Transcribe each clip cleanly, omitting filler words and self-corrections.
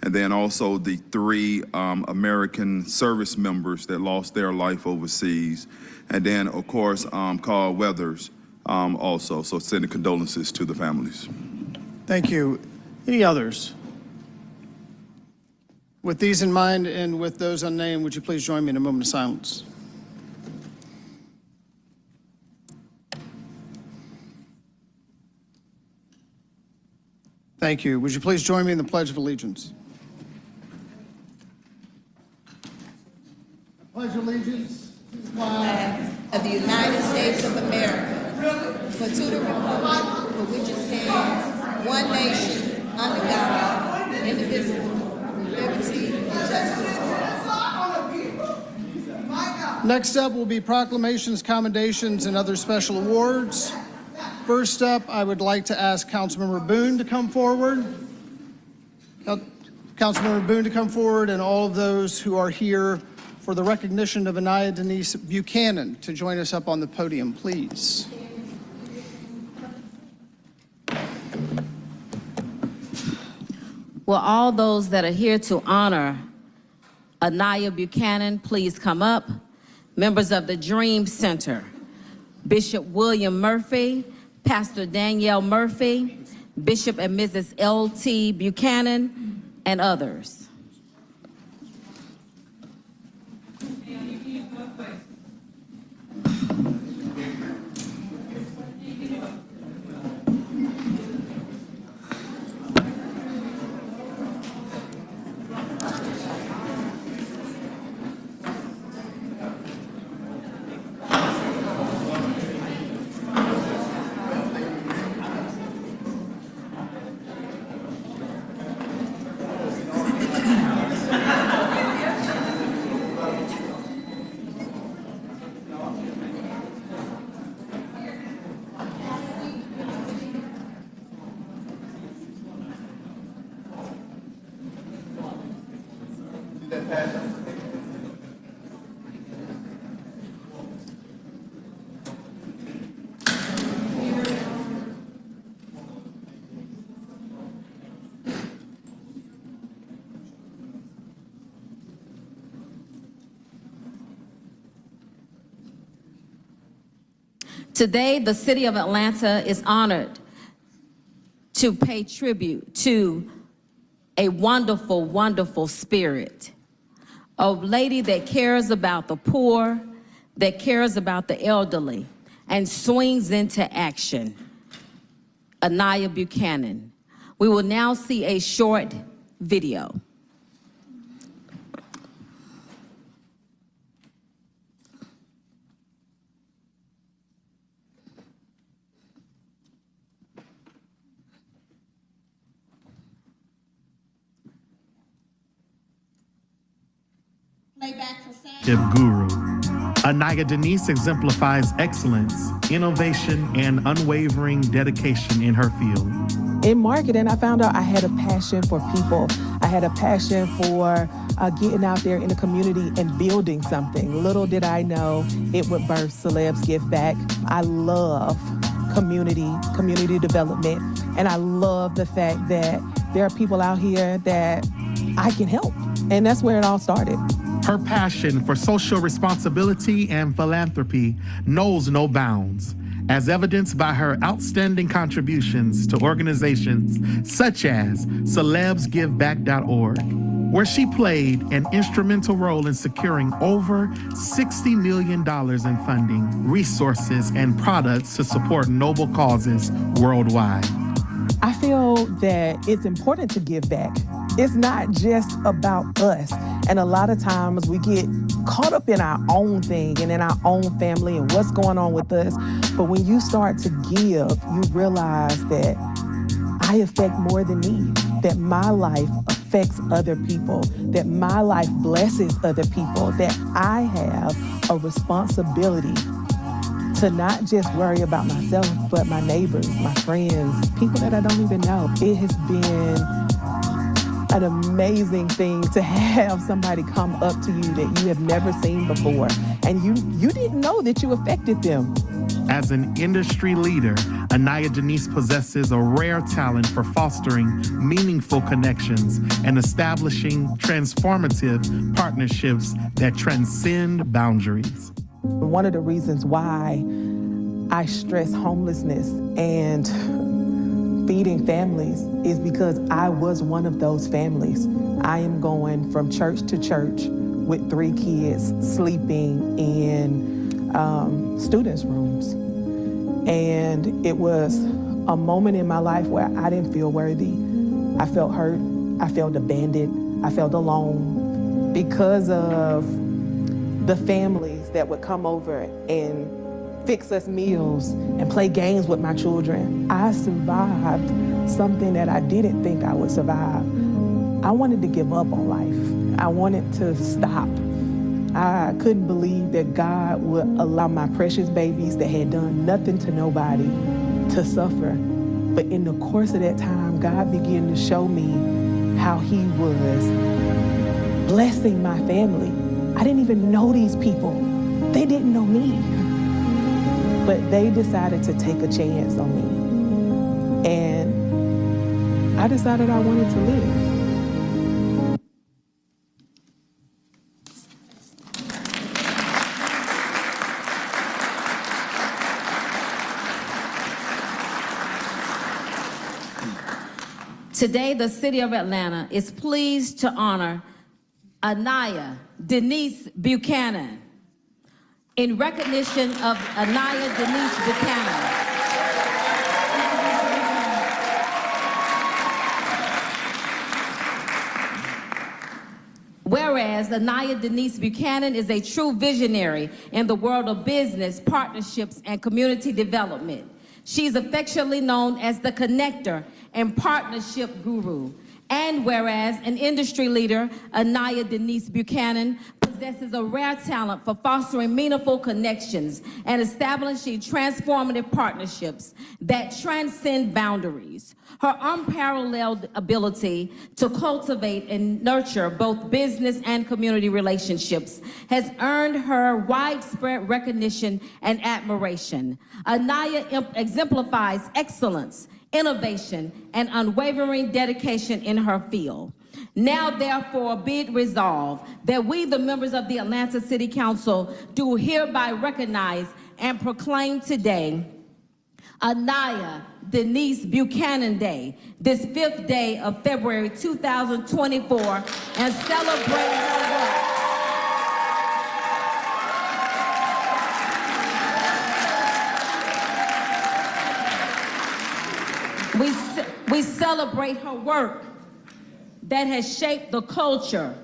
and then also the 3 American service members that lost their life overseas, and then, of course, Carl Weathers also. So sending condolences to the families. Thank you. Any others? With these in mind and with those unnamed, would you please join me in a moment of silence? Thank you. Would you please join me in the Pledge of Allegiance? I pledge allegiance to the flag of the United States of America, for to the republic for which it stands, one nation, under God, indivisible, with liberty and justice for all. Next up will be proclamations, commendations, and other special awards. First up, I would like to ask Councilmember Boone to come forward. Councilmember Boone to come forward, and all of those who are here for the recognition of Anayah Denise Buchanan to join us up on the podium, please. Will all those that are here to honor Anayah Buchanan please come up? Members of the Dream Center, Bishop William Murphy, Pastor Danielle Murphy, Bishop and Mrs. L.T. Buchanan, and others. Today, the city of Atlanta is honored to pay tribute to a wonderful, wonderful spirit, a lady that cares about the poor, that cares about the elderly, and swings into action, Anayah Buchanan. We will now see a short video. Guru. Anayah Denise exemplifies excellence, innovation, and unwavering dedication in her field. In marketing, I found out I had a passion for people. I had a passion for getting out there in the community and building something. Little did I know it would birth Celebs Give Back. I love community development, and I love the fact that there are people out here that I can help, and that's where it all started. Her passion for social responsibility and philanthropy knows no bounds, as evidenced by her outstanding contributions to organizations such as celebsgiveback.org, where she played an instrumental role in securing over $60 million in funding, resources, and products to support noble causes worldwide. I feel that it's important to give back. It's not just about us. And a lot of times we get caught up in our own thing and in our own family and what's going on with us. But when you start to give, you realize that I affect more than me, that my life affects other people, that my life blesses other people, that I have a responsibility to not just worry about myself, but my neighbors, my friends, people that I don't even know. It has been an amazing thing to have somebody come up to you that you have never seen before, and you didn't know that you affected them. As an industry leader, Anayah Denise possesses a rare talent for fostering meaningful connections and establishing transformative partnerships that transcend boundaries. One of the reasons why I stress homelessness and feeding families is because I was one of those families. I am going from church to church with 3 kids sleeping in students' rooms. And it was a moment in my life where I didn't feel worthy. I felt hurt, I felt abandoned, I felt alone because of the families that would come over and fix us meals and play games with my children. I survived something that I didn't think I would survive. I wanted to give up on life. I wanted to stop. I couldn't believe that God would allow my precious babies that had done nothing to nobody to suffer. But in the course of that time, God began to show me how He was blessing my family. I didn't even know these people. They didn't know me. But they decided to take a chance on me. And I decided I wanted to live. Today, the city of Atlanta is pleased to honor Anayah Denise Buchanan. In recognition of Anayah Denise Buchanan, whereas Anayah Denise Buchanan is a true visionary in the world of business, partnerships, and community development. She's affectionately known as the connector and partnership guru. And whereas an industry leader, Anayah Denise Buchanan, possesses a rare talent for fostering meaningful connections and establishing transformative partnerships that transcend boundaries. Her unparalleled ability to cultivate and nurture both business and community relationships has earned her widespread recognition and admiration. Anayah exemplifies excellence, innovation, and unwavering dedication in her field. Now, therefore, be it resolved that we, the members of the Atlanta City Council, do hereby recognize and proclaim today Anayah Denise Buchanan Day, this 5th day of February 2024, and celebrate her work. We celebrate her work that has shaped the culture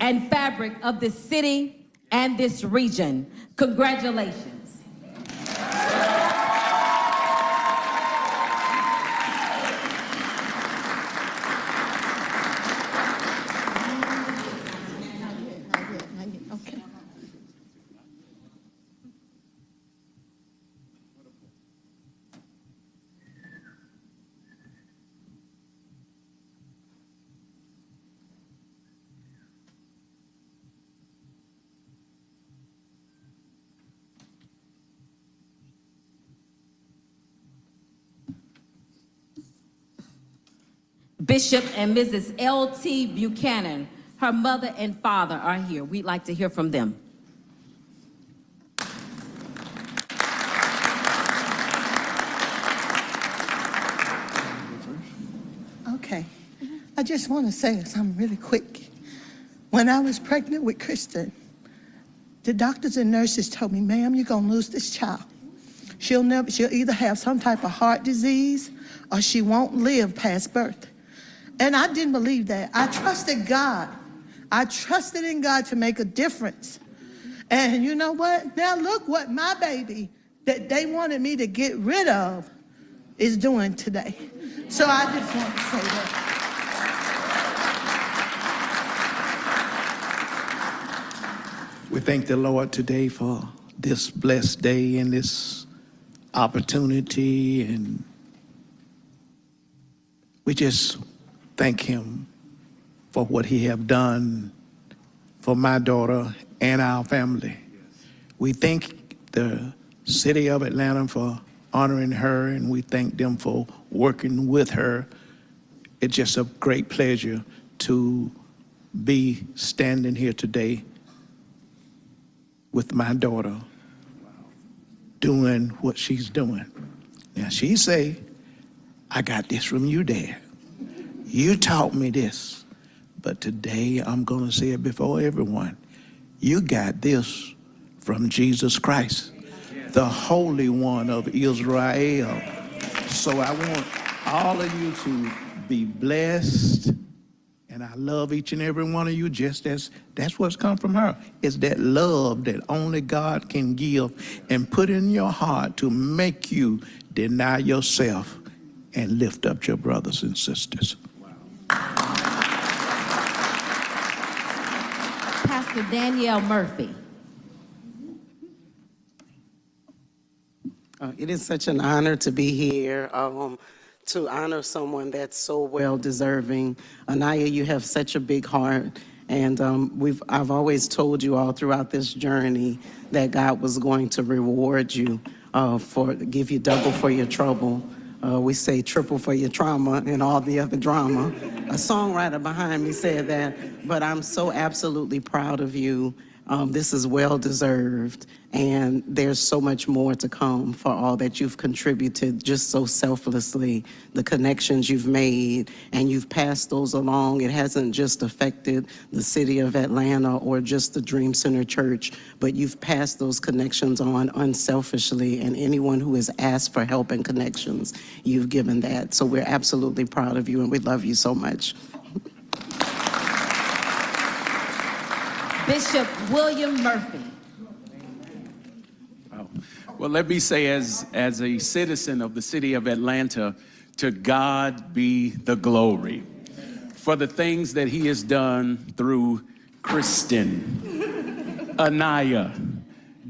and fabric of this city and this region. Congratulations. Okay. Bishop and Mrs. L.T. Buchanan, her mother and father, are here. We'd like to hear from them. Okay. I just want to say something really quick. When I was pregnant with Kristen, the doctors and nurses told me, ma'am, you're going to lose this child. She'll either have some type of heart disease or she won't live past birth. And I didn't believe that. I trusted God. I trusted in God to make a difference. And you know what? Now look what my baby that they wanted me to get rid of is doing today. So I just want to say that. We thank the Lord today for this blessed day and this opportunity, and we just thank Him for what He have done for my daughter and our family. We thank the City of Atlanta for honoring her, and we thank them for working with her. It's just a great pleasure to be standing here today with my daughter doing what she's doing. Now she say, I got this from you, Dad. You taught me this, but today I'm gonna say it before everyone. You got this from Jesus Christ, the Holy One of Israel. So I want all of you to be blessed, and I love each and every one of you just as that's what's come from her. It's that love that only God can give and put in your heart to make you deny yourself and lift up your brothers and sisters. Pastor Danielle Murphy. It is such an honor to be here, to honor someone that's so well deserving. Anayah, you have such a big heart, and I've always told you all throughout this journey that God was going to reward you, give you double for your trouble. We say triple for your trauma and all the other drama. A songwriter behind me said that, but I'm so absolutely proud of you. This is well deserved, and there's so much more to come for all that you've contributed just so selflessly, the connections you've made, and you've passed those along. It hasn't just affected the city of Atlanta or just the Dream Center Church, but you've passed those connections on unselfishly, and anyone who has asked for help and connections, you've given that. So we're absolutely proud of you, and we love you so much. Bishop William Murphy. Well, let me say as a citizen of the city of Atlanta, to God be the glory for the things that he has done through Kristen, Anayah,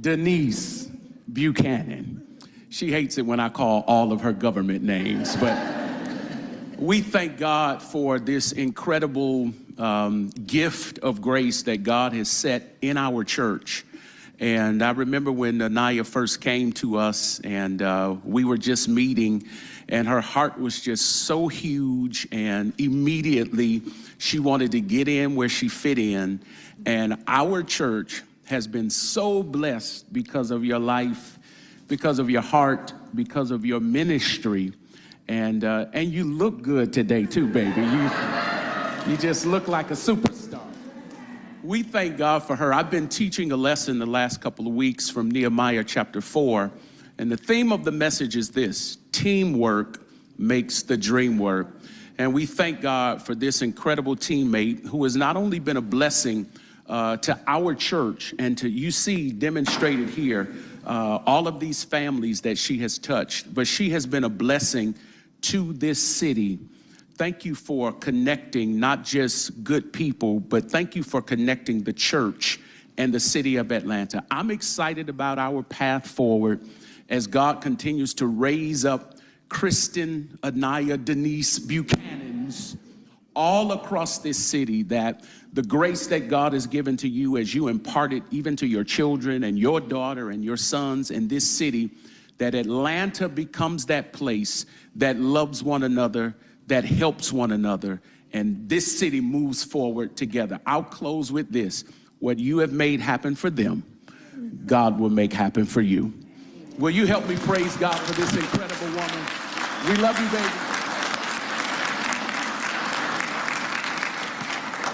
Denise, Buchanan. She hates it when I call all of her government names, but we thank God for this incredible gift of grace that God has set in our church. And I remember when Anayah first came to us, and we were just meeting, and her heart was just so huge, and immediately she wanted to get in where she fit in. And our church has been so blessed because of your life, because of your heart, because of your ministry. And you look good today too, baby. You just look like a superstar. We thank God for her. I've been teaching a lesson the last couple of weeks from Nehemiah chapter 4. And the theme of the message is this: teamwork makes the dream work. And we thank God for this incredible teammate who has not only been a blessing to our church and to UC demonstrated here, all of these families that she has touched, but she has been a blessing to this city. Thank you for connecting not just good people, but thank you for connecting the church and the city of Atlanta. I'm excited about our path forward as God continues to raise up Kristen, Anayah, Denise, Buchanans all across this city, that the grace that God has given to you as you impart it even to your children and your daughter and your sons in this city, that Atlanta becomes that place that loves one another, that helps one another, and this city moves forward together. I'll close with this: what you have made happen for them, God will make happen for you. Will you help me praise God for this incredible woman? We love you, baby.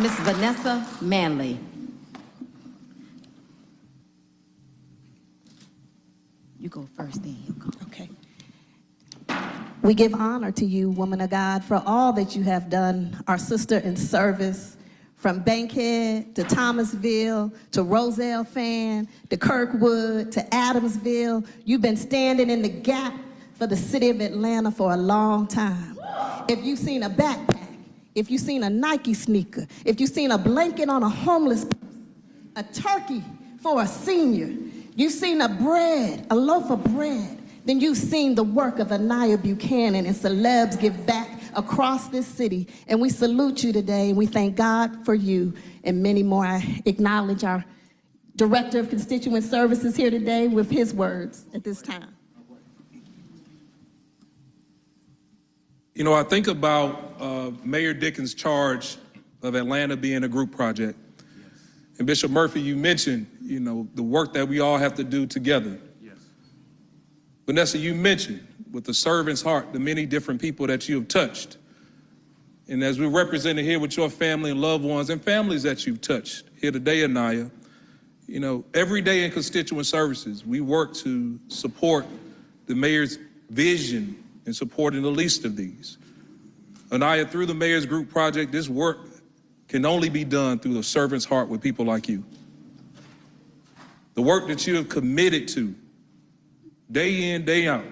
Miss Vanessa Manley. You go first, then you go. Okay. We give honor to you, woman of God, for all that you have done, our sister in service, from Bankhead to Thomasville to Roselle Fan to Kirkwood to Adamsville. You've been standing in the gap for the city of Atlanta for a long time. If you've seen a backpack, if you've seen a Nike sneaker, if you've seen a blanket on a homeless person, a turkey for a senior, you've seen a loaf of bread, then you've seen the work of Anayah Buchanan and celebs give back across this city. And we salute you today, and we thank God for you and many more. I acknowledge our Director of Constituent Services, here today with his words at this time. You know, I think about Mayor Dickens' charge of Atlanta being a group project. And Bishop Murphy, you mentioned, you know, the work that we all have to do together. Yes. Vanessa, you mentioned with the servant's heart, the many different people that you have touched. And as we're represented here with your family and loved ones and families that you've touched here today, Anayah, you know, every day in constituent services, we work to support the mayor's vision in supporting the least of these. Anayah, through the Mayor's Group Project, this work can only be done through the servant's heart with people like you. The work that you have committed to, day in, day out,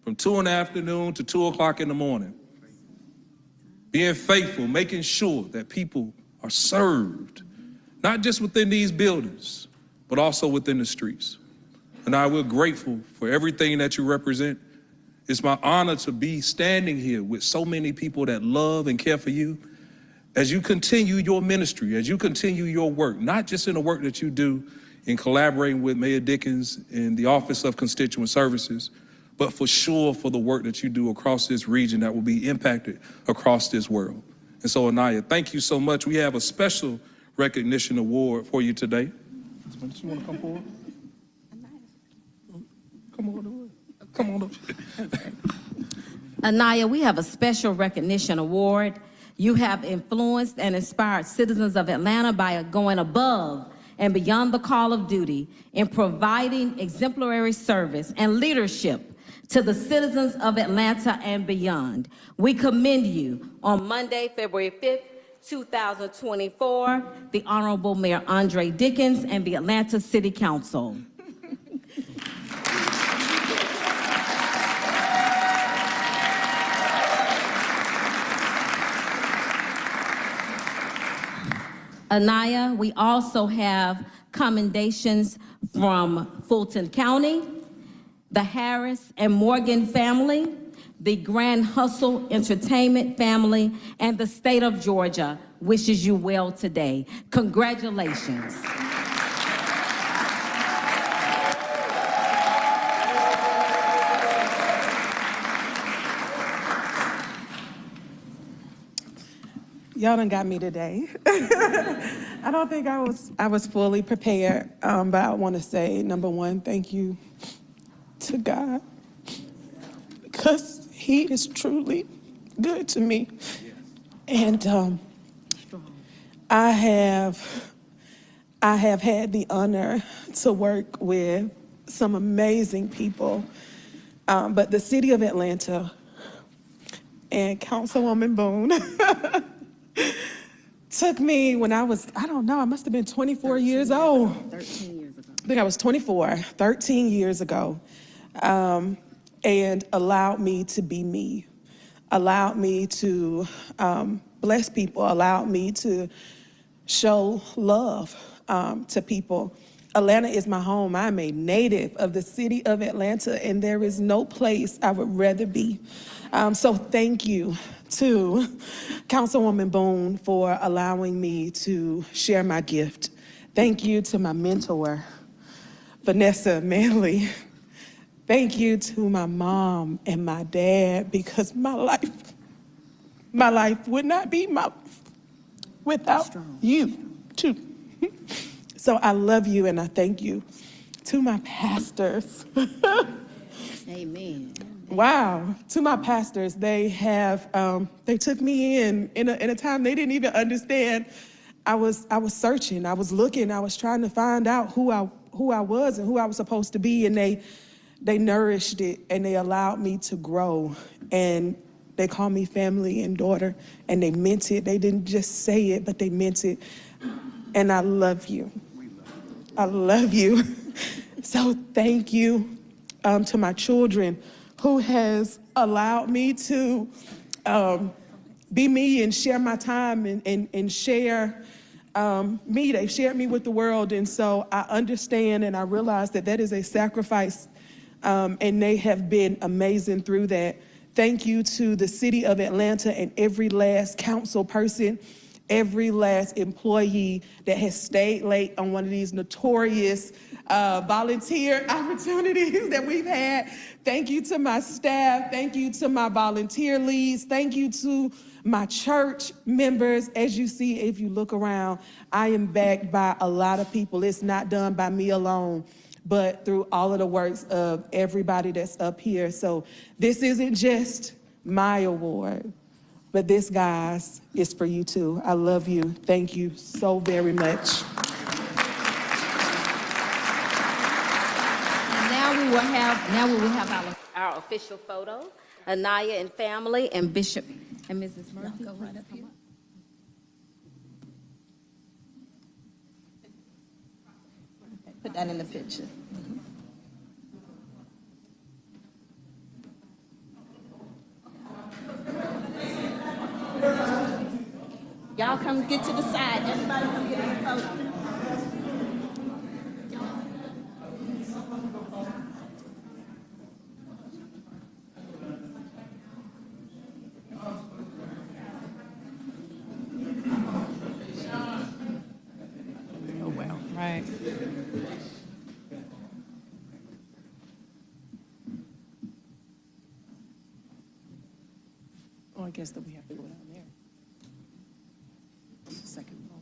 from 2 in the afternoon to 2 o'clock in the morning, being faithful, making sure that people are served, not just within these buildings, but also within the streets. And we're grateful for everything that you represent. It's my honor to be standing here with so many people that love and care for you as you continue your ministry, as you continue your work, not just in the work that you do in collaborating with Mayor Dickens in the Office of Constituent Services, but for sure for the work that you do across this region that will be impacted across this world. And so, Anayah, thank you so much. We have a special recognition award for you today. Do you want to come forward? Come on. Come on up. Anayah, we have a special recognition award. You have influenced and inspired citizens of Atlanta by going above and beyond the call of duty in providing exemplary service and leadership to the citizens of Atlanta and beyond. We commend you. On Monday, February 5th, 2024, the Honorable Mayor Andre Dickens and the Atlanta City Council. Anayah, we also have commendations from Fulton County, the Harris and Morgan family, the Grand Hustle Entertainment family, and the state of Georgia wishes you well today. Congratulations. Y'all done got me today. I don't think I was fully prepared, but I want to say, number one, thank you to God, because He is truly good to me. And I have had the honor to work with some amazing people, but the city of Atlanta and Councilwoman Boone took me when I was, I don't know, I must have been 24 years old. 13 years ago. I think I was 24, 13 years ago, and allowed me to be me, allowed me to bless people, allowed me to show love to people. Atlanta is my home. I'm a native of the city of Atlanta, and there is no place I would rather be. So thank you to Councilwoman Boone for allowing me to share my gift. Thank you to my mentor, Vanessa Manley. Thank you to my mom and my dad, because my life would not be my life without you too. So I love you and I thank you. To my pastors. Amen. Wow, to my pastors, they have, they took me in a time they didn't even understand. I was searching, I was looking, I was trying to find out who I was and who I was supposed to be, and they nourished it and they allowed me to grow, and they called me family and daughter, and they meant it. They didn't just say it, but they meant it. And I love you. I love you. So thank you to my children, who has allowed me to be me and share my time and share me. They've shared me with the world, and so I understand and I realize that that is a sacrifice, and they have been amazing through that. Thank you to the city of Atlanta and every last council person every last employee that has stayed late on one of these notorious volunteer opportunities that we've had. Thank you to my staff. Thank you to my volunteer leads. Thank you to my church members. As you see, if you look around, I am backed by a lot of people. It's not done by me alone, but through all of the works of everybody that's up here. So this isn't just my award, but this, guys, is for you too. I love you. Thank you so very much. Now we will have our official photo, Anayah and family, and Bishop and Mrs. Murphy. Go right up here. Put that in the picture. Y'all come get to the side. Everybody come get in the photo. Oh, wow. Right. Oh, I guess that we have to go down there. Second row.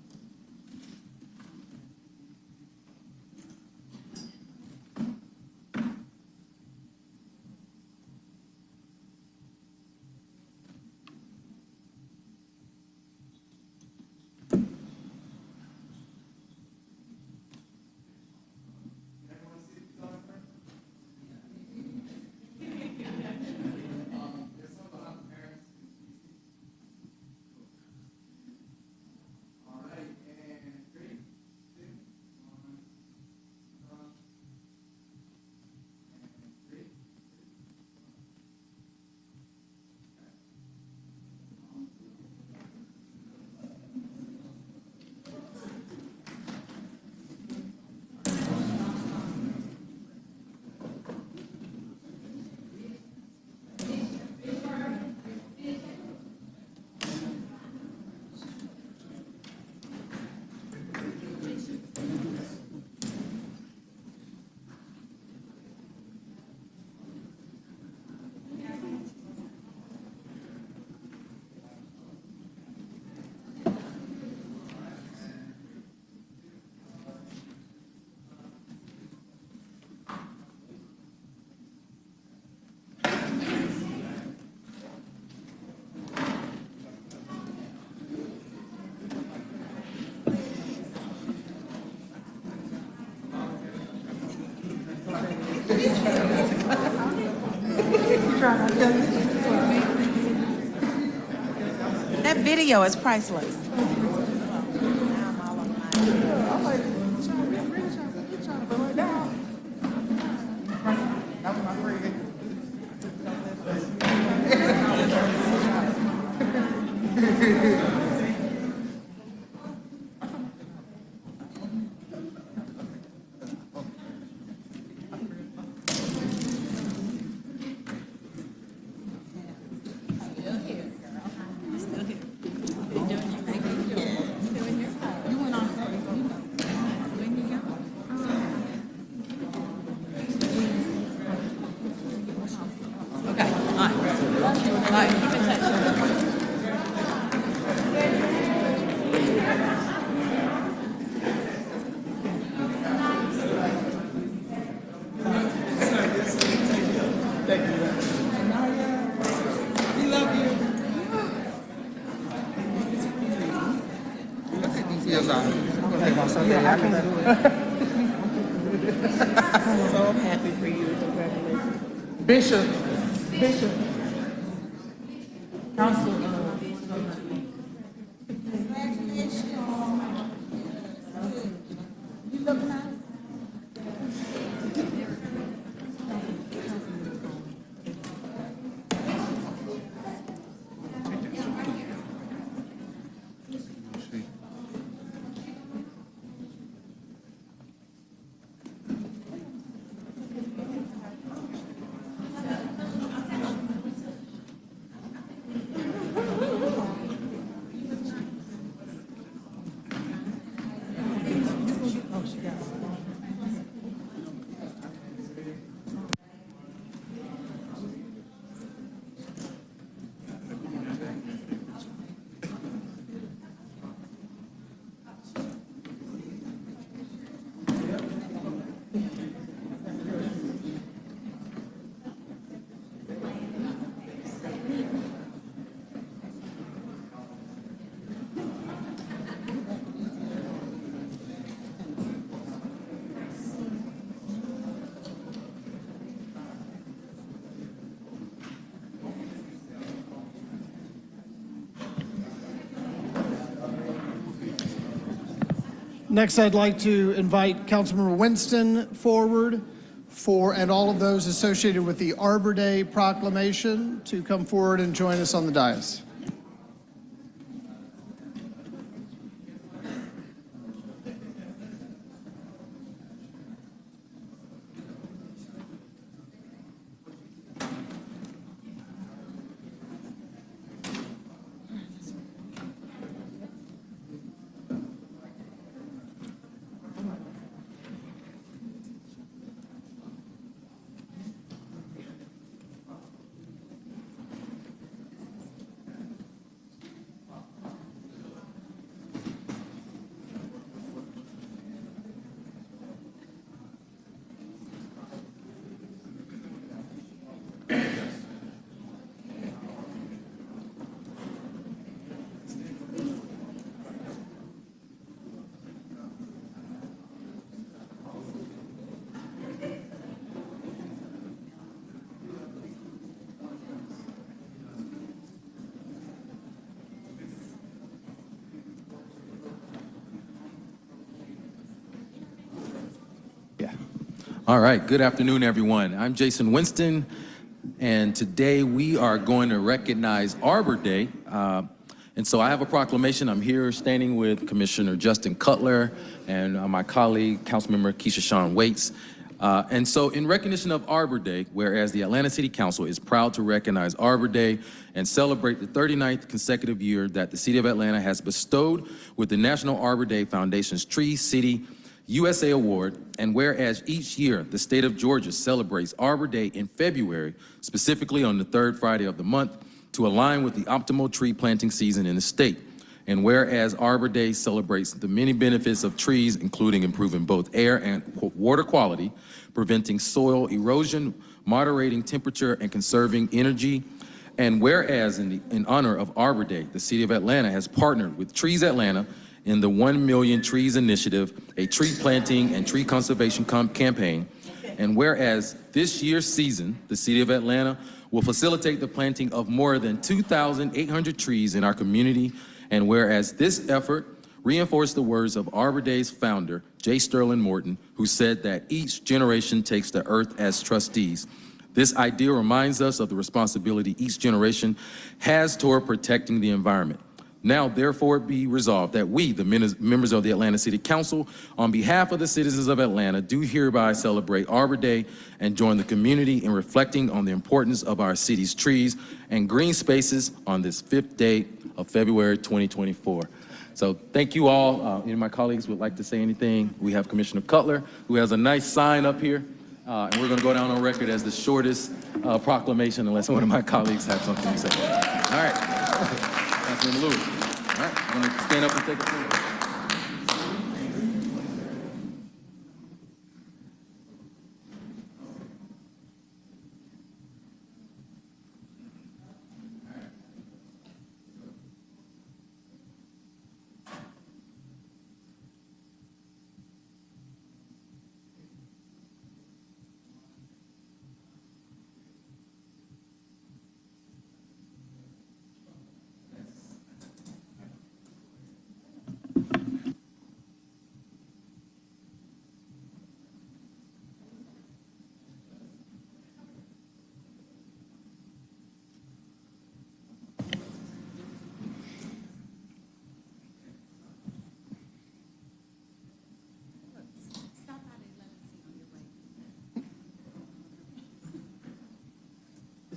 That video is priceless. So happy for you. Congratulations. Bishop. Council. You look nice. Next, I'd like to invite Councilmember Winston forward and all of those associated with the Arbor Day proclamation to come forward and join us on the dais. All right, good afternoon, everyone. I'm Jason Winston, and today we are going to recognize Arbor Day. And so I have a proclamation. I'm here standing with Commissioner Justin Cutler and my colleague, Councilmember Keisha Shawn Waits. And so in recognition of Arbor Day, whereas the Atlanta City Council is proud to recognize Arbor Day and celebrate the 39th consecutive year that the City of Atlanta has bestowed with the National Arbor Day Foundation's Tree City USA Award, and whereas each year the state of Georgia celebrates Arbor Day in February, specifically on the third Friday of the month, to align with the optimal tree planting season in the state. And whereas Arbor Day celebrates the many benefits of trees, including improving both air and water quality, preventing soil erosion, moderating temperature, and conserving energy. And whereas in honor of Arbor Day, the City of Atlanta has partnered with Trees Atlanta in the 1 Million Trees Initiative, a tree planting and tree conservation campaign. And whereas this year's season, the City of Atlanta will facilitate the planting of more than 2,800 trees in our community. And whereas this effort reinforced the words of Arbor Day's founder, J. Sterling Morton, who said that each generation takes the earth as trustees. This idea reminds us of the responsibility each generation has toward protecting the environment. Now, therefore, be resolved that we, the members of the Atlanta City Council, on behalf of the citizens of Atlanta, do hereby celebrate Arbor Day and join the community in reflecting on the importance of our city's trees and green spaces on this 5th day of February 2024. So thank you all. Any of my colleagues would like to say anything? We have Commissioner Cutler, who has a nice sign up here. And we're going to go down on record as the shortest proclamation, unless one of my colleagues has something to say. All right. Councilman Lewis. All right, I'm going to stand up and take a photo.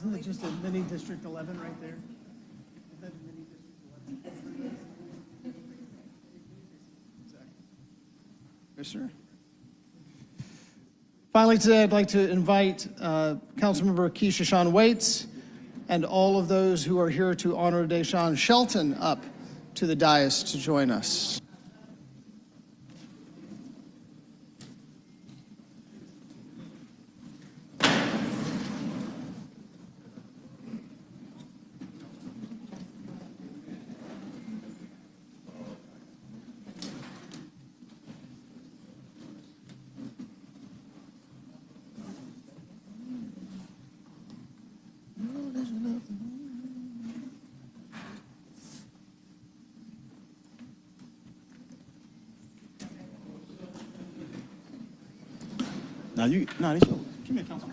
Isn't it just a mini District 11 right there? Is that a mini District 11? Exactly. Commissioner? Finally, today I'd like to invite Councilmember Keisha Shawn Waits and all of those who are here to honor Deshan Shelton up to the dais to join us. Now this yours. Come here, Council.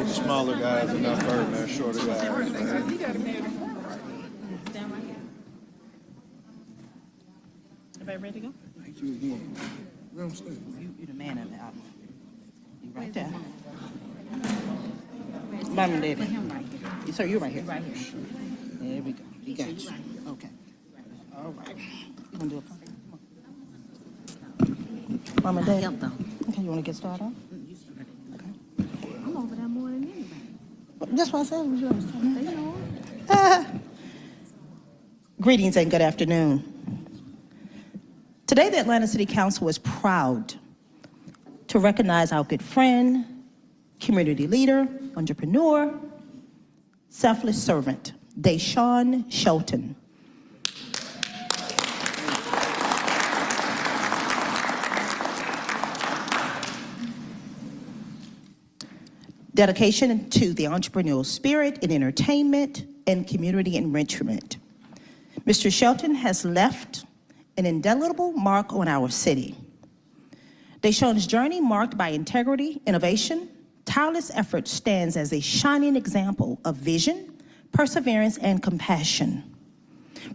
Smaller guys are not hurt, man. Shorter guys. Stand right here. Everybody ready to go? Thank you again. You the man of the album. You right there. Mom and Daddy. Put him right here. Sir, you're right here. Right here. There we go. We got you. Okay. All right. You gonna do it? Mom and Daddy. Okay, you want to get started off? I'm over there more than anybody. That's why I said it was yours. Greetings and good afternoon. Today, the Atlanta City Council is proud to recognize our good friend, community leader, entrepreneur, selfless servant, Deshan Shelton. Dedication to the entrepreneurial spirit in entertainment and community enrichment. Mr. Shelton has left an indelible mark on our city. Deshan's journey, marked by integrity, innovation, tireless effort, stands as a shining example of vision, perseverance, and compassion.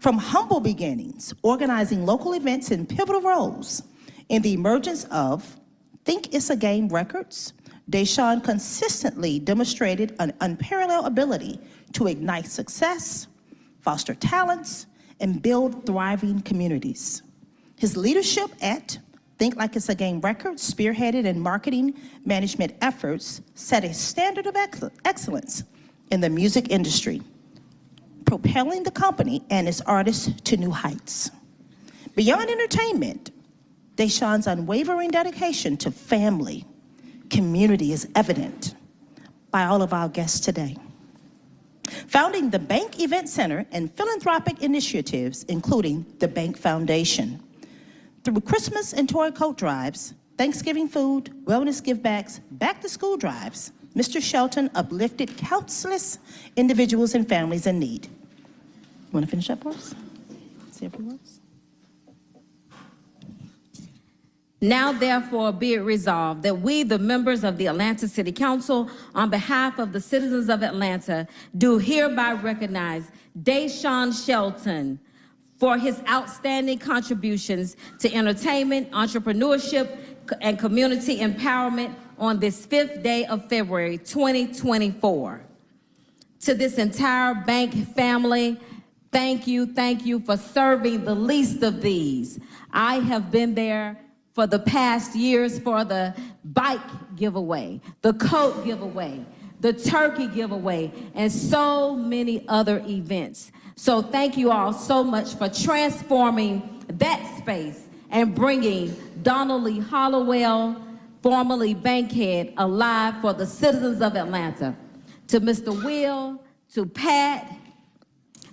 From humble beginnings, organizing local events in pivotal roles in the emergence of Think It's a Game Records, Deshan consistently demonstrated an unparalleled ability to ignite success, foster talents, and build thriving communities. His leadership at Think Like It's a Game Records, spearheaded and marketing management efforts, set a standard of excellence in the music industry, propelling the company and its artists to new heights. Beyond entertainment, Deshan's unwavering dedication to family, community is evident by all of our guests today. Founding the Bank Event Center and philanthropic initiatives, including the Bank Foundation. Through Christmas and toy coat drives, Thanksgiving food, wellness give-backs, back-to-school drives, Mr. Shelton uplifted countless individuals and families in need. You want to finish up for us? See if it works. Now therefore be it resolved that we, the members of the Atlanta City Council, on behalf of the citizens of Atlanta, do hereby recognize Deshan Shelton for his outstanding contributions to entertainment, entrepreneurship, and community empowerment on this 5th day of February 2024. To this entire bank family, thank you for serving the least of these. I have been there for the past years for the bike giveaway, the coat giveaway, the turkey giveaway, and so many other events. So thank you all so much for transforming that space and bringing Donald Lee Hollowell, formerly Bankhead, alive for the citizens of Atlanta. To Mr. Will, to Pat,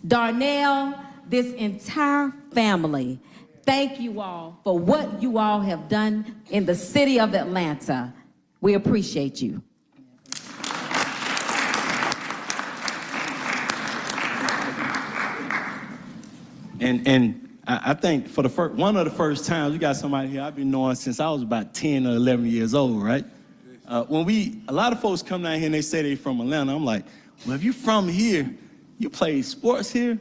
Darnell, this entire family, thank you all for what you all have done in the city of Atlanta. We appreciate you. And I think for one of the first times, you got somebody here I've been knowing since I was about 10 or 11 years old, right? A lot of folks come down here and they say they're from Atlanta. I'm like, well, if you're from here, you play sports here,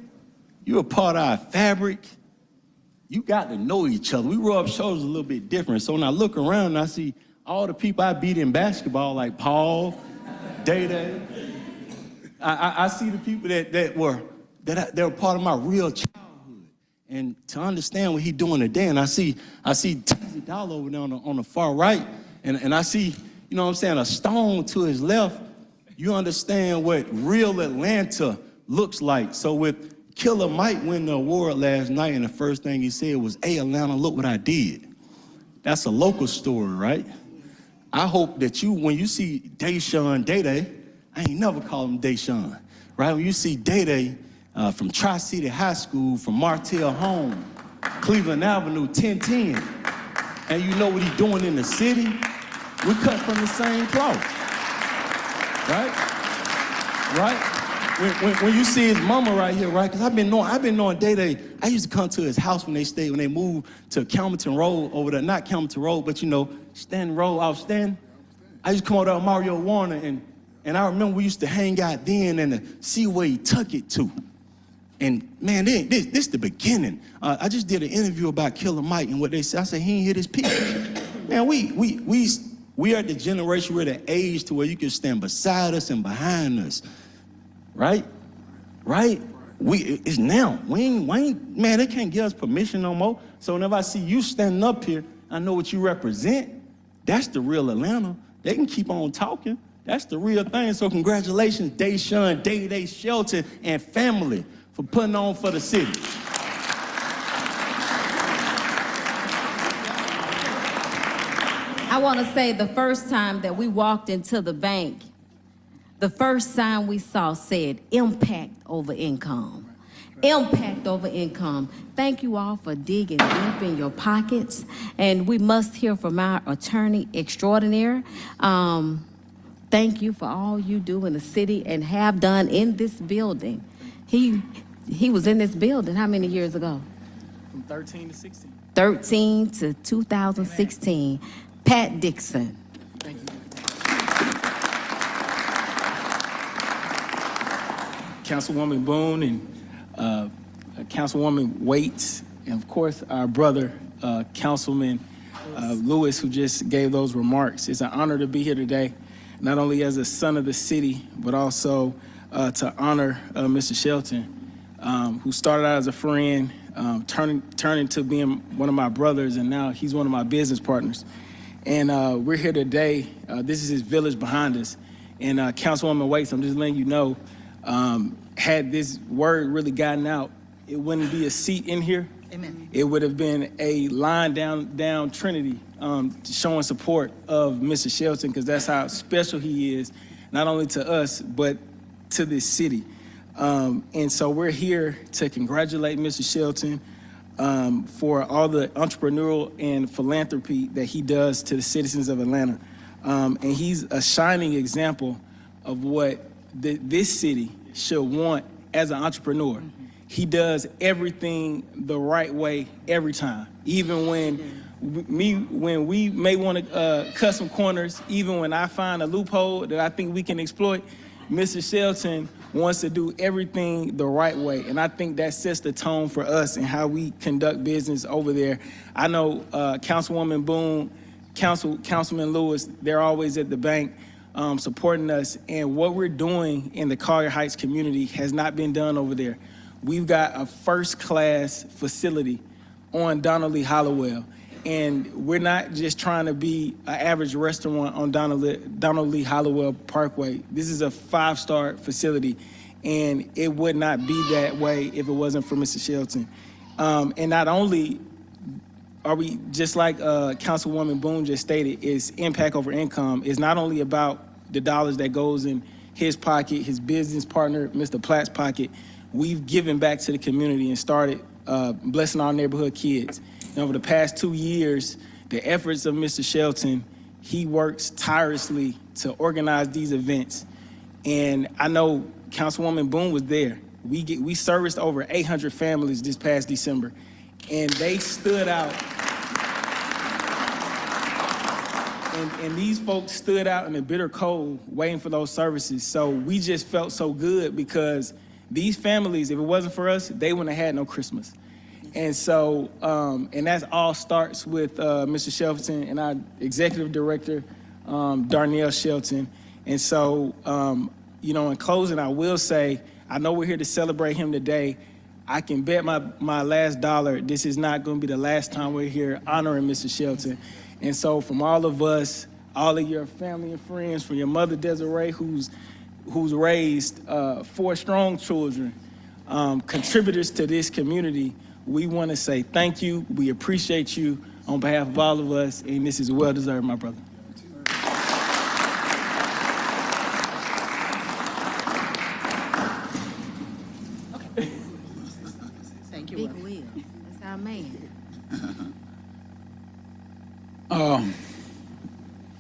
you're a part of our fabric, you got to know each other. We rub shoulders a little bit different. So when I look around and I see all the people I beat in basketball, like Paul, Day-Day, I see the people that were part of my real childhood. And to understand what he's doing today, and I see Teasy Dollar over there on the far right, and I see, you know what I'm saying, a stone to his left. You understand what real Atlanta looks like. So with Killer Mike winning the award last night, and the first thing he said was, "Hey, Atlanta, look what I did." That's a local story, right? I hope that when you see Deshan, Day-Day, I ain't never called him Deshan, right? When you see Day-Day from Tri-City High School, from Martell Home, Cleveland Avenue, 1010, and you know what he's doing in the city, we cut from the same cloth, right? Right? When you see his mama right here, right? Because I've been knowing Day-Day. I used to come to his house when they moved to Calmerton Road over there, not Calmerton Road, but you know, Stanton Road, out Stanton. I used to come over there with Mario Warner, and I remember we used to hang out then and to see where he took it to. And man, this the beginning. I just did an interview about Killer Mike and what they said. I said, he ain't hit his peak. Man, we are at the generation, we're at the age to where you can stand beside us and behind us. Right? It's now. We ain't, man, they can't give us permission no more. So whenever I see you standing up here, I know what you represent. That's the real Atlanta. They can keep on talking. That's the real thing. So congratulations, Deshan, Day-Day, Shelton, and family for putting on for the city. I want to say the first time that we walked into the bank, the first sign we saw said impact over income. Impact over income. Thank you all for digging deep in your pockets. And we must hear from our attorney extraordinaire. Thank you for all you do in the city and have done in this building. He was in this building how many years ago? From 13 to 16. 13 to 2016. Pat Dixon. Thank you. Councilwoman Boone and Councilwoman Waits, and of course our brother, Councilman Lewis, who just gave those remarks. It's an honor to be here today, not only as a son of the city, but also to honor Mr. Shelton, who started out as a friend, turning to being one of my brothers, and now he's one of my business partners. And we're here today. This is his village behind us. And Councilwoman Waits, I'm just letting you know, had this word really gotten out, it wouldn't be a seat in here. Amen. It would have been a line down Trinity showing support of Mr. Shelton, because that's how special he is, not only to us, but to this city. And so we're here to congratulate Mr. Shelton for all the entrepreneurial and philanthropy that he does to the citizens of Atlanta. And he's a shining example of what this city should want as an entrepreneur. Mm-hmm. He does everything the right way every time. Even when we may want to cut some corners, even when I find a loophole that I think we can exploit, Mr. Shelton wants to do everything the right way. And I think that sets the tone for us and how we conduct business over there. I know Councilwoman Boone, Councilman Lewis, they're always at the bank supporting us. And what we're doing in the Collier Heights community has not been done over there. We've got a first-class facility on Donald Lee Hollowell. And we're not just trying to be an average restaurant on Donald Lee Hollowell Parkway. This is a 5-star facility, and it would not be that way if it wasn't for Mr. Shelton. And not only are we, just like Councilwoman Boone just stated, is impact over income. It's not only about the dollars that goes in his pocket, his business partner, Mr. Platt's pocket. We've given back to the community and started blessing our neighborhood kids. And over the past 2 years, the efforts of Mr. Shelton, he works tirelessly to organize these events. And I know Councilwoman Boone was there. We serviced over 800 families this past December, and they stood out. And these folks stood out in the bitter cold waiting for those services. So we just felt so good because these families, if it wasn't for us, they wouldn't have had no Christmas. And so, and that all starts with Mr. Shelton and our executive director, Darnell Shelton. And so, you know, in closing, I will say, I know we're here to celebrate him today. I can bet my last dollar, this is not going to be the last time we're here honoring Mr. Shelton. And so from all of us, all of your family and friends, from your mother, Desiree, who's raised 4 strong children, contributors to this community, we want to say thank you. We appreciate you on behalf of all of us, and this is well-deserved, my brother. Thank you. Big Will. That's our man.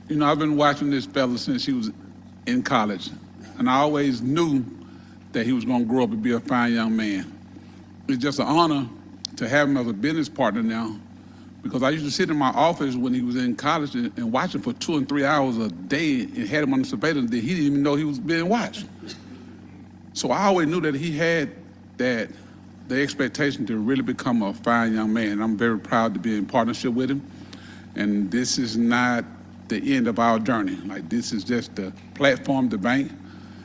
You know, I've been watching this fella since he was in college, and I always knew that he was going to grow up and be a fine young man. It's just an honor to have him as a business partner now, because I used to sit in my office when he was in college and watch him for 2 and 3 hours a day and had him on the surveillance that he didn't even know he was being watched. So I always knew that he had the expectation to really become a fine young man. And I'm very proud to be in partnership with him. And this is not the end of our journey. Like, this is just the platform, the bank.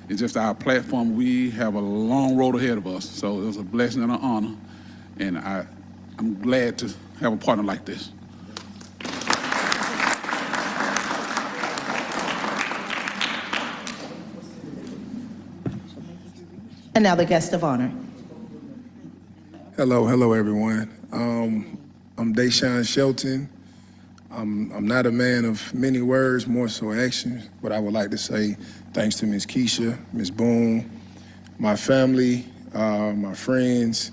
It's just our platform. We have a long road ahead of us. So it was a blessing and an honor. And I'm glad to have a partner like this. And now the guest of honor. Hello, everyone. I'm Deshan Shelton. I'm not a man of many words, more so actions, but I would like to say thanks to Ms. Keisha, Ms. Boone, my family, my friends,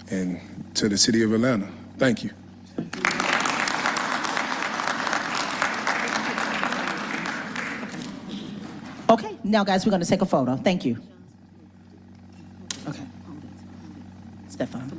and to the city of Atlanta. Thank you. Okay, now guys, we're gonna take a photo. Thank you. Okay. Stefan.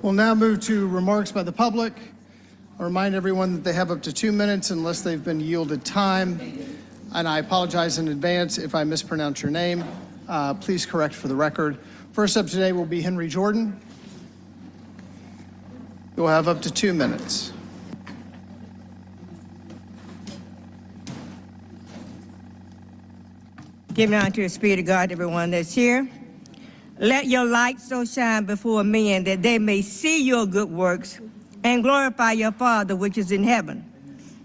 We'll now move to remarks by the public. I remind everyone that they have up to 2 minutes unless they've been yielded time. And I apologize in advance if I mispronounce your name. Please correct for the record. First up today will be Henry Jordan. You'll have up to 2 minutes. Giving honor to the Spirit of God, everyone that's here. Let your light so shine before men that they may see your good works and glorify your Father which is in heaven.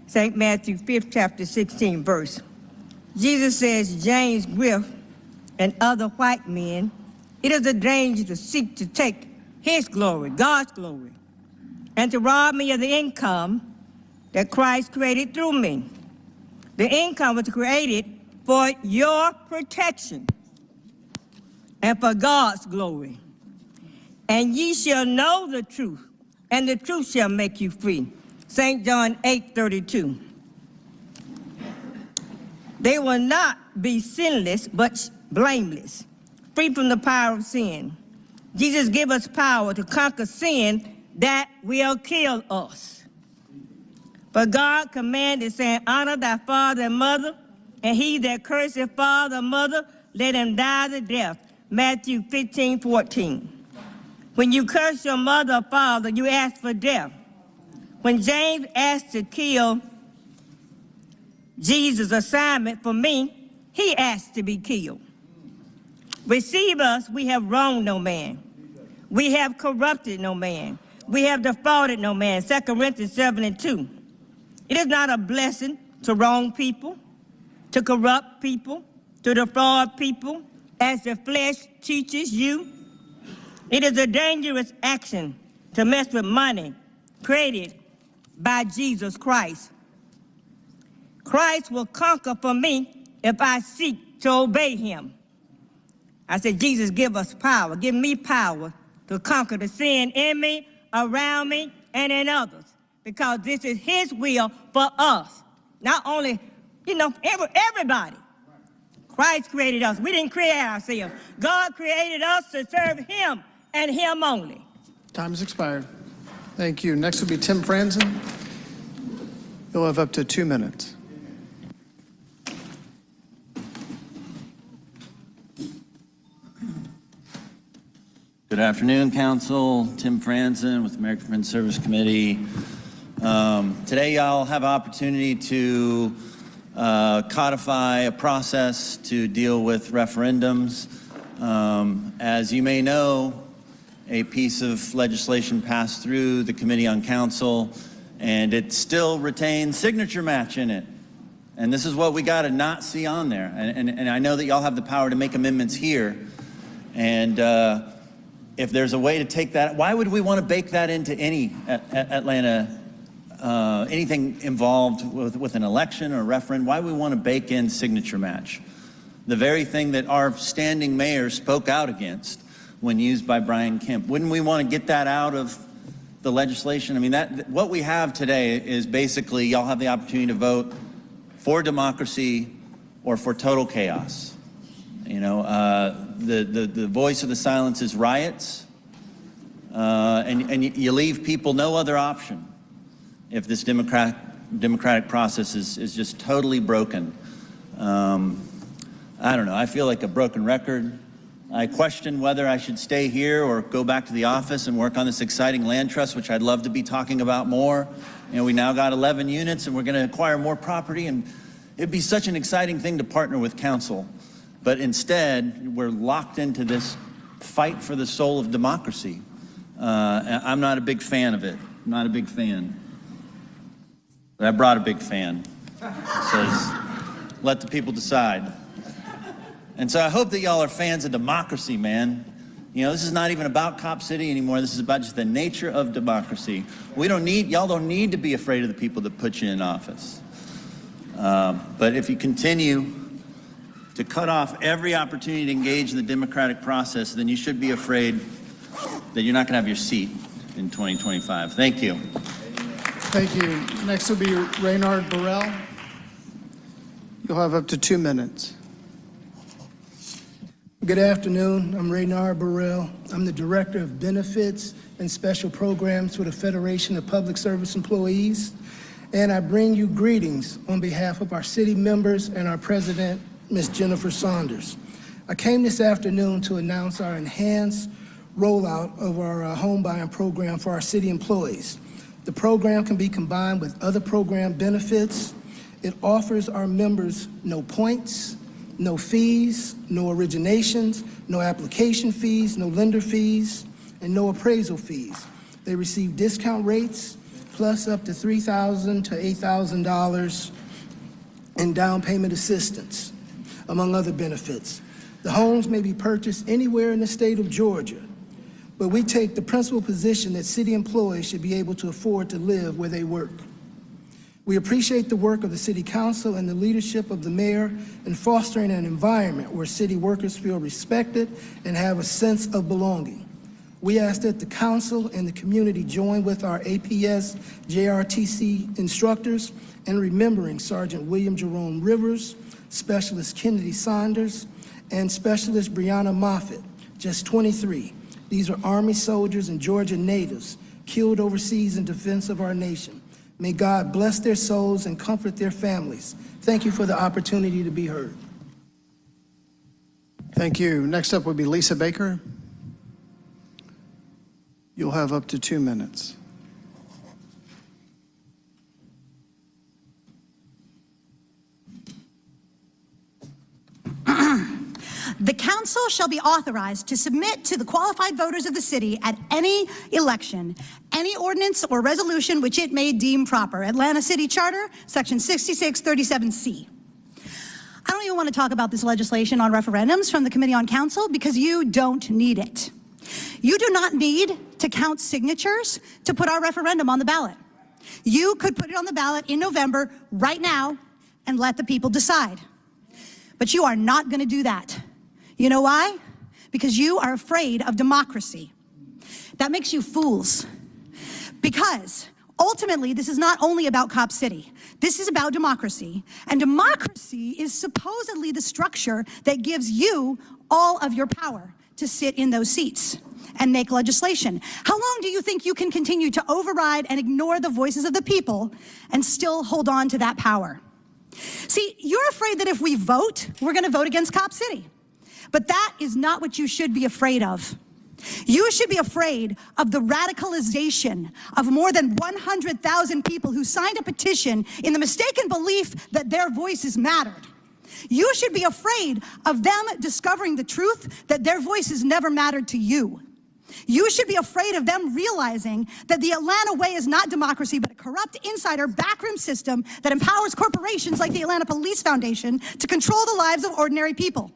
St. Matthew 5th chapter 16 verse. Jesus says, James, Griff, and other white men, it is a danger to seek to take his glory, God's glory, and to rob me of the income that Christ created through me. The income was created for your protection and for God's glory. And ye shall know the truth, and the truth shall make you free. St. John 8:32. They will not be sinless, but blameless, free from the power of sin. Jesus give us power to conquer sin that will kill us. For God commanded, saying, honor thy father and mother, and he that curseth father or mother, let him die the death. Matthew 15:14. When you curse your mother or father, you ask for death. When James asked to kill Jesus' assignment for me, he asked to be killed. Receive us, we have wronged no man. We have corrupted no man. We have defrauded no man. 2 Corinthians 7:2. It is not a blessing to wrong people, to corrupt people, to defraud people, as the flesh teaches you. It is a dangerous action to mess with money created by Jesus Christ. Christ will conquer for me if I seek to obey him. I said, Jesus, give us power. Give me power to conquer the sin in me, around me, and in others. Because this is his will for us. Not only, everybody. Christ created us. We didn't create ourselves. God created us to serve him and him only. Time has expired. Thank you. Next will be Tim Franzen. You'll have up to 2 minutes. Good afternoon, Council. Tim Franzen with American Friends Service Committee. Today, y'all have an opportunity to codify a process to deal with referendums. As you may know, a piece of legislation passed through the Committee on Council, and it still retains signature match in it. And this is what we got to not see on there. And I know that y'all have the power to make amendments here. And if there's a way to take that, why would we want to bake that into any Atlanta, anything involved with an election or a referendum? Why would we want to bake in signature match? The very thing that our standing mayor spoke out against when used by Brian Kemp. Wouldn't we want to get that out of the legislation? I mean, what we have today is basically y'all have the opportunity to vote for democracy or for total chaos. You know, the voice of the silence is riots, and you leave people no other option if this democratic process is just totally broken. I don't know, I feel like a broken record. I question whether I should stay here or go back to the office and work on this exciting land trust, which I'd love to be talking about more. You know, we now got 11 units and we're gonna acquire more property, and it'd be such an exciting thing to partner with council. But instead, we're locked into this fight for the soul of democracy. I'm not a big fan of it. I'm not a big fan. But I brought a big fan. It says, let the people decide. And so I hope that y'all are fans of democracy, man. You know, this is not even about Cop City anymore. This is about just the nature of democracy. Y'all don't need to be afraid of the people that put you in office. But if you continue to cut off every opportunity to engage in the democratic process, then you should be afraid that you're not going to have your seat in 2025. Thank you. Thank you. Next will be Raynard Burrell. You'll have up to 2 minutes. Good afternoon. I'm Arbor. I'm the Director of Benefits and Special Programs for the Federation of Public Service Employees, and I bring you greetings on behalf of our city members and our President, Ms. Jennifer Saunders. I came this afternoon to announce our enhanced rollout of our home buying program for our city employees. The program can be combined with other program benefits. It offers our members no points, no fees, no originations, no application fees, no lender fees, and no appraisal fees. They receive discount rates plus up to $3,000 to $8,000 in down payment assistance, among other benefits. The homes may be purchased anywhere in the state of Georgia, but we take the principal position that city employees should be able to afford to live where they work. We appreciate the work of the City Council and the leadership of the mayor in fostering an environment where city workers feel respected and have a sense of belonging. We ask that the council and the community join with our APS JRTC instructors in remembering Sergeant William Jerome Rivers, Specialist Kennedy Saunders, and Specialist Brianna Moffitt, just 23. These are Army soldiers and Georgia natives killed overseas in defense of our nation. May God bless their souls and comfort their families. Thank you for the opportunity to be heard. Thank you. Next up would be Lisa Baker. You'll have up to 2 minutes. The council shall be authorized to submit to the qualified voters of the city at any election, any ordinance or resolution which it may deem proper. Atlanta City Charter, Section 6637C. I don't even want to talk about this legislation on referendums from the Committee on Council because you don't need it. You do not need to count signatures to put our referendum on the ballot. You could put it on the ballot in November right now and let the people decide. But you are not going to do that. You know why? Because you are afraid of democracy. That makes you fools. Because ultimately, this is not only about Cop City. This is about democracy. And democracy is supposedly the structure that gives you all of your power to sit in those seats and make legislation. How long do you think you can continue to override and ignore the voices of the people and still hold on to that power? See, you're afraid that if we vote, we're going to vote against Cop City. But that is not what you should be afraid of. You should be afraid of the radicalization of more than 100,000 people who signed a petition in the mistaken belief that their voices mattered. You should be afraid of them discovering the truth that their voices never mattered to you. You should be afraid of them realizing that the Atlanta way is not democracy, but a corrupt insider backroom system that empowers corporations like the Atlanta Police Foundation to control the lives of ordinary people.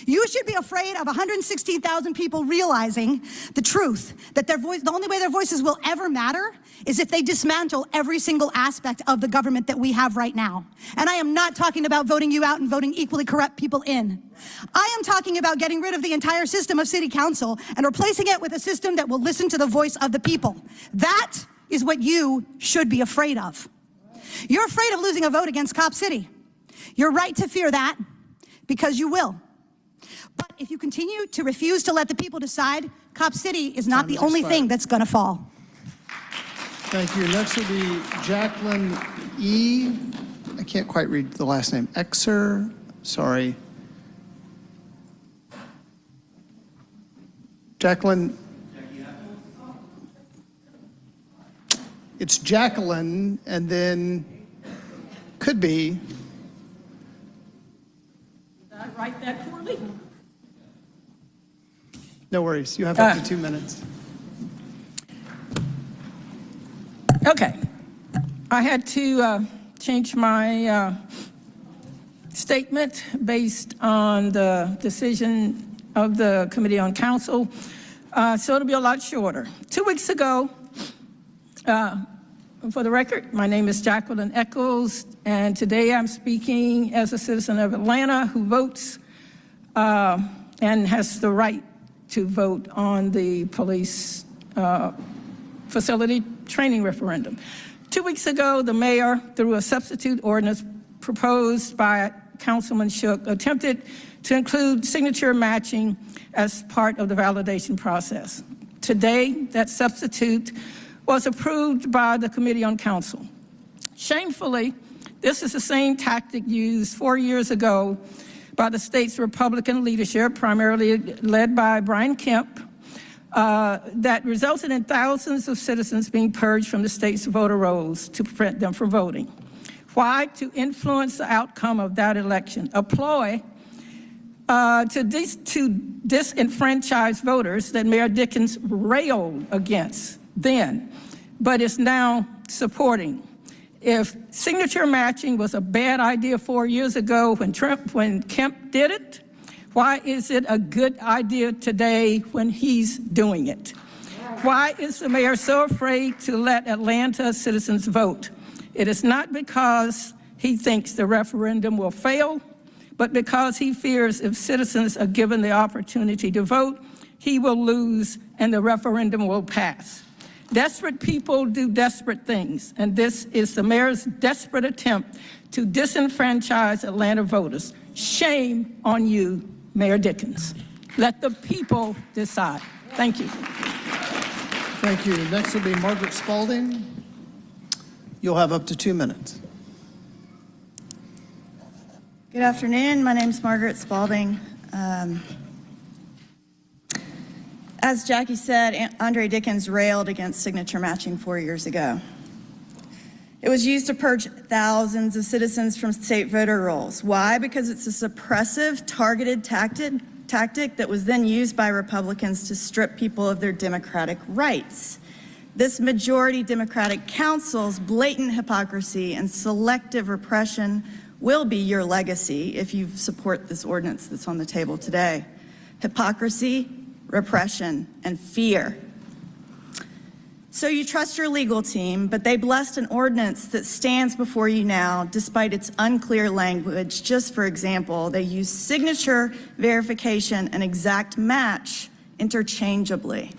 You should be afraid of 116,000 people realizing the truth, that the only way their voices will ever matter is if they dismantle every single aspect of the government that we have right now. And I am not talking about voting you out and voting equally corrupt people in. I am talking about getting rid of the entire system of city council and replacing it with a system that will listen to the voice of the people. That is what you should be afraid of. You're afraid of losing a vote against Cop City. You're right to fear that because you will. But if you continue to refuse to let the people decide, Cop City is not the only thing that's going to fall. Thank you. Next will be Jacqueline E. I can't quite read the last name. Exer. Sorry. Jacqueline. It's Jacqueline, and then could be. Did I write that poorly? No worries. You have up to 2 minutes. Okay. I had to change my statement based on the decision of the Committee on Council, so it'll be a lot shorter. 2 weeks ago, for the record, my name is Jacqueline Echols, and today I'm speaking as a citizen of Atlanta who votes and has the right to vote on the police facility training referendum. 2 weeks ago, the mayor, through a substitute ordinance proposed by Councilman Shook, attempted to include signature matching as part of the validation process. Today, that substitute was approved by the Committee on Council. Shamefully, this is the same tactic used 4 years ago by the state's Republican leadership, primarily led by Brian Kemp, that resulted in thousands of citizens being purged from the state's voter rolls to prevent them from voting. Why? To influence the outcome of that election, a ploy to disenfranchise voters that Mayor Dickens railed against then, but is now supporting. If signature matching was a bad idea 4 years ago when Kemp did it, why is it a good idea today when he's doing it? Why is the mayor so afraid to let Atlanta citizens vote? It is not because he thinks the referendum will fail, but because he fears if citizens are given the opportunity to vote, he will lose and the referendum will pass. Desperate people do desperate things, and this is the mayor's desperate attempt to disenfranchise Atlanta voters. Shame on you, Mayor Dickens. Let the people decide. Thank you. Thank you. Next will be Margaret Spalding. You'll have up to 2 minutes. Good afternoon. My name's Margaret Spalding. As Jackie said, Andre Dickens railed against signature matching 4 years ago. It was used to purge thousands of citizens from state voter rolls. Why? Because it's a suppressive, targeted tactic that was then used by Republicans to strip people of their democratic rights. This majority Democratic council's blatant hypocrisy and selective repression will be your legacy if you support this ordinance that's on the table today. Hypocrisy, repression, and fear. So you trust your legal team, but they blessed an ordinance that stands before you now despite its unclear language. Just for example, they use signature verification and exact match interchangeably.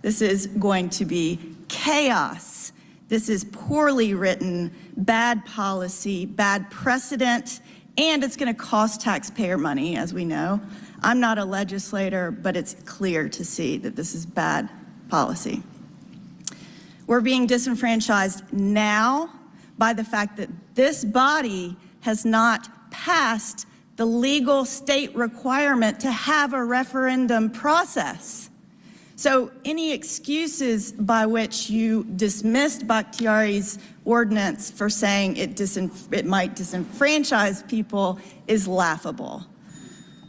This is going to be chaos. This is poorly written, bad policy, bad precedent, and it's going to cost taxpayer money, as we know. I'm not a legislator, but it's clear to see that this is bad policy. We're being disenfranchised now by the fact that this body has not passed the legal state requirement to have a referendum process. So any excuses by which you dismissed Bakhtiari's ordinance for saying it might disenfranchise people is laughable.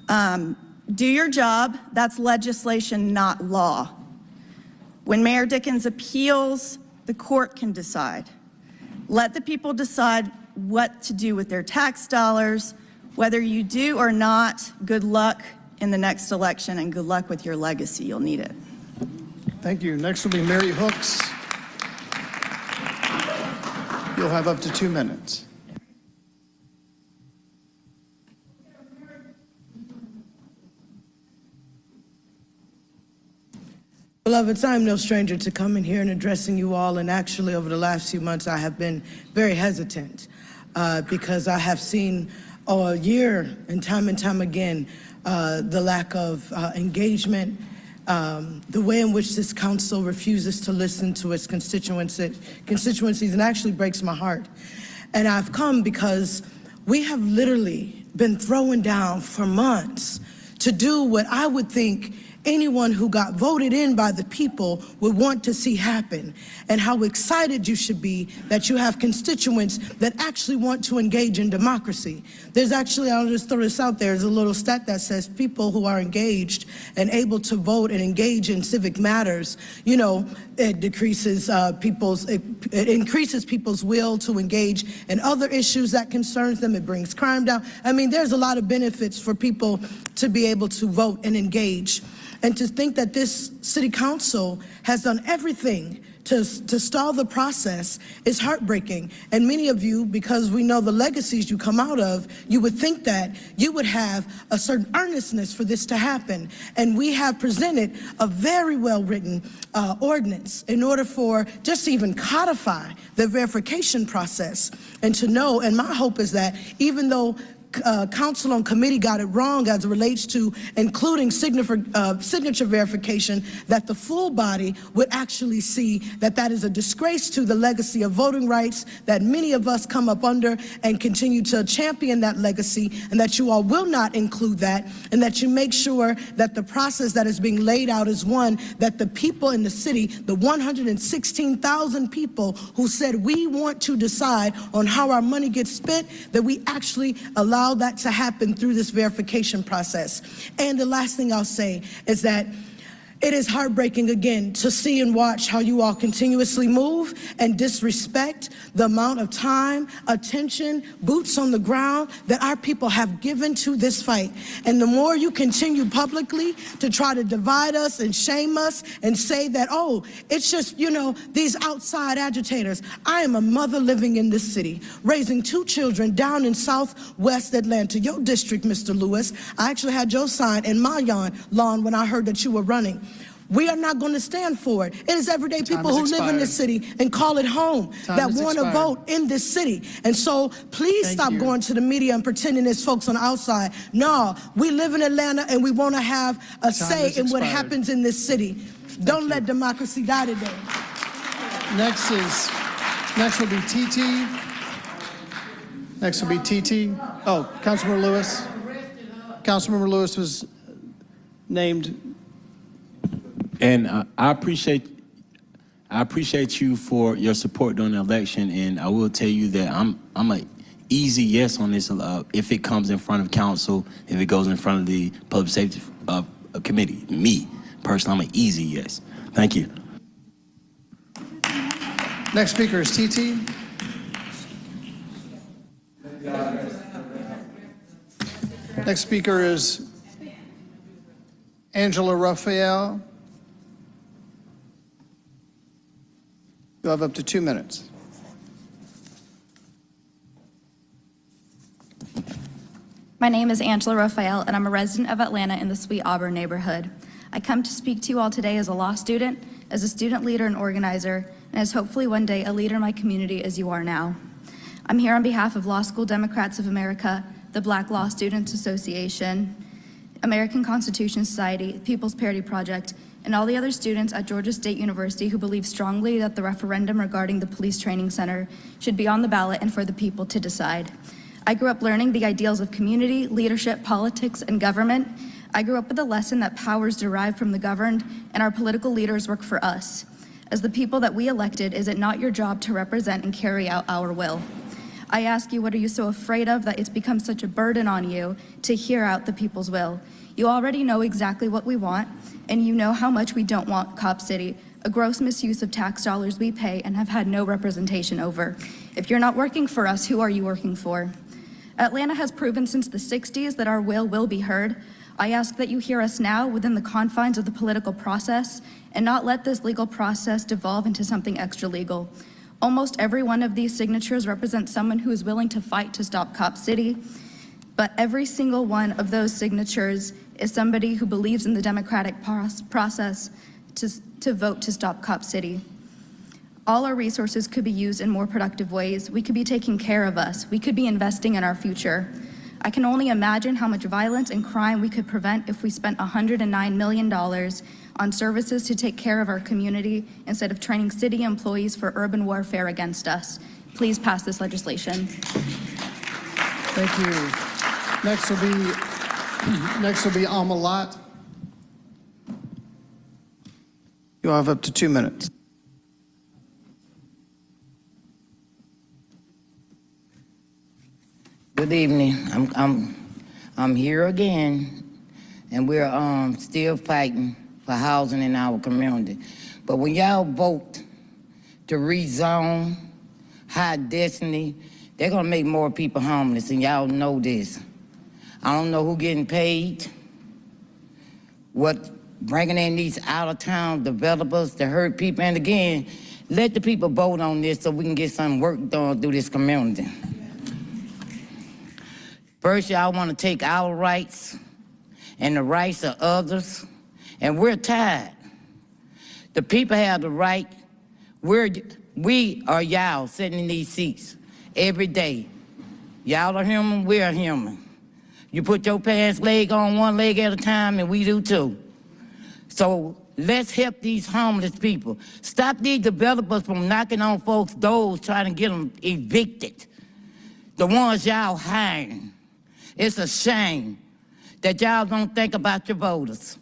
Do your job. That's legislation, not law. When Mayor Dickens appeals, the court can decide. Let the people decide what to do with their tax dollars. Whether you do or not, good luck in the next election and good luck with your legacy. You'll need it. Thank you. Next will be Mary Hooks. You'll have up to 2 minutes. Beloveds, I'm no stranger to coming here and addressing you all, and actually over the last few months I have been very hesitant because I have seen all year and time again the lack of engagement, the way in which this council refuses to listen to its constituencies, and actually breaks my heart. And I've come because we have literally been throwing down for months to do what I would think anyone who got voted in by the people would want to see happen, and how excited you should be that you have constituents that actually want to engage in democracy. There's actually, I'll just throw this out there, there's a little stat that says people who are engaged and able to vote and engage in civic matters, you know, it increases people's will to engage in other issues that concerns them. It brings crime down. I mean, there's a lot of benefits for people to be able to vote and engage. And to think that this city council has done everything to stall the process is heartbreaking. And many of you, because we know the legacies you come out of, you would think that you would have a certain earnestness for this to happen. And we have presented a very well-written ordinance in order for just to even codify the verification process and to know, and my hope is that even though council on committee got it wrong as it relates to including signature verification, that the full body would actually see that that is a disgrace to the legacy of voting rights that many of us come up under, and continue to champion that legacy, and that you all will not include that, and that you make sure that the process that is being laid out is one that the people in the city, the 116,000 people who said we want to decide on how our money gets spent, that we actually allow that to happen through this verification process. And the last thing I'll say is that it is heartbreaking again to see and watch how you all continuously move and disrespect the amount of time, attention, boots on the ground that our people have given to this fight. And the more you continue publicly to try to divide us and shame us and say that, oh, it's just, you know, these outside agitators. I am a mother living in this city, raising 2 children down in Southwest Atlanta, your district, Mr. Lewis. I actually had your sign in my lawn when I heard that you were running. We are not going to stand for it. It is everyday people who live in this city and call it home that want to vote in this city. And so please stop going to the media and pretending there's folks on the outside. No, we live in Atlanta and we want to have a say in what happens in this city. Don't let democracy die today. Next will be TT. Next will be TT. Oh, Councilmember Lewis. Councilmember Lewis was named. And I appreciate you for your support during the election, and I will tell you that I'm an easy yes on this if it comes in front of council, if it goes in front of the public safety committee. Me, personally, I'm an easy yes. Thank you. Next speaker is TT. Next speaker is Angela Raphael. You have up to 2 minutes. My name is Angela Raphael, and I'm a resident of Atlanta in the Sweet Arbor neighborhood. I come to speak to you all today as a law student, as a student leader and organizer, and as hopefully one day a leader in my community as you are now. I'm here on behalf of Law School Democrats of America, the Black Law Students Association, American Constitution Society, People's Parity Project, and all the other students at Georgia State University who believe strongly that the referendum regarding the police training center should be on the ballot and for the people to decide. I grew up learning the ideals of community, leadership, politics, and government. I grew up with the lesson that power is derived from the governed and our political leaders work for us. As the people that we elected, is it not your job to represent and carry out our will? I ask you, what are you so afraid of that it's become such a burden on you to hear out the people's will? You already know exactly what we want, and you know how much we don't want Cop City, a gross misuse of tax dollars we pay and have had no representation over. If you're not working for us, who are you working for? Atlanta has proven since the 60s that our will be heard. I ask that you hear us now within the confines of the political process and not let this legal process devolve into something extra legal. Almost every one of these signatures represents someone who is willing to fight to stop Cop City, but every single one of those signatures is somebody who believes in the democratic process to vote to stop Cop City. All our resources could be used in more productive ways. We could be taking care of us. We could be investing in our future. I can only imagine how much violence and crime we could prevent if we spent $109 million on services to take care of our community instead of training city employees for urban warfare against us. Please pass this legislation. Thank you. Next will be Amalat. You'll have up to 2 minutes. Good evening. I'm here again, and we're still fighting for housing in our community. But when y'all vote to rezone High Destiny, they're gonna make more people homeless, and y'all know this. I don't know who getting paid, what bringing in these out-of-town developers to hurt people. And again, let the people vote on this so we can get some work done through this community. First, y'all want to take our rights and the rights of others, and we're tired. The people have the right. We are y'all sitting in these seats every day. Y'all are human, we're human. You put your pants leg on one leg at a time, and we do too. So let's help these homeless people. Stop these developers from knocking on folks' doors trying to get them evicted. The ones y'all hiring. It's a shame that y'all don't think about your voters.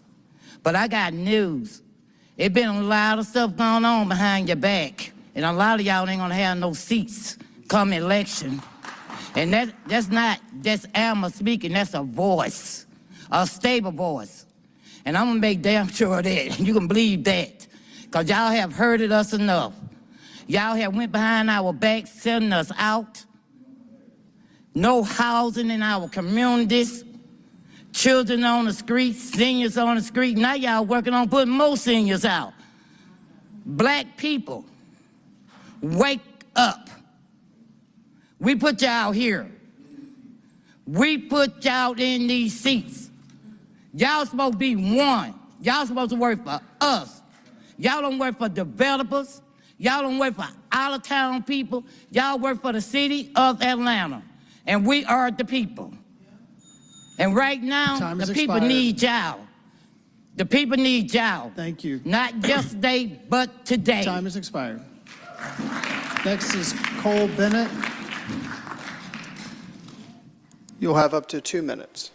But I got news. It's been a lot of stuff going on behind your back, and a lot of y'all ain't gonna have no seats come election. And that's Alma speaking, that's a voice, a stable voice. And I'm gonna make damn sure of that, you can believe that, because y'all have hurted us enough. Y'all have went behind our backs, sending us out. No housing in our communities. Children on the street, seniors on the street. Now y'all working on putting more seniors out. Black people, wake up. We put y'all here. We put y'all in these seats. Y'all supposed to be one. Y'all supposed to work for us. Y'all don't work for developers. Y'all don't work for out-of-town people. Y'all work for the city of Atlanta. And we are the people. And right now, the people need y'all. The people need y'all. Thank you. Not yesterday, but today. Time has expired. Next is Cole Bennett. You'll have up to 2 minutes.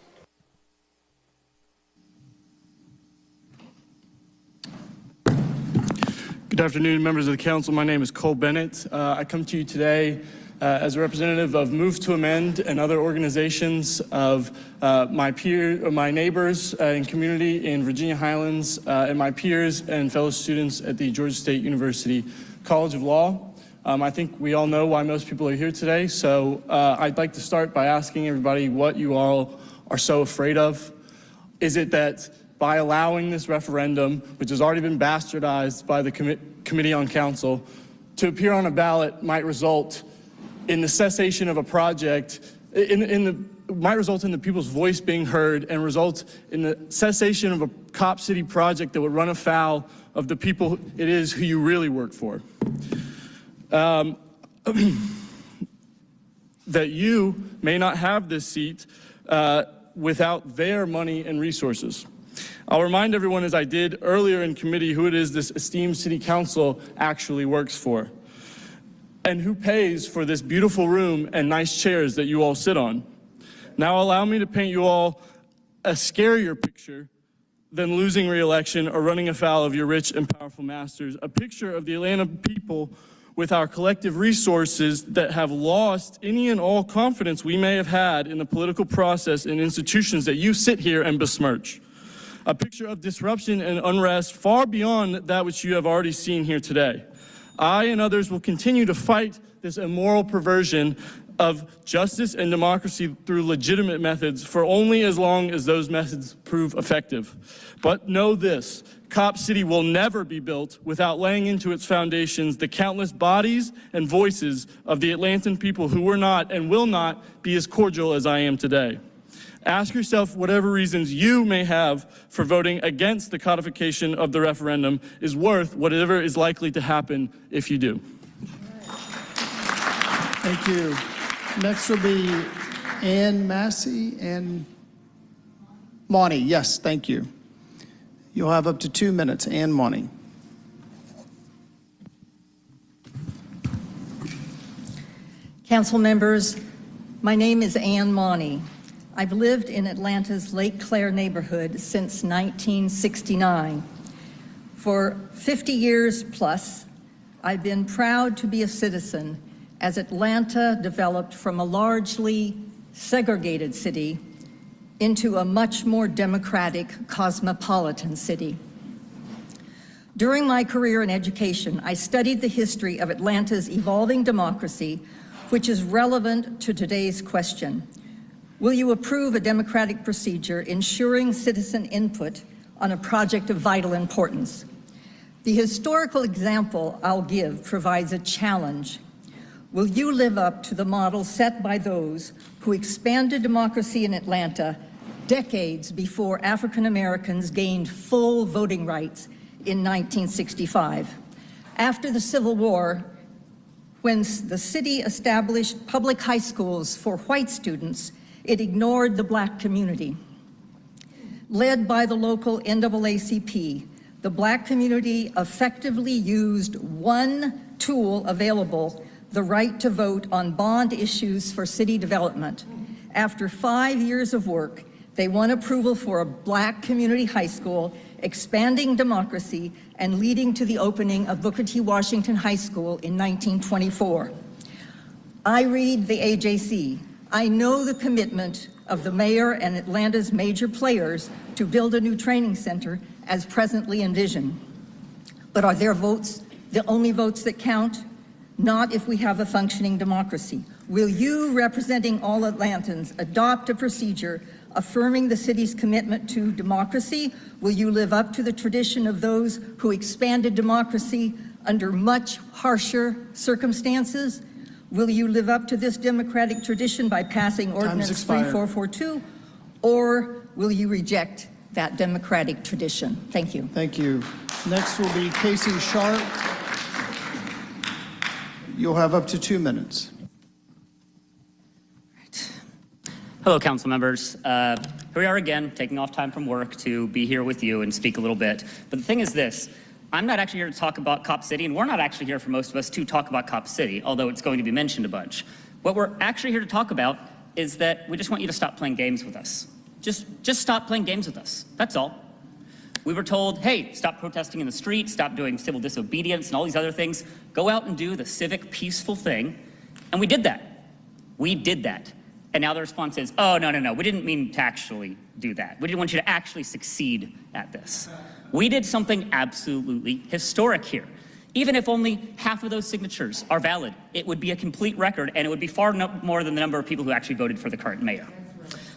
Good afternoon, members of the council. My name is Cole Bennett. I come to you today as a representative of Move to Amend and other organizations of my neighbors and community in Virginia Highlands and my peers and fellow students at the Georgia State University College of Law. I think we all know why most people are here today, so I'd like to start by asking everybody what you all are so afraid of. Is it that by allowing this referendum, which has already been bastardized by the Committee on Council, to appear on a ballot might result in the cessation of a project, might result in the people's voice being heard and result in the cessation of a Cop City project that would run afoul of the people it is who you really work for? That you may not have this seat without their money and resources. I'll remind everyone, as I did earlier in committee, who it is this esteemed city council actually works for and who pays for this beautiful room and nice chairs that you all sit on. Now allow me to paint you all a scarier picture than losing re-election or running afoul of your rich and powerful masters, a picture of the Atlanta people with our collective resources that have lost any and all confidence we may have had in the political process and institutions that you sit here and besmirch. A picture of disruption and unrest far beyond that which you have already seen here today. I and others will continue to fight this immoral perversion of justice and democracy through legitimate methods for only as long as those methods prove effective. But know this, Cop City will never be built without laying into its foundations the countless bodies and voices of the Atlantan people who were not and will not be as cordial as I am today. Ask yourself whatever reasons you may have for voting against the codification of the referendum is worth whatever is likely to happen if you do. Thank you. Next will be Ann Massey and Monty. Yes, thank you. You'll have up to 2 minutes. Ann Monty. Council members, my name is Ann Monty. I've lived in Atlanta's Lake Claire neighborhood since 1969. For 50 years plus, I've been proud to be a citizen as Atlanta developed from a largely segregated city into a much more democratic, cosmopolitan city. During my career in education, I studied the history of Atlanta's evolving democracy, which is relevant to today's question. Will you approve a democratic procedure ensuring citizen input on a project of vital importance? The historical example I'll give provides a challenge. Will you live up to the model set by those who expanded democracy in Atlanta decades before African Americans gained full voting rights in 1965? After the Civil War, when the city established public high schools for white students It ignored the Black community. Led by the local NAACP, the Black community effectively used one tool available, the right to vote on bond issues for city development. After 5 years of work, they won approval for a Black community high school, expanding democracy and leading to the opening of Booker T. Washington High School in 1924. I read the AJC. I know the commitment of the mayor and Atlanta's major players to build a new training center as presently envisioned. But are their votes the only votes that count? Not if we have a functioning democracy. Will you, representing all Atlantans, adopt a procedure affirming the city's commitment to democracy? Will you live up to the tradition of those who expanded democracy under much harsher circumstances? Will you live up to this democratic tradition by passing Ordinance 3442, or will you reject that democratic tradition? Thank you. Thank you. Next will be Casey Sharp. You'll have up to 2 minutes. Hello, council members. Here we are again, taking off time from work to be here with you and speak a little bit. But the thing is this, I'm not actually here to talk about Cop City, and we're not actually here for most of us to talk about Cop City, although it's going to be mentioned a bunch. What we're actually here to talk about is that we just want you to stop playing games with us. Just stop playing games with us. That's all. We were told, hey, stop protesting in the street, stop doing civil disobedience and all these other things. Go out and do the civic, peaceful thing. And we did that. We did that. And now the response is, oh, no, we didn't mean to actually do that. We didn't want you to actually succeed at this. We did something absolutely historic here. Even if only half of those signatures are valid, it would be a complete record, and it would be far more than the number of people who actually voted for the current mayor.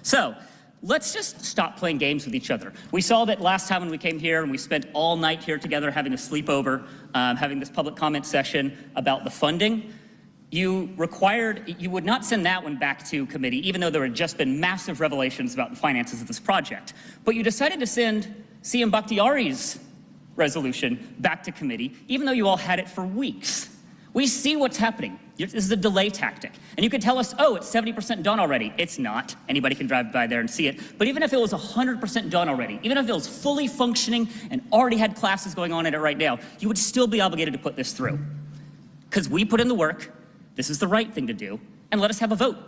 So let's just stop playing games with each other. We saw that last time when we came here and we spent all night here together having a sleepover, having this public comment session about the funding. You would not send that one back to committee, even though there had just been massive revelations about the finances of this project. But you decided to send CM Bakhtiari's resolution back to committee, even though you all had it for weeks. We see what's happening. This is a delay tactic. And you could tell us, oh, it's 70% done already. It's not. Anybody can drive by there and see it. But even if it was 100% done already, even if it was fully functioning and already had classes going on in it right now, you would still be obligated to put this through. Because we put in the work. This is the right thing to do, and let us have a vote.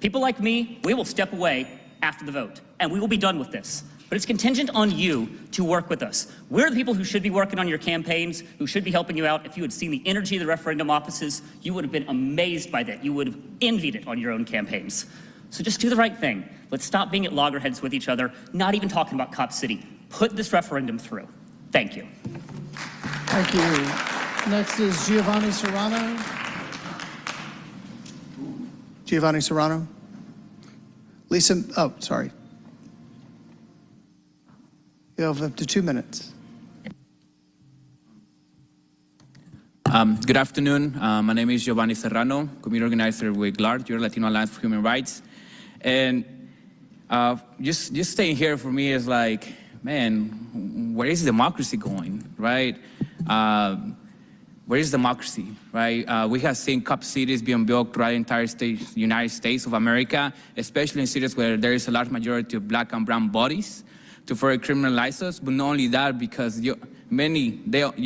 People like me, we will step away after the vote, and we will be done with this. But it's contingent on you to work with us. We're the people who should be working on your campaigns, who should be helping you out. If you had seen the energy of the referendum offices, you would have been amazed by that. You would have envied it on your own campaigns. So just do the right thing. Let's stop being at loggerheads with each other, not even talking about Cop City. Put this referendum through. Thank you. Thank you. Next is Giovanni Serrano. Giovanni Serrano. Lisa, oh, sorry. You have up to 2 minutes. Good afternoon. My name is Giovanni Serrano, community organizer with GLARD, your Latino Alliance for Human Rights. And just staying here for me is like, man, where is democracy going, right? Where is democracy, right? We have seen Cop cities being built throughout the entire United States of America, especially in cities where there is a large majority of black and brown bodies to further criminalize us. But not only that, because you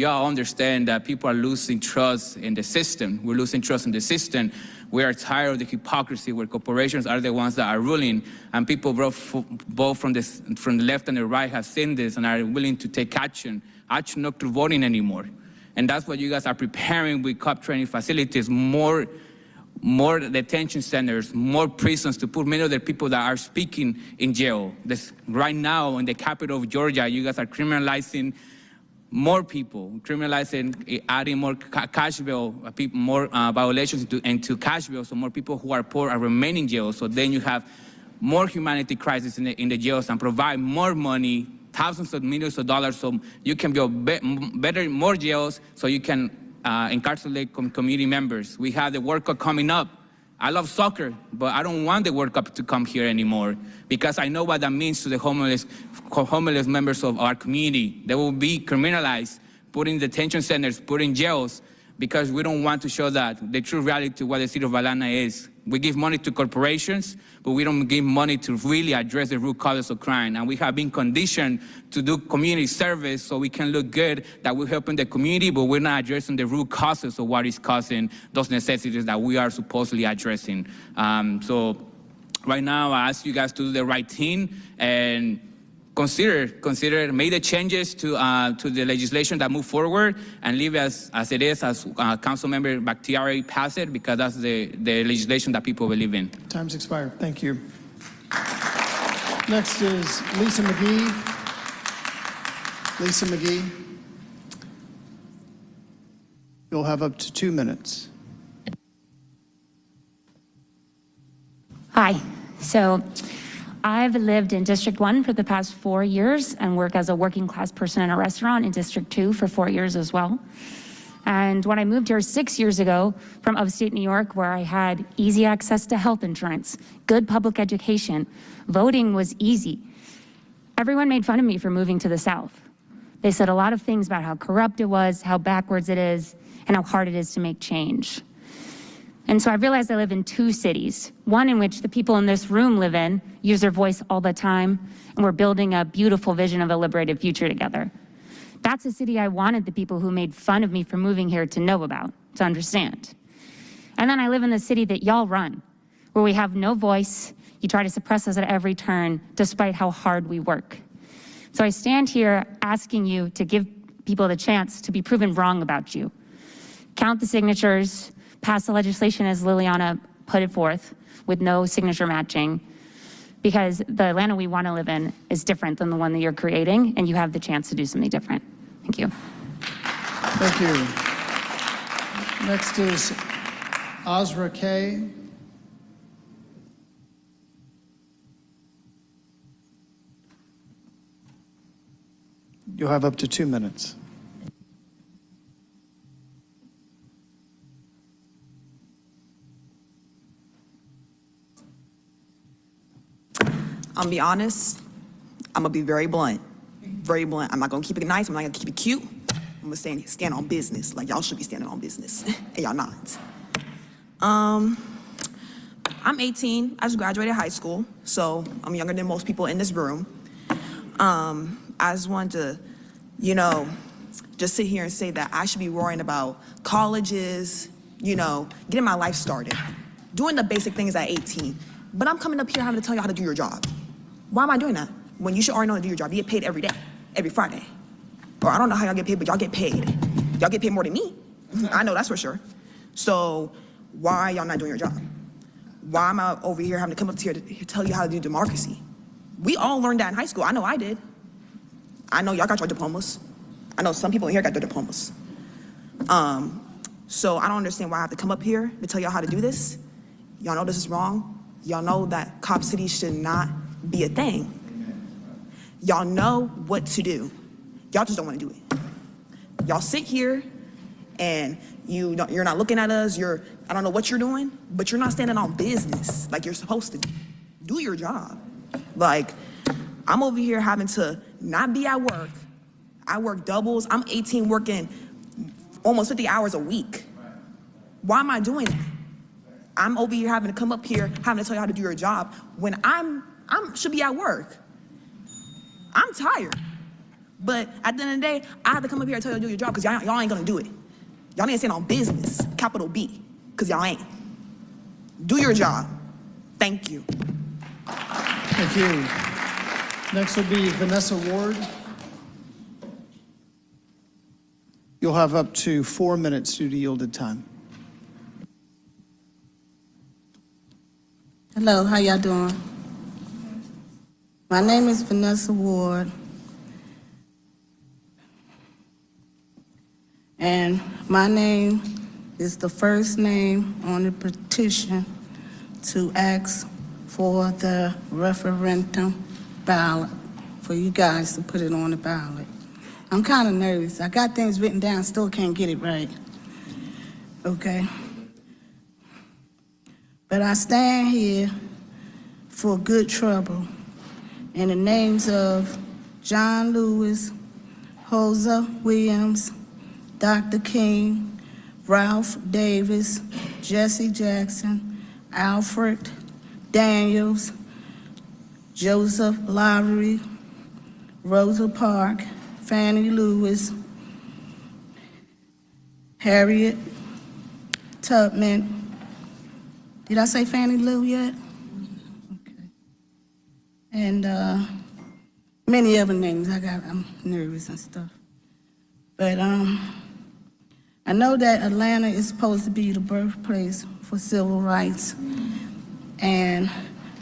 all understand that people are losing trust in the system. We're losing trust in the system. We are tired of the hypocrisy where corporations are the ones that are ruling, and people both from the left and the right have seen this and are willing to take action not through voting anymore. And that's what you guys are preparing with COP training facilities, more detention centers, more prisons to put many of the people that are speaking in jail. Right now in the capital of Georgia, you guys are criminalizing more people, adding more cash bail, more violations into cash bail, so more people who are poor are remaining in jail. So then you have more humanity crisis in the jails and provide more money, thousands of millions of dollars, so you can build more jails, so you can incarcerate community members. We have the World Cup coming up. I love soccer, but I don't want the World Cup to come here anymore because I know what that means to the homeless members of our community. They will be criminalized, put in detention centers, put in jails, because we don't want to show that the true reality of what the city of Atlanta is. We give money to corporations, but we don't give money to really address the root causes of crime. And we have been conditioned to do community service so we can look good that we're helping the community, but we're not addressing the root causes of what is causing those necessities that we are supposedly addressing. So right now, I ask you guys to do the right thing and consider, make the changes to the legislation that move forward and leave as it is, as Councilmember Bakhtiari passed it, because that's the legislation that people believe in. Time's expired. Thank you. Next is Lisa McGee. Lisa McGee. You'll have up to 2 minutes. Hi. So I've lived in District 1 for the past 4 years and work as a working class person in a restaurant in District 2 for 4 years as well. And when I moved here 6 years ago from upstate New York, where I had easy access to health insurance, good public education, voting was easy, everyone made fun of me for moving to the South. They said a lot of things about how corrupt it was, how backwards it is, and how hard it is to make change. And so I realized I live in 2 cities, one in which the people in this room live in, use their voice all the time, and we're building a beautiful vision of a liberated future together. That's a city I wanted the people who made fun of me for moving here to know about, to understand. And then I live in the city that y'all run, where we have no voice, you try to suppress us at every turn, despite how hard we work. So I stand here asking you to give people the chance to be proven wrong about you. Count the signatures, pass the legislation as Liliana put it forth with no signature matching, because the Atlanta we want to live in is different than the one that you're creating, and you have the chance to do something different. Thank you. Thank you. Next is Azra Kay. You'll have up to 2 minutes. I'm gonna be honest, I'm gonna be very blunt. Very blunt. I'm not gonna keep it nice, I'm not gonna keep it cute. I'm gonna stand on business. Like y'all should be standing on business, and y'all not. I'm 18, I just graduated high school, so I'm younger than most people in this room. I just wanted to, just sit here and say that I should be worrying about colleges, getting my life started, doing the basic things at 18. But I'm coming up here having to tell you how to do your job. Why am I doing that? When you should already know how to do your job. You get paid every day, every Friday. Or I don't know how y'all get paid, but y'all get paid. Y'all get paid more than me. I know that's for sure. So why are y'all not doing your job? Why am I over here having to come up here to tell you how to do democracy? We all learned that in high school. I know I did. I know y'all got your diplomas. I know some people in here got their diplomas. So I don't understand why I have to come up here to tell y'all how to do this. Y'all know this is wrong. Y'all know that Cop City should not be a thing. Y'all know what to do. Y'all just don't want to do it. Y'all sit here and you're not looking at us. I don't know what you're doing, but you're not standing on business like you're supposed to. Do your job. Like, I'm over here having to not be at work. I work doubles. I'm 18 working almost 50 hours a week. Why am I doing that? I'm over here having to come up here, having to tell you how to do your job when I should be at work. I'm tired. But at the end of the day, I have to come up here and tell you to do your job because y'all ain't gonna do it. Y'all need to stand on business, capital B, because y'all ain't. Do your job. Thank you. Thank you. Next will be Vanessa Ward. You'll have up to 4 minutes due to yielded time. Hello, how y'all doing? My name is Vanessa Ward. And my name is the first name on the petition to ask for the referendum ballot, for you guys to put it on the ballot. I'm kind of nervous. I got things written down, still can't get it right. Okay? But I stand here for good trouble in the names of John Lewis, Jose Williams, Dr. King, Ralph Davis, Jesse Jackson, Alfred Daniels, Joseph Lowry, Rosa Park, Fannie Lewis, Harriet Tubman. Did I say Fannie Lou yet? Okay. And many other names. I'm nervous and stuff. But I know that Atlanta is supposed to be the birthplace for civil rights. And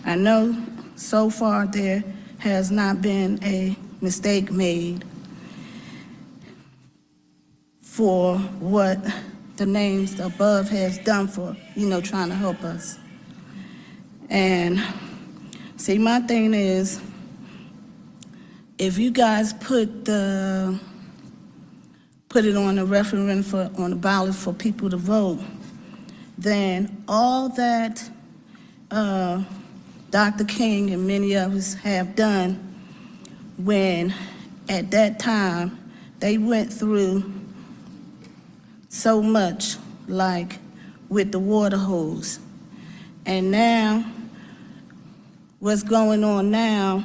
I know so far there has not been a mistake made for what the names above has done for, trying to help us. And see, my thing is, if you guys put it on the referendum on the ballot for people to vote, then all that Dr. King and many of us have done when at that time they went through so much, like with the water hose. And now, what's going on now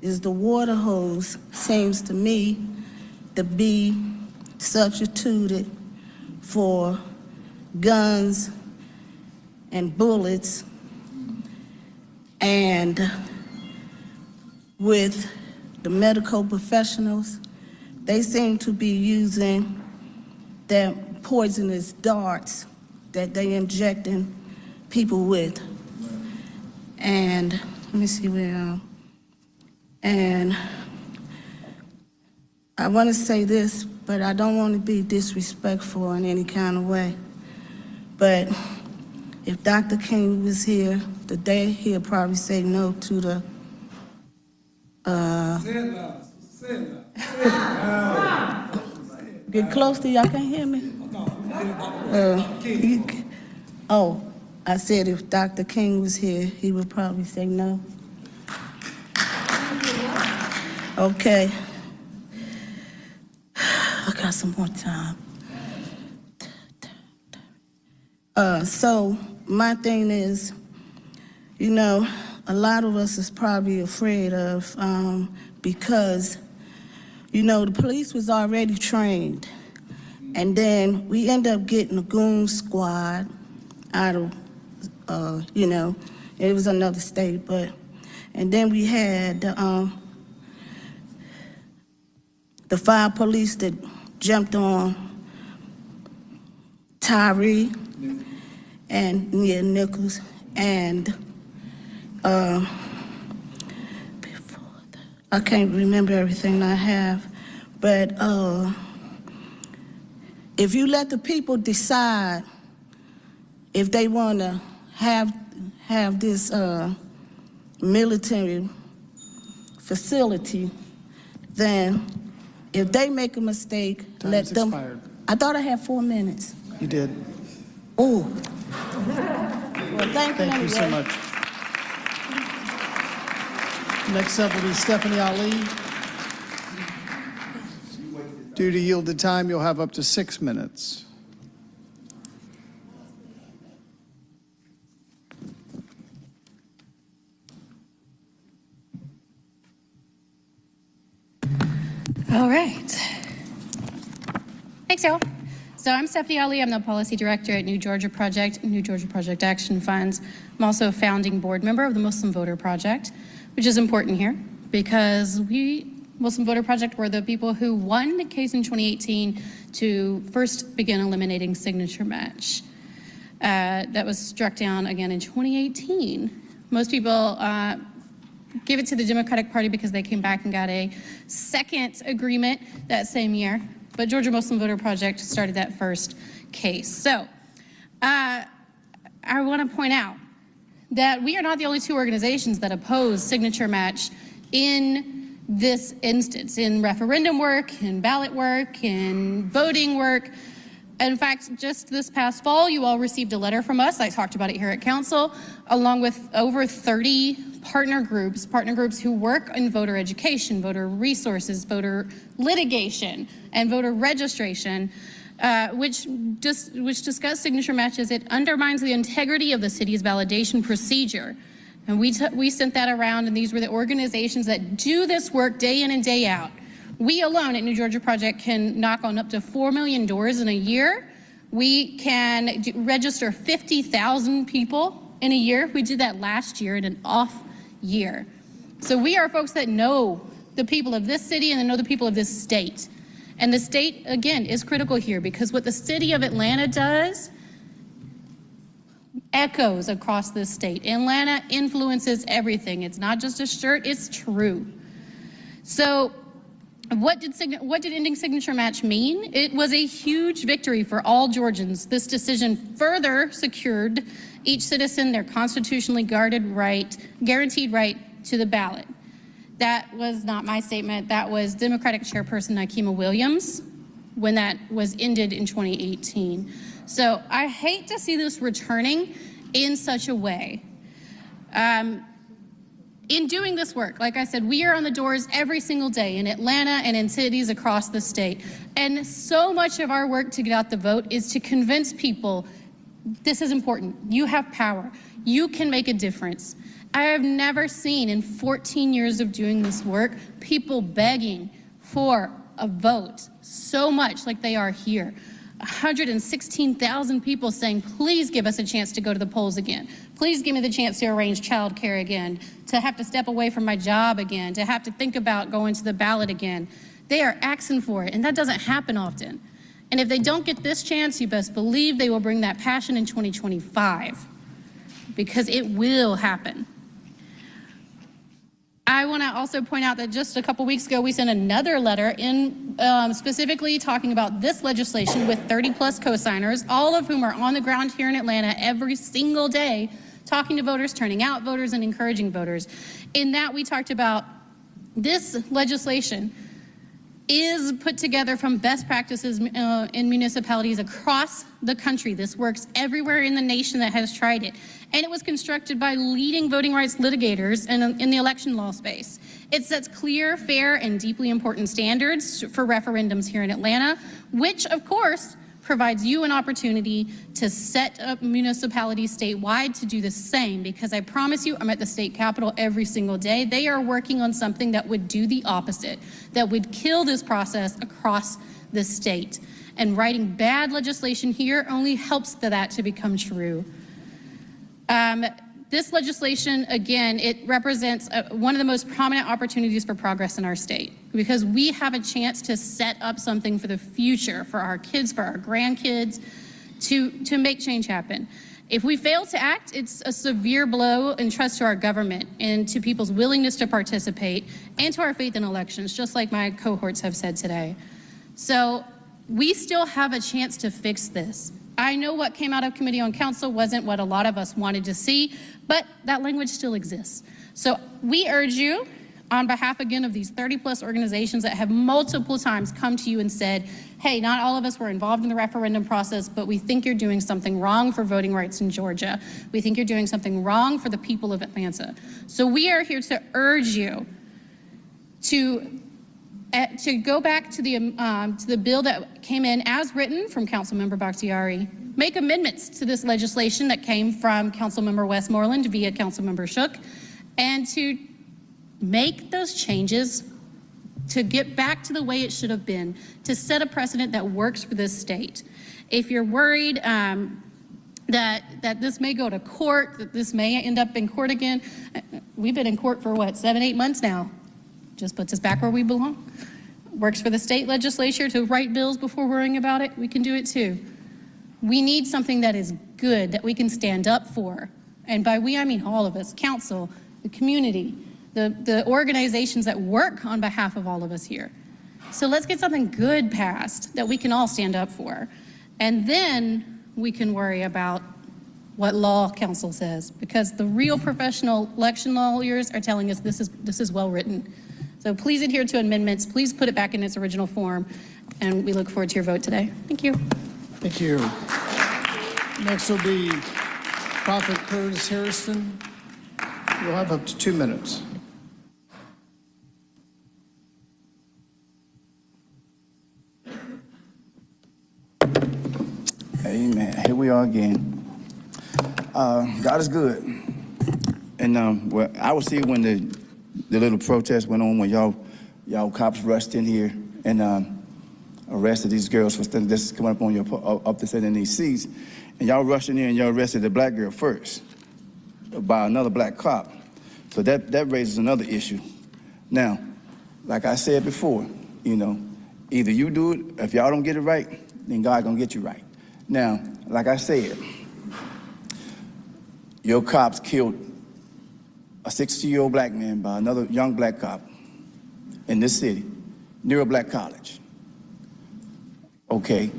is the water hose seems to me to be substituted for guns and bullets, and with the medical professionals, they seem to be using their poisonous darts that they injecting people with. And let me see where, and I want to say this, but I don't want to be disrespectful in any kind of way. But if Dr. King was here today, he'll probably say no to the get close to y'all, can't hear me? I said if Dr. King was here, he would probably say no. Okay. I got some more time. So my thing is, a lot of us is probably afraid of, because, the police was already trained. And then we end up getting a goon squad out of, it was another state, and then we had the 5 police that jumped on Tyree and Nia Nichols, and I can't remember everything I have, but if you let the people decide if they want to have this military facility, then if they make a mistake, let them. Expired. I thought I had 4 minutes. You did. Oh. Well, thank you. Thank you so much. Next up will be Stephanie Ali. Due to yielded time, you'll have up to 6 minutes. All right. Thanks, y'all. So I'm Stephanie Ali. I'm the Policy Director at New Georgia Project Action Funds. I'm also a founding board member of the Muslim Voter Project, which is important here because Muslim Voter Project were the people who won the case in 2018 to first begin eliminating signature match. That was struck down again in 2018. Most people give it to the Democratic Party because they came back and got a second agreement that same year. But Georgia Muslim Voter Project started that first case. So I want to point out that we are not the only 2 organizations that oppose signature match in this instance, in referendum work, in ballot work, in voting work. In fact, just this past fall, you all received a letter from us. I talked about it here at Council, along with over 30 partner groups who work in voter education, voter resources, voter litigation, and voter registration, which discuss signature matches. It undermines the integrity of the city's validation procedure. And we sent that around, and these were the organizations that do this work day in and day out. We alone at New Georgia Project can knock on up to 4 million doors in a year. We can register 50,000 people in a year. We did that last year in an off year. So we are folks that know the people of this city and know the people of this state. And the state, again, is critical here because what the city of Atlanta does echoes across this state. Atlanta influences everything. It's not just a shirt, it's true. So what did ending signature match mean? It was a huge victory for all Georgians. This decision further secured each citizen their constitutionally guaranteed right to the ballot. That was not my statement. That was Democratic Chairperson Nikema Williams when that was ended in 2018. So I hate to see this returning in such a way. In doing this work, like I said, we are on the doors every single day in Atlanta and in cities across the state. And so much of our work to get out the vote is to convince people this is important. You have power. You can make a difference. I have never seen in 14 years of doing this work people begging for a vote so much like they are here. 116,000 people saying, please give us a chance to go to the polls again. Please give me the chance to arrange childcare again, to have to step away from my job again, to have to think about going to the ballot again. They are asking for it, and that doesn't happen often. And if they don't get this chance, you best believe they will bring that passion in 2025, because it will happen. I want to also point out that just a couple weeks ago, we sent another letter in specifically talking about this legislation with 30+ co-signers, all of whom are on the ground here in Atlanta every single day, talking to voters, turning out voters, and encouraging voters. In that, we talked about this legislation is put together from best practices in municipalities across the country. This works everywhere in the nation that has tried it. And it was constructed by leading voting rights litigators in the election law space. It sets clear, fair, and deeply important standards for referendums here in Atlanta, which, of course, provides you an opportunity to set up municipalities statewide to do the same, because I promise you, I'm at the state capitol every single day. They are working on something that would do the opposite, that would kill this process across the state. And writing bad legislation here only helps that to become true. This legislation, again, it represents one of the most prominent opportunities for progress in our state, because we have a chance to set up something for the future, for our kids, for our grandkids, to make change happen. If we fail to act, it's a severe blow in trust to our government and to people's willingness to participate and to our faith in elections, just like my cohorts have said today. So we still have a chance to fix this. I know what came out of Committee on Council wasn't what a lot of us wanted to see, but that language still exists. So we urge you, on behalf again of these 30+ organizations that have multiple times come to you and said, hey, not all of us were involved in the referendum process, but we think you're doing something wrong for voting rights in Georgia. We think you're doing something wrong for the people of Atlanta. So we are here to urge you to go back to the bill that came in as written from Councilmember Bakhtiari, make amendments to this legislation that came from Councilmember Westmoreland via Councilmember Shook, and to make those changes to get back to the way it should have been, to set a precedent that works for this state. If you're worried that this may go to court, that this may end up in court again, we've been in court for what, 7-8 months now. Just puts us back where we belong. Works for the state legislature to write bills before worrying about it. We can do it too. We need something that is good, that we can stand up for. And by we, I mean all of us, council, the community, the organizations that work on behalf of all of us here. So let's get something good passed that we can all stand up for. And then we can worry about what law council says, because the real professional election lawyers are telling us this is well written. So please adhere to amendments. Please put it back in its original form. And we look forward to your vote today. Thank you. Thank you. Next will be Prophet Curtis Harrison. You'll have up to 2 minutes. Amen. Here we are again. God is good. And well, I was here when the little protest went on, when y'all cops rushed in here and arrested these girls for just coming up on your up to sitting in these seats. And y'all rushed in here and y'all arrested the black girl first by another black cop. So that raises another issue. Now, like I said before, you know, either you do it, if y'all don't get it right, then God gonna get you right. Now, like I said, your cops killed a 60-year-old black man by another young black cop in this city, near a black college. Okay,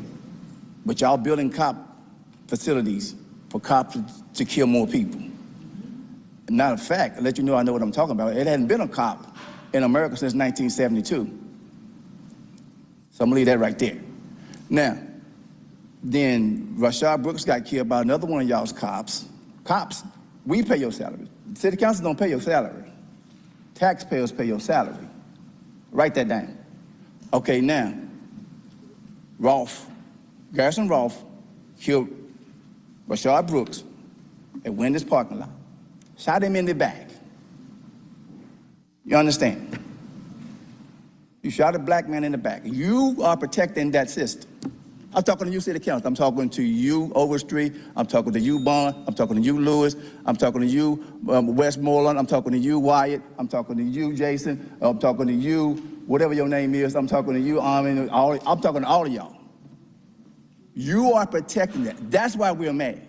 but y'all building cop facilities for cops to kill more people. Not a fact, I'll let you know I know what I'm talking about. It hadn't been a cop in America since 1972. So I'm gonna leave that right there. Now, then Rashad Brooks got killed by another one of y'all's cops. Cops, we pay your salary. City council don't pay your salary. Taxpayers pay your salary. Write that down. Okay, now, Garrison Rolfe killed Rashad Brooks at Wendy's parking lot. Shot him in the back. You understand? You shot a black man in the back. You are protecting that system. I'm talking to you, City Council. I'm talking to you, Overstreet. I'm talking to you, Bond. I'm talking to you, Lewis. I'm talking to you, Westmoreland. I'm talking to you, Wyatt. I'm talking to you, Jason. I'm talking to you, whatever your name is. I'm talking to you, Armin. I'm talking to all of y'all. You are protecting that. That's why we're mad.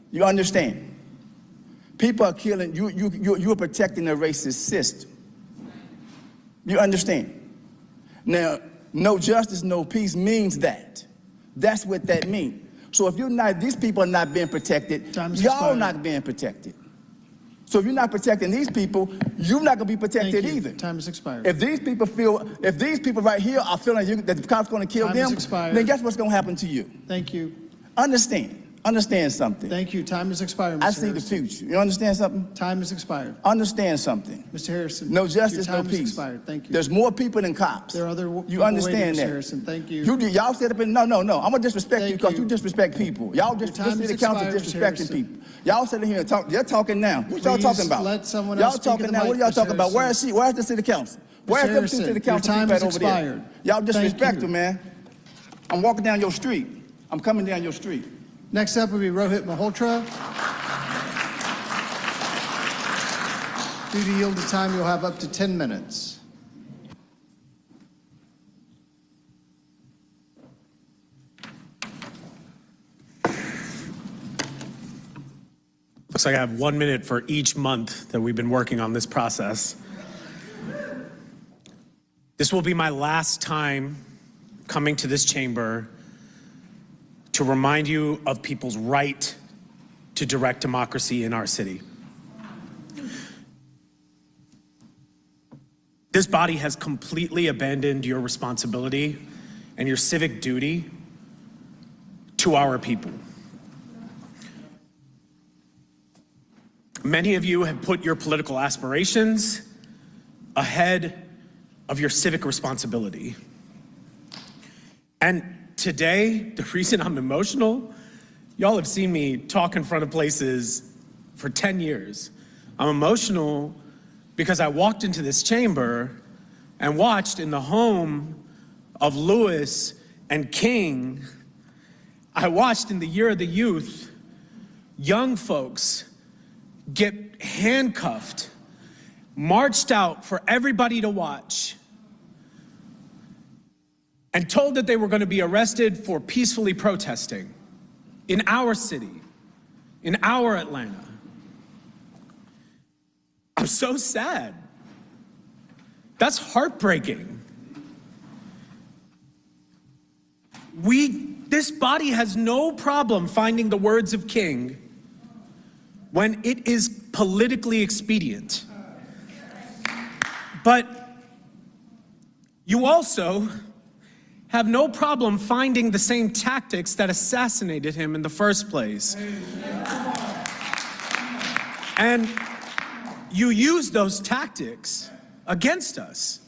You understand? People are killing, you're protecting a racist system. You understand? Now, no justice, no peace means that. That's what that means. So if you're not, these people are not being protected, y'all not being protected. So if you're not protecting these people, you're not gonna be protected either. Time has expired. If these people right here are feeling that the cops gonna kill them, then guess what's gonna happen to you? Thank you. Understand something. Thank you. Time has expired, Mr. I see the future. You understand something? Time has expired. Understand something. Mr. Harrison. No justice, no your time has peace. expired. Thank you. There's more people than cops. There are other You people understand waiting, Mr. that? Harrison. Thank you. Y'all set up in, no. I'm gonna disrespect you because you disrespect people. Y'all just time listen to has the council expired, Mr. disrespecting Harrison. people. Y'all sitting here and talk. You're talking now. What y'all Please talking about? let someone y'all else speak talking in the now. mic, What are y'all Mr. talking about? Harrison. Where's the city council? Where's the Harrison, city your council time people has over there? expired. Y'all Thank disrespect you. them, man. I'm walking down your street. I'm coming down your street. Next up will be Rohit Malhotra. Due to yielded time, you'll have up to 10 minutes. Looks like I have 1 minute for each month that we've been working on this process. This will be my last time coming to this chamber to remind you of people's right to direct democracy in our city. This body has completely abandoned your responsibility and your civic duty to our people. Many of you have put your political aspirations ahead of your civic responsibility. And today, the reason I'm emotional, y'all have seen me talk in front of places for 10 years. I'm emotional because I walked into this chamber and watched in the home of Lewis and King, I watched in the Year of the Youth, young folks get handcuffed, marched out for everybody to watch, and told that they were going to be arrested for peacefully protesting in our city, in our Atlanta. I'm so sad. That's heartbreaking. This body has no problem finding the words of King when it is politically expedient. But you also have no problem finding the same tactics that assassinated him in the first place. And you use those tactics against us.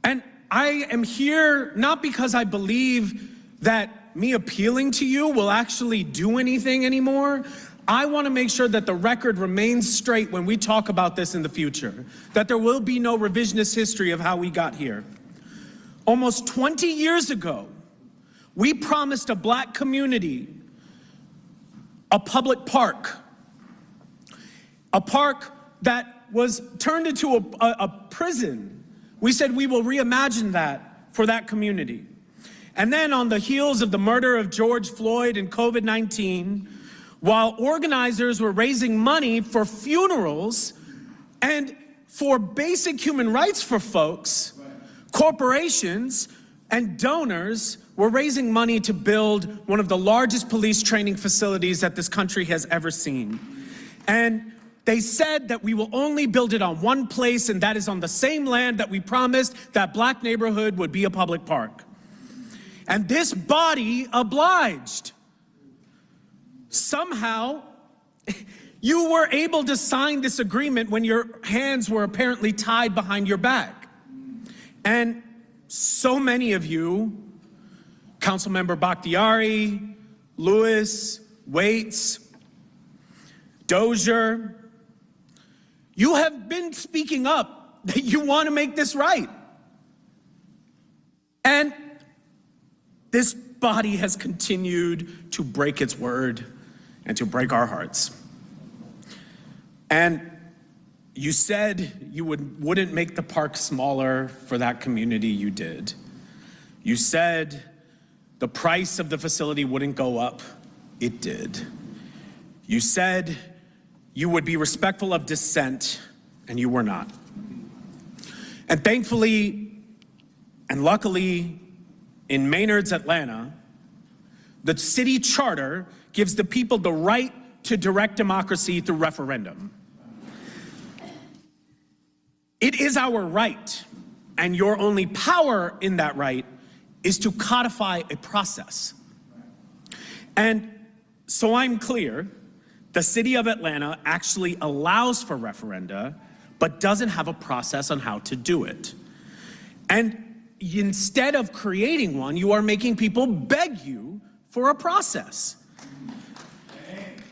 And I am here not because I believe that me appealing to you will actually do anything anymore. I want to make sure that the record remains straight when we talk about this in the future, that there will be no revisionist history of how we got here. Almost 20 years ago, we promised a black community a public park, a park that was turned into a prison. We said we will reimagine that for that community. And then on the heels of the murder of George Floyd and COVID-19, while organizers were raising money for funerals and for basic human rights for folks, corporations and donors were raising money to build one of the largest police training facilities that this country has ever seen. And they said that we will only build it on one place, and that is on the same land that we promised that black neighborhood would be a public park. And this body obliged. Somehow, you were able to sign this agreement when your hands were apparently tied behind your back. And so many of you, Councilmember Bakhtiari, Lewis, Waits, Dozier, you have been speaking up that you want to make this right. And this body has continued to break its word and to break our hearts. And you said you wouldn't make the park smaller for that community. You did. You said the price of the facility wouldn't go up. It did. You said you would be respectful of dissent, and you were not. And thankfully, and luckily, in Maynard's Atlanta, the city charter gives the people the right to direct democracy through referendum. It is our right, and your only power in that right is to codify a process. And so I'm clear, the city of Atlanta actually allows for referenda, but doesn't have a process on how to do it. And instead of creating one, you are making people beg you for a process.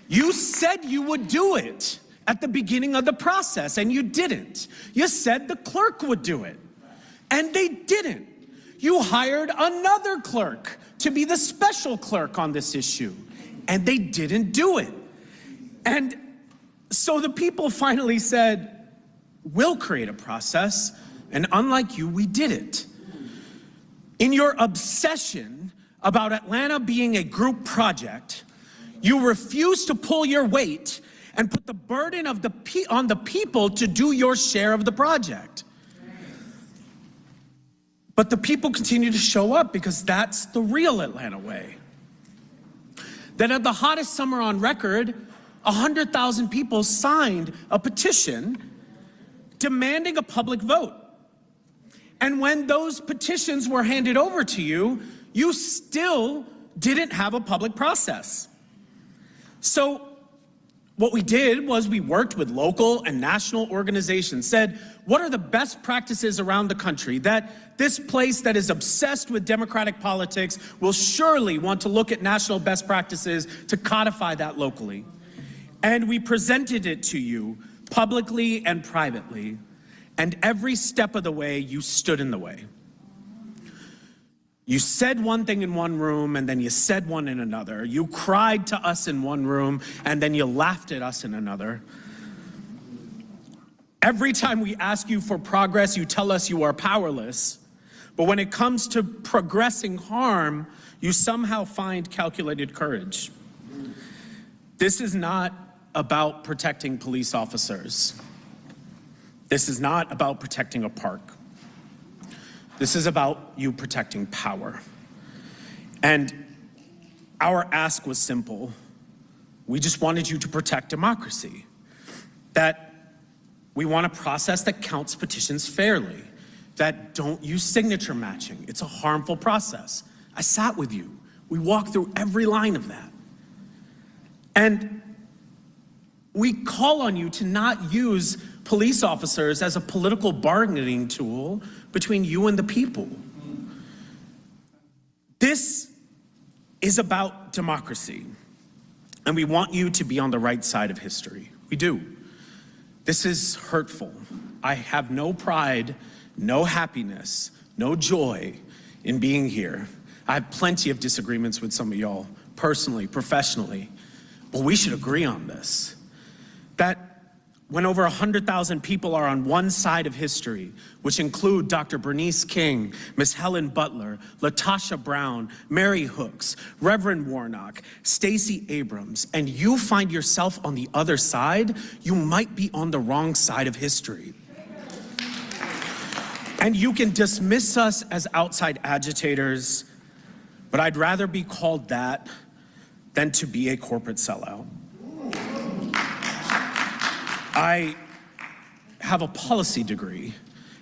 You said you would do it at the beginning of the process, and you didn't. You said the clerk would do it, and they didn't. You hired another clerk to be the special clerk on this issue, and they didn't do it. And so the people finally said, we'll create a process, and unlike you, we did it. In your obsession about Atlanta being a group project, you refuse to pull your weight and put the burden of on the people to do your share of the project. But the people continue to show up because that's the real Atlanta way. That at the hottest summer on record, 100,000 people signed a petition demanding a public vote. And when those petitions were handed over to you, you still didn't have a public process. So what we did was we worked with local and national organizations, said, what are the best practices around the country that this place that is obsessed with democratic politics will surely want to look at national best practices to codify that locally. And we presented it to you publicly and privately. And every step of the way, you stood in the way. You said one thing in one room, and then you said one in another. You cried to us in one room, and then you laughed at us in another. Every time we ask you for progress, you tell us you are powerless. But when it comes to progressing harm, you somehow find calculated courage. This is not about protecting police officers. This is not about protecting a park. This is about you protecting power. And our ask was simple. We just wanted you to protect democracy. That we want a process that counts petitions fairly, that don't use signature matching. It's a harmful process. I sat with you. We walked through every line of that. And we call on you to not use police officers as a political bargaining tool between you and the people. This is about democracy. And we want you to be on the right side of history. We do. This is hurtful. I have no pride, no happiness, no joy in being here. I have plenty of disagreements with some of y'all, personally, professionally, but we should agree on this. That when over 100,000 people are on one side of history, which include Dr. Bernice King, Miss Helen Butler, Latasha Brown, Mary Hooks, Reverend Warnock, Stacey Abrams, and you find yourself on the other side, you might be on the wrong side of history. And you can dismiss us as outside agitators, but I'd rather be called that than to be a corporate sellout. I have a policy degree,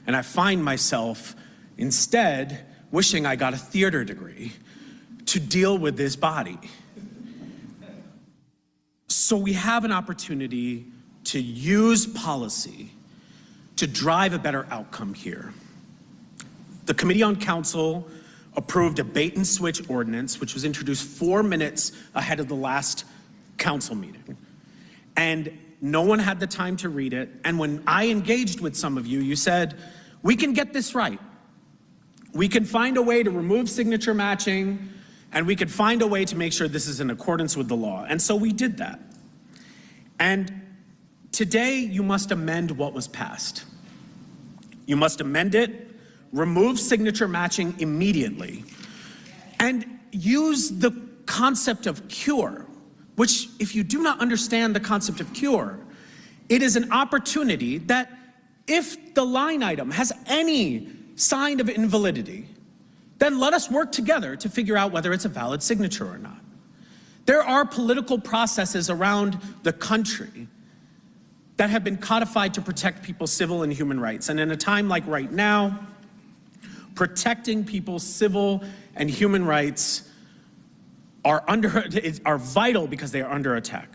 and I find myself instead wishing I got a theater degree to deal with this body. So we have an opportunity to use policy to drive a better outcome here. The Committee on Council approved a bait and switch ordinance, which was introduced 4 minutes ahead of the last council meeting. And no one had the time to read it. And when I engaged with some of you, you said, we can get this right. We can find a way to remove signature matching, and we could find a way to make sure this is in accordance with the law. And so we did that. And today, you must amend what was passed. You must amend it, remove signature matching immediately, and use the concept of cure, which, if you do not understand the concept of cure, it is an opportunity that if the line item has any sign of invalidity, then let us work together to figure out whether it's a valid signature or not. There are political processes around the country that have been codified to protect people's civil and human rights. And in a time like right now, protecting people's civil and human rights are vital because they are under attack.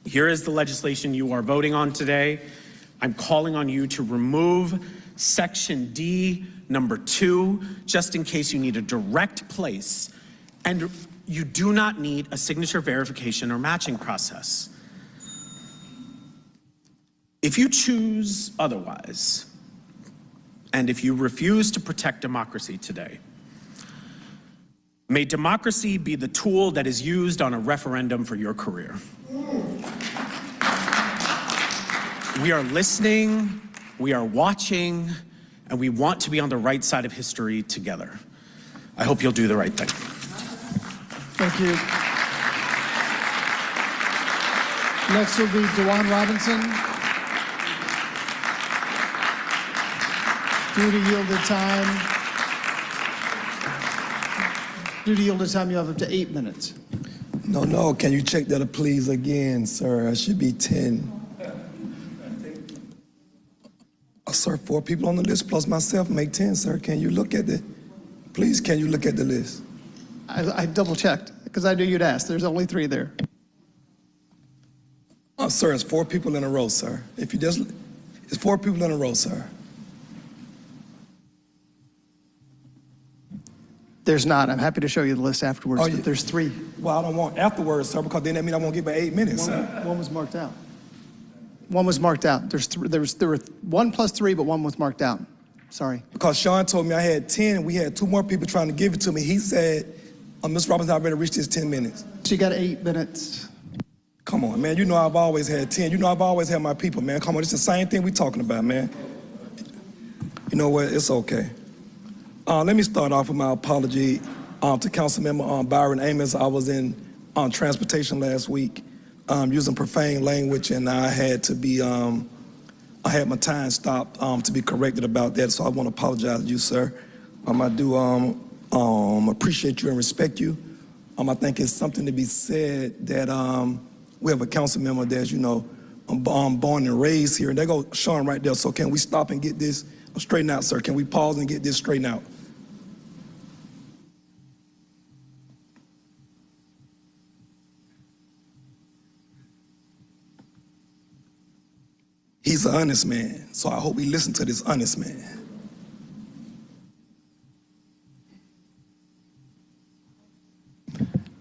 Here is the legislation you are voting on today. I'm calling on you to remove Section D, number 2, just in case you need a direct place, and you do not need a signature verification or matching process. If you choose otherwise, and if you refuse to protect democracy today, may democracy be the tool that is used on a referendum for your career. We are listening, we are watching, and we want to be on the right side of history together. I hope you'll do the right thing. Thank you. Next will be Dewan Robinson. Due to yielded time, you have up to 8 minutes. No, can you check that please again, sir? I should be 10. Sir, 4 people on the list plus myself make 10, sir. Can you look at please, can you look at the list? I double checked because I knew you'd ask. There's only 3 there. Sir, it's 4 people in a row, sir. It's 4 people in a row, sir. There's not. I'm happy to show you the list afterwards, but there's 3. Well, I don't want afterwards, sir, because then that means I won't get my 8 minutes, sir. One was marked out. One was marked out. There were 1 plus 3, but 1 was marked out. Sorry. Because Sean told me I had 10, and we had 2 more people trying to give it to me. He said, Ms. Robinson, I already reached his 10 minutes. So you got 8 minutes. Come on, man. You know I've always had 10. You know I've always had my people, man. Come on, it's the same thing we're talking about, man. You know what? It's okay. Let me start off with my apology to Councilmember Byron Amos. I was in transportation last week using profane language, and I had to be, I had my time stopped to be corrected about that, so I want to apologize to you, sir. I do appreciate you and respect you. I think it's something to be said that we have a council member that's, born and raised here, and there goes Sean right there. So can we stop and get this straightened out, sir? Can we pause and get this straightened out? He's an honest man, so I hope we listen to this honest man.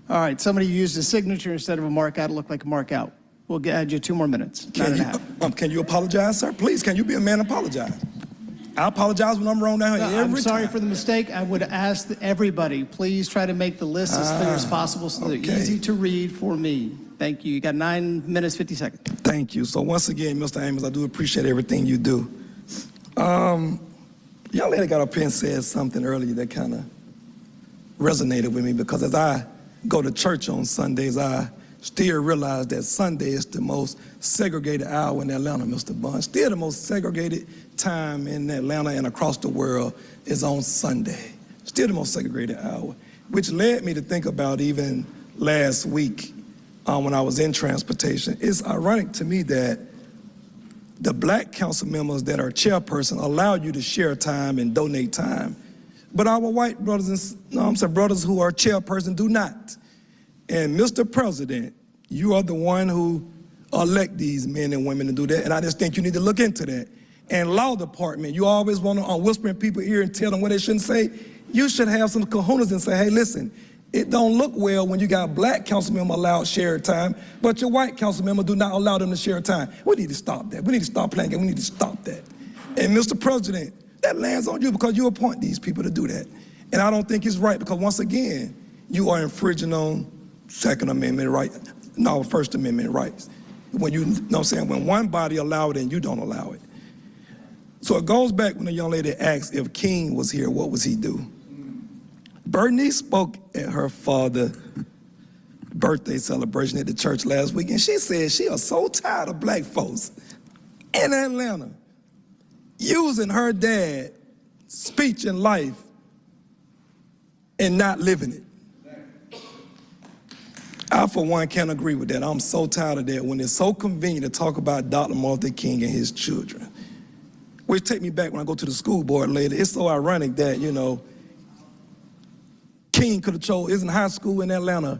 All right, somebody used a signature instead of a mark out. It looked like a mark out. We'll add you 2 more minutes. Can you apologize, sir? Please, can you be a man and apologize? I apologize when I'm wrong down here I'm sorry for the mistake. I would ask that everybody, please try to make the list as clear as possible so they're easy to read for me. Thank you. You got 9 minutes, 50 seconds. Thank you. So once again, Mr. Amos, I do appreciate everything you do. Young lady got up here and said something earlier that kind of resonated with me, because as I go to church on Sundays, I still realize that Sunday is the most segregated hour in Atlanta, Mr. Bond. Still the most segregated time in Atlanta and across the world is on Sunday. Still the most segregated hour, which led me to think about even last week when I was in transportation. It's ironic to me that the black council members that are chairperson allow you to share time and donate time, but our white brothers and brothers who are chairperson do not. And Mr. President, you are the one who elect these men and women to do that, and I just think you need to look into that. And law department, you always want to whisper in people's ear and tell them what they shouldn't say. You should have some cojones and say, hey, listen, it don't look well when you got black council members allowed shared time, but your white council members do not allow them to share time. We need to stop that. We need to stop playing games. We need to stop that. And Mr. President, that lands on you because you appoint these people to do that. And I don't think it's right, because once again, you are infringing on Second Amendment rights, no, First Amendment rights. When you know what I'm saying, when one body allow it and you don't allow it. So it goes back when the young lady asked if King was here, what was he do? Bernice spoke at her father's birthday celebration at the church last week, and she said she is so tired of black folks in Atlanta using her dad's speech in life and not living it. I, for one, can't agree with that. I'm so tired of that when it's so convenient to talk about Dr. Martin Luther King and his children. Which take me back when I go to the school board later. It's so ironic that, you know, King could have chose, isn't high school in Atlanta,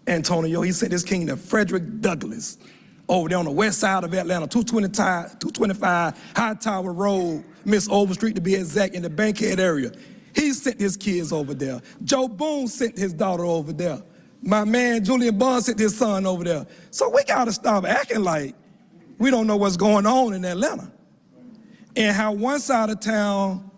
Antonio, he sent his King to Frederick Douglass over there on the west side of Atlanta, 225 Hightower Road, Miss Overstreet to be exact, in the Bankhead area. He sent his kids over there. Joe Boone sent his daughter over there. My man Julian Bond sent his son over there. So we gotta stop acting like we don't know what's going on in Atlanta. And how one side of town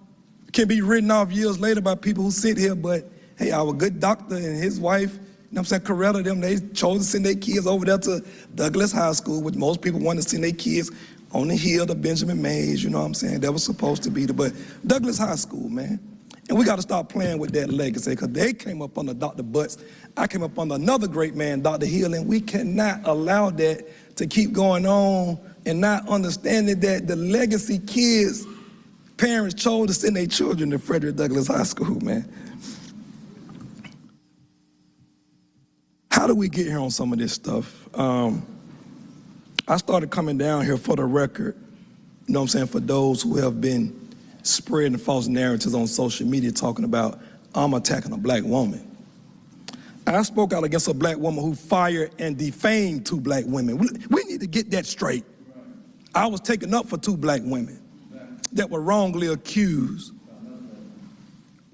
can be written off years later by people who sit here, but hey, our good doctor and his wife, you know what I'm saying, Coretta, them, they chose to send their kids over there to Douglas High School, which most people want to send their kids on the hill to Benjamin Mays, you know what I'm saying? That was supposed to be but Douglas High School, man. And we got to stop playing with that legacy, because they came up under Dr. Butts. I came up under another great man, Dr. Hill, and we cannot allow that to keep going on and not understanding that the legacy kids, parents chose to send their children to Frederick Douglass High School, man. How do we get here on some of this stuff? I started coming down here for the record, you know what I'm saying, for those who have been spreading false narratives on social media talking about I'm attacking a black woman. I spoke out against a black woman who fired and defamed 2 black women. We need to get that straight. I was taken up for 2 black women that were wrongly accused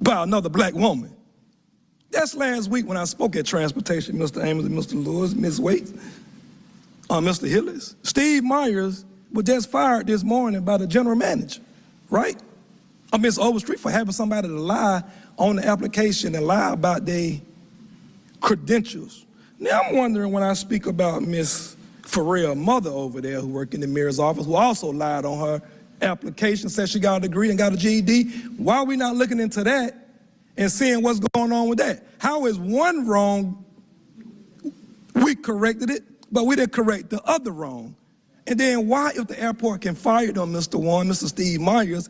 by another black woman. That's last week when I spoke at Transportation, Mr. Amos and Mr. Lewis, Ms. Waits, Mr. Hillis. Steve Myers was just fired this morning by the general manager, right? Ms. Overstreet for having somebody to lie on the application and lie about their credentials. Now I'm wondering, when I speak about Ms. Farrell's mother over there who worked in the mayor's office, who also lied on her application, said she got a degree and got a GED, why are we not looking into that and seeing what's going on with that? How is one wrong, we corrected it, but we didn't correct the other wrong? And then why, if the airport can fire them, Mr. Warren, Mr. Steve Myers,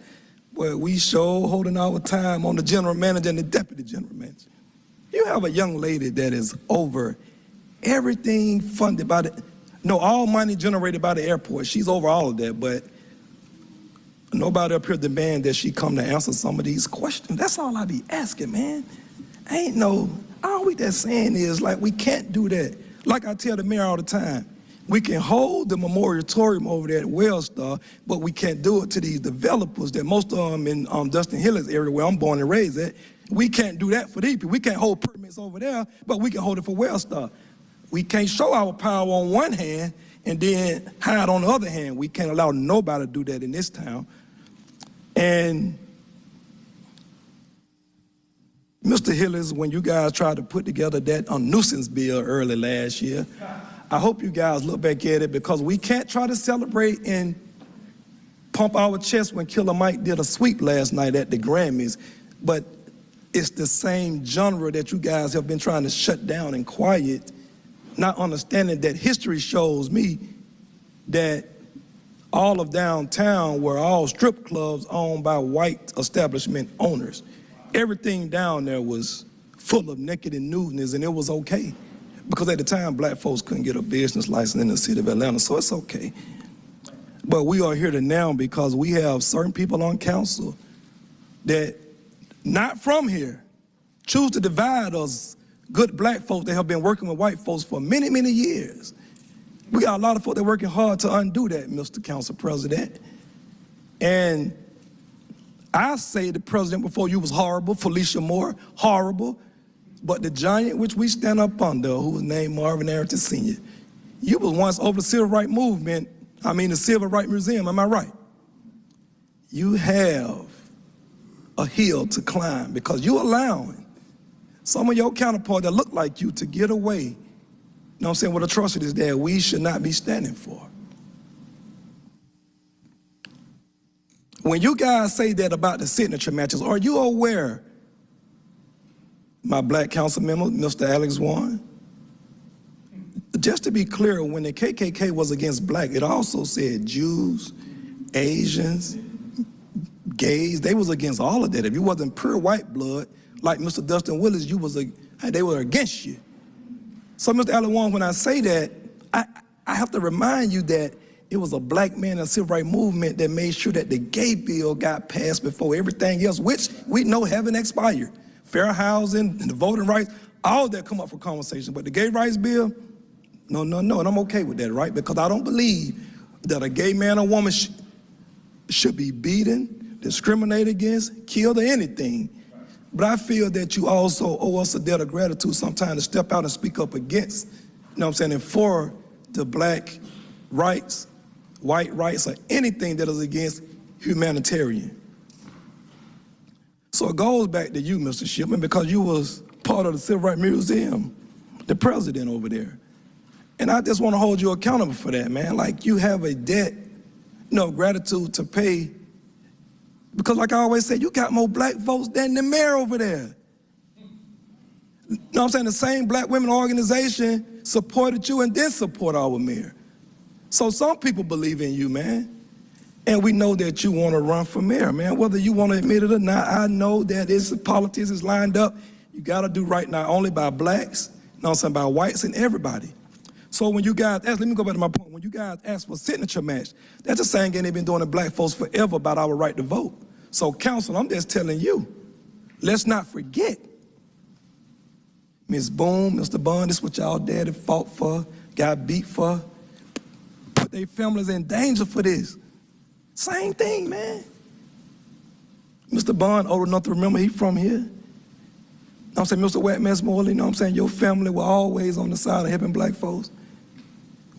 well, we show holding our time on the general manager and the deputy general manager. You have a young lady that is over everything funded by all money generated by the airport. She's over all of that, but nobody up here demand that she come to answer some of these questions. That's all I be asking, man. All we just saying is, like, we can't do that. Like I tell the mayor all the time, we can hold the moratorium over there at Wellstar, but we can't do it to these developers that most of them in Dustin Hillis area, where I'm born and raised at, We can't do that for these people. We can't hold permits over there, but we can hold it for Wellstar. We can't show our power on one hand and then hide on the other hand. We can't allow nobody to do that in this town. And Mr. Hillis, when you guys tried to put together that nuisance bill early last year, I hope you guys look back at it, because we can't try to celebrate and pump our chest when Killer Mike did a sweep last night at the Grammys, but it's the same genre that you guys have been trying to shut down and quiet, not understanding that history shows me that all of downtown were all strip clubs owned by white establishment owners. Everything down there was full of naked and nudeness, and it was okay. Because at the time, black folks couldn't get a business license in the city of Atlanta, so it's okay. But we are here now because we have certain people on council that, not from here, choose to divide us good black folks that have been working with white folks for many, many years. We got a lot of folks that are working hard to undo that, Mr. Council President. And I say the president before you was horrible, Felicia Moore, horrible, but the giant which we stand up under, who was named Marvin Arrington Sr., you was once over the civil rights movement, the Civil Rights Museum, am I right? You have a hill to climb because you're allowing some of your counterparts that look like you to get away, you know what I'm saying, with atrocities that we should not be standing for. When you guys say that about the signature matches, are you aware, my black council member, Mr. Alex Warren? Just to be clear, when the KKK was against black, it also said Jews, Asians, gays. They was against all of that. If you wasn't pure white blood, like Mr. Dustin Willis, they were against you. So, Mr. Alex Warren, when I say that, I have to remind you that it was a black man in the civil rights movement that made sure that the gay bill got passed before everything else, which we know haven't expired. Fair housing and the voting rights, all that come up for conversation. But the gay rights bill, no, and I'm okay with that, right? Because I don't believe that a gay man or woman should be beaten, discriminated against, killed, or anything. But I feel that you also owe us a debt of gratitude sometimes to step out and speak up against, you know what I'm saying, and for the black rights, white rights, or anything that is against humanitarian. So it goes back to you, Mr. Shipman, because you was part of the Civil Rights Museum, the president over there. And I just want to hold you accountable for that, man. Like, you have a debt, gratitude to pay, because like I always say, you got more black votes than the mayor over there. You know what I'm saying? The same black women organization supported you and then support our mayor. So some people believe in you, man. And we know that you want to run for mayor, man. Whether you want to admit it or not, I know that politics is lined up. You got to do right not only by blacks, by whites and everybody. So when you guys ask, let me go back to my point. When you guys ask for signature match, that's the same game they've been doing to black folks forever about our right to vote. So council, I'm just telling you, let's not forget. Ms. Boone, Mr. Bond, this is what y'all daddy fought for, got beat for, put their families in danger for this. Same thing, man. Mr. Bond, old enough to remember, he from here. You know what I'm saying, Mr. Wetmans Morley, you know what I'm saying, your family were always on the side of helping black folks.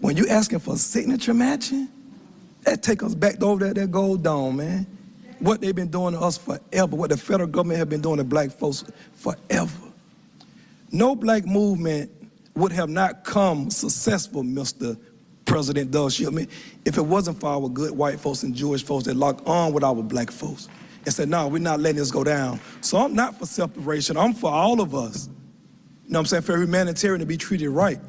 When you asking for signature matching, that take us back over there, that gold dome, man. What they've been doing to us forever, what the federal government have been doing to black folks forever. No black movement would have not come successful, Mr. President Doug Shipman, if it wasn't for our good white folks and Jewish folks that locked on with our black folks and said, no, we're not letting this go down. So I'm not for separation, I'm for all of us. You know what I'm saying, for humanitarian to be treated right.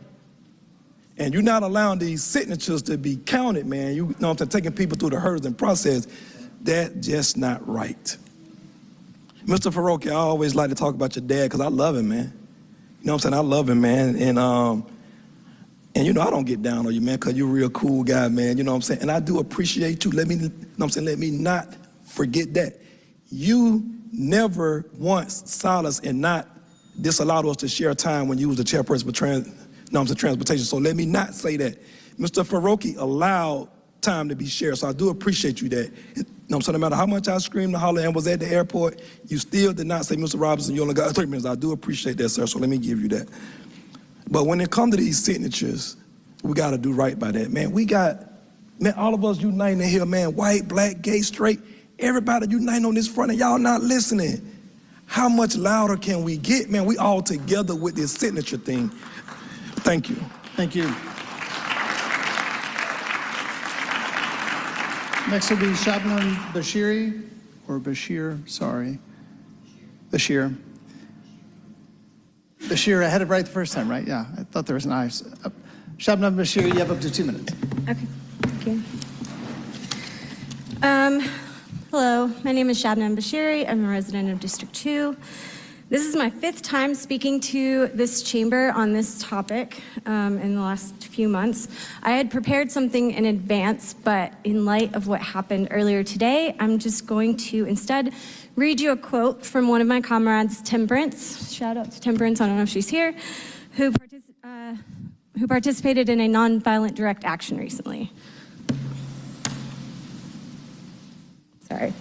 And you're not allowing these signatures to be counted, man. You know what I'm saying, taking people through the hurdles and process. That's just not right. Mr. Farokhi, I always like to talk about your dad because I love him, man. You know what I'm saying, I love him, man. And I don't get down on you, man, because you're a real cool guy, man, you know what I'm saying? And I do appreciate you. Let me not forget that. You never once silenced and not disallowed us to share time when you was the chairperson for transportation. So let me not say that. Mr. Farokhi allowed time to be shared. So I do appreciate you that. So no matter how much I screamed and hollered and was at the airport, you still did not say, Mr. Robinson, you only got 3 minutes. I do appreciate that, sir, so let me give you that. But when it comes to these signatures, we got to do right by that, man. We got, man, all of us uniting in here, man, white, black, gay, straight, everybody uniting on this front, and y'all not listening. How much louder can we get, man? We all together with this signature thing. Thank you. Thank you. Next will be Shabnam Bashiri, or Bashir, sorry. Bashir. Bashir, I had it right the first time, right? Yeah, I thought there was an I. Shabnam Bashir, you have up to 2 minutes. Okay, thank you. Hello, my name is Shabnam Bashiri. I'm a resident of District 2. This is my 5th time speaking to this chamber on this topic in the last few months. I had prepared something in advance, but in light of what happened earlier today, I'm just going to instead read you a quote from one of my comrades, Temperance. Shout out to Temperance, I don't know if she's here, who participated in a nonviolent direct action recently. Sorry.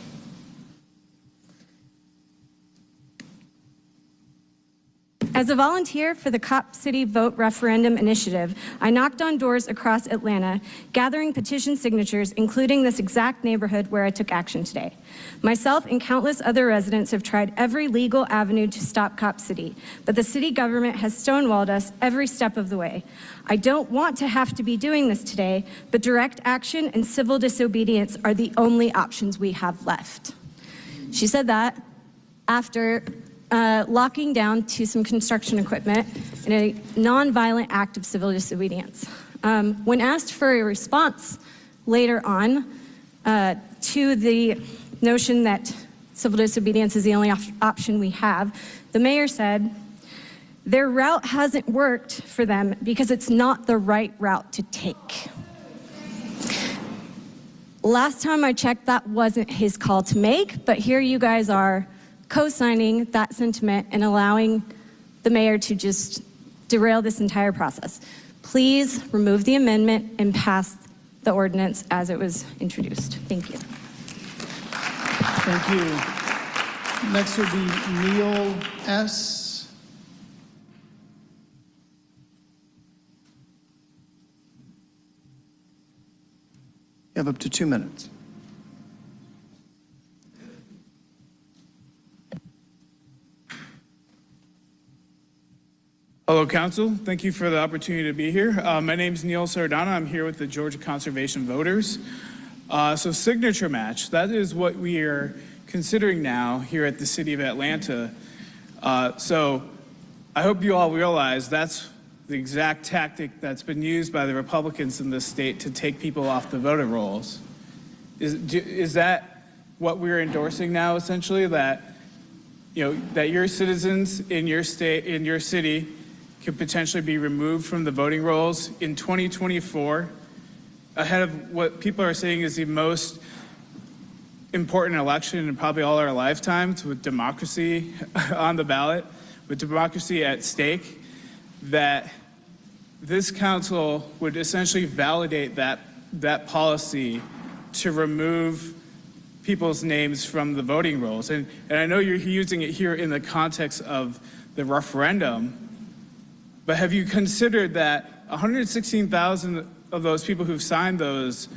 As a volunteer for the Cop City Vote Referendum Initiative, I knocked on doors across Atlanta, gathering petition signatures, including this exact neighborhood where I took action today. Myself and countless other residents have tried every legal avenue to stop Cop City, but the city government has stonewalled us every step of the way. I don't want to have to be doing this today, but direct action and civil disobedience are the only options we have left. She said that after locking down to some construction equipment in a nonviolent act of civil disobedience. When asked for a response later on to the notion that civil disobedience is the only option we have, the mayor said, their route hasn't worked for them because it's not the right route to take. Last time I checked, that wasn't his call to make, but here you guys are co-signing that sentiment and allowing the mayor to just derail this entire process. Please remove the amendment and pass the ordinance as it was introduced. Thank you. Thank you. Next would be Neil S. You have up to 2 minutes. Hello, Council. Thank you for the opportunity to be here. My name is Neil Sardana. I'm here with the Georgia Conservation Voters. So signature match, that is what we are considering now here at the City of Atlanta. So I hope you all realize that's the exact tactic that's been used by the Republicans in this state to take people off the voter rolls. Is that what we're endorsing now, essentially? That, that your citizens in your state, in your city, could potentially be removed from the voting rolls in 2024, ahead of what people are saying is the most important election in probably all our lifetimes, with democracy on the ballot, with democracy at stake, that this council would essentially validate that policy to remove people's names from the voting rolls. And I know you're using it here in the context of the referendum, but have you considered that 116,000 of those people who've signed those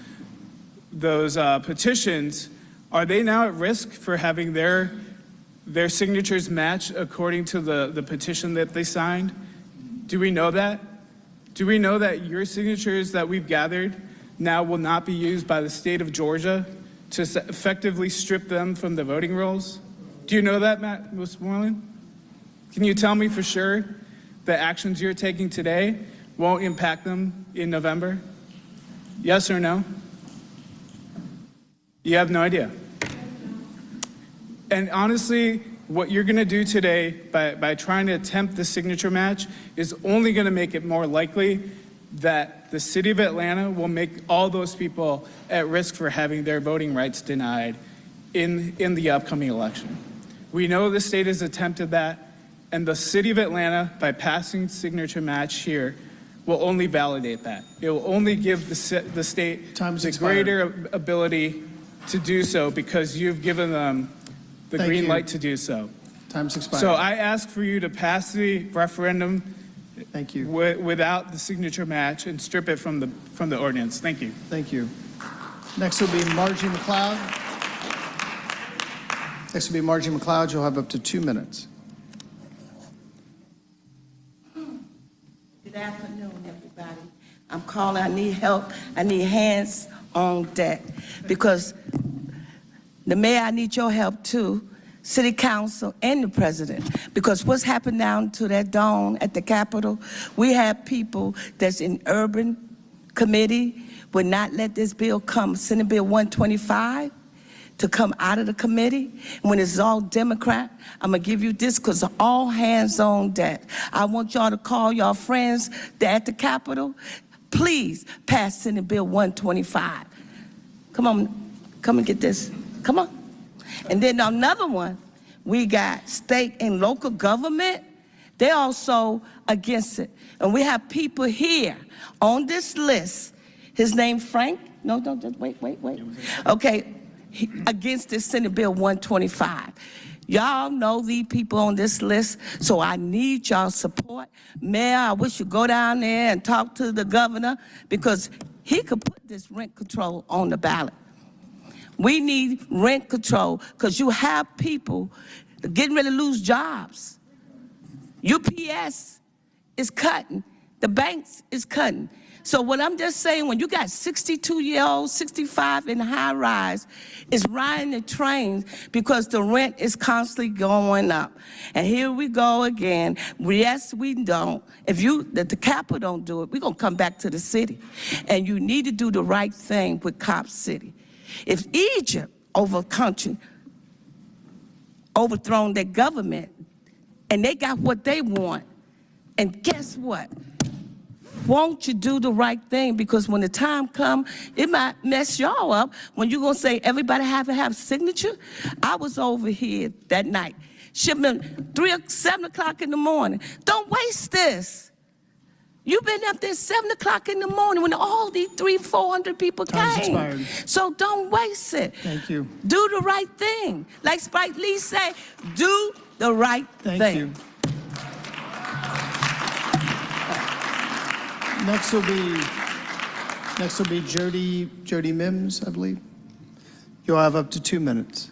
petitions, are they now at risk for having their signatures match according to the petition that they signed? Do we know that? Do we know that your signatures that we've gathered now will not be used by the state of Georgia to effectively strip them from the voting rolls? Do you know that, Matt Westmoreland? Can you tell me for sure the actions you're taking today won't impact them in November? Yes or no? You have no idea. And honestly, what you're gonna do today by trying to attempt the signature match is only gonna make it more likely that the city of Atlanta will make all those people at risk for having their voting rights denied in the upcoming election. We know the state has attempted that, and the city of Atlanta, by passing signature match here, will only validate that. It will only give the state the greater ability to do so because you've given them the green light to do so. Time's expired. So I ask for you to pass the referendum Thank you. Without the signature match and strip it from the ordinance. Thank you. Thank you. Next will be Margie McLeod. Next will be Margie McLeod. You'll have up to 2 minutes. Good afternoon, everybody. I'm calling. I need help. I need hands on deck because the mayor, I need your help too, city council and the president, because what's happened down to that dome at the Capitol, we have people that's in urban committee would not let this bill come, Senate Bill 125, to come out of the committee. When it's all Democrat, I'm gonna give you this because all hands on deck. I want y'all to call y'all friends that at the Capitol. Please pass Senate Bill 125. Come on, come and get this. Come on. And then another one, we got state and local government. They're also against it. And we have people here on this list. His name Frank? No, don't, just wait. Okay, against this Senate Bill 125. Y'all know these people on this list, so I need y'all support. Mayor, I wish you'd go down there and talk to the governor because he could put this rent control on the ballot. We need rent control because you have people getting ready to lose jobs. UPS is cutting. The banks is cutting. So what I'm just saying, when you got 62-year-olds, 65 in high rise, is riding the trains because the rent is constantly going up. And here we go again. Yes, we don't. If the Capitol don't do it, we're gonna come back to the city. And you need to do the right thing with Cop City. If Egypt overthrown their government, and they got what they want, and guess what? Won't you do the right thing? Because when the time comes, it might mess y'all up when you're going to say everybody have to have signature. I was over here that night, shipment 7 o'clock in the morning. Don't waste this. You've been up there 7 o'clock in the morning when all these 300-400 people Time's came. expired. So don't waste it. Thank you. Do the right thing. Like Spike Lee say, do the right thing. Thank you. Next will be Jody Mims, I believe. You'll have up to 2 minutes.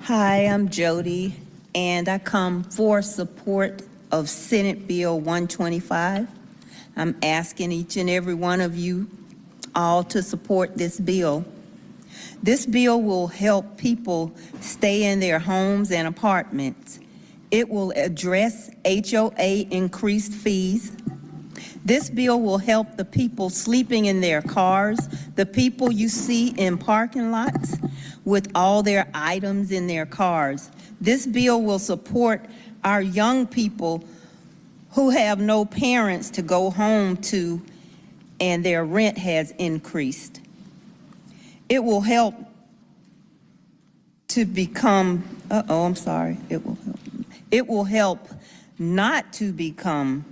Hi, I'm Jody, and I come for support of Senate Bill 125. I'm asking each and every one of you all to support this bill. This bill will help people stay in their homes and apartments. It will address HOA increased fees. This bill will help the people sleeping in their cars, the people you see in parking lots with all their items in their cars. This bill will support our young people who have no parents to go home to and their rent has increased. It will help to become, it will help not to become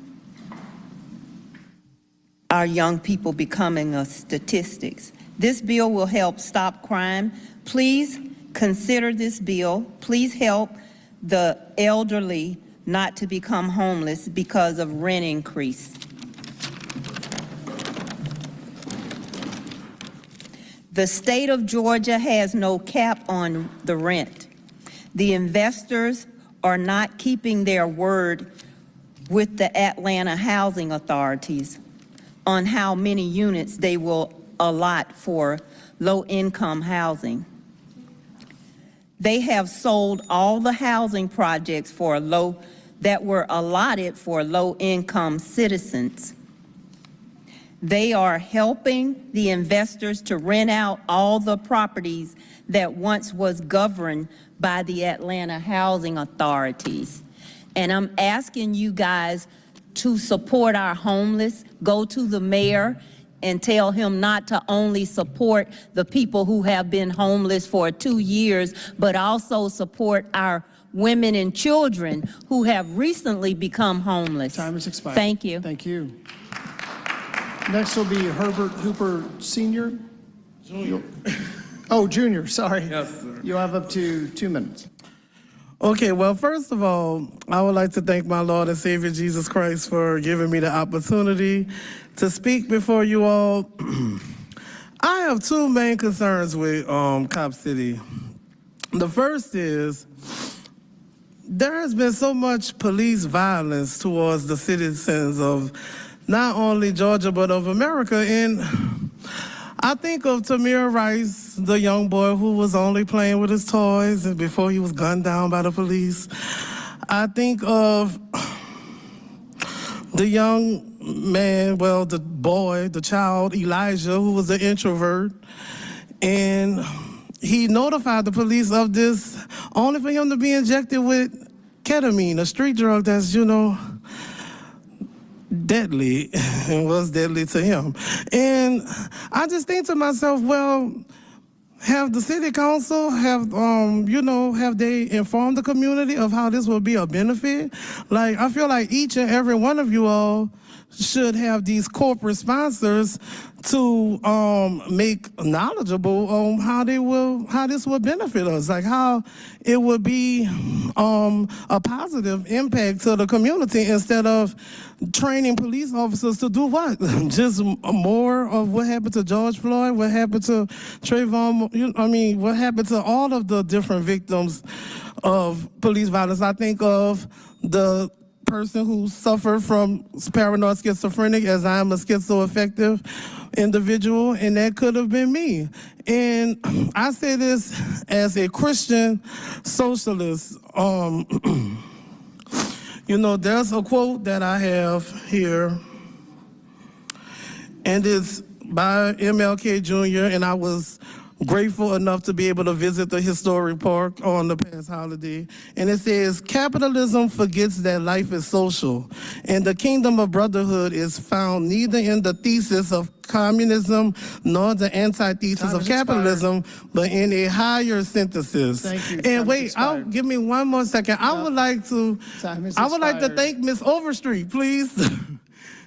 our young people becoming a statistics. This bill will help stop crime. Please consider this bill. Please help the elderly not to become homeless because of rent increase. The state of Georgia has no cap on the rent. The investors are not keeping their word with the Atlanta housing authorities on how many units they will allot for low-income housing. They have sold all the housing projects that were allotted for low-income citizens. They are helping the investors to rent out all the properties that once was governed by the Atlanta housing authorities. And I'm asking you guys to support our homeless. Go to the mayor and tell him not to only support the people who have been homeless for 2 years, but also support our women and children who have recently become homeless. Time has expired. Thank you. Thank you. Next will be Herbert Hooper Sr. Junior. Oh, Junior, sorry. Yes, sir. You'll have up to 2 minutes. Okay, well, first of all, I would like to thank my Lord and Savior Jesus Christ for giving me the opportunity to speak before you all. I have two main concerns with Cop City. The first is there has been so much police violence towards the citizens of not only Georgia, but of America. And I think of Tamir Rice, the young boy who was only playing with his toys before he was gunned down by the police. I think of the young man, well, the boy, the child, Elijah, who was an introvert. And he notified the police of this only for him to be injected with ketamine, a street drug that's, deadly and was deadly to him. And I just think to myself, well, have the city council, have they informed the community of how this will be a benefit? Like, I feel like each and every one of you all should have these corporate sponsors to make knowledgeable on how this will benefit us, like how it would be a positive impact to the community instead of training police officers to do what? Just more of what happened to George Floyd, what happened to Trayvon, what happened to all of the different victims of police violence. I think of the person who suffered from paranoid schizophrenic, as I'm a schizoaffective individual, and that could have been me. And I say this as a Christian socialist. There's a quote that I have here, and it's by MLK Jr., and I was grateful enough to be able to visit the historic park on the past holiday. And it says, capitalism forgets that life is social, and the kingdom of brotherhood is found neither in the thesis of communism nor the antithesis of capitalism, but in a higher synthesis. Thank you. And wait, give me one more second. I would like to thank Miss Overstreet, please.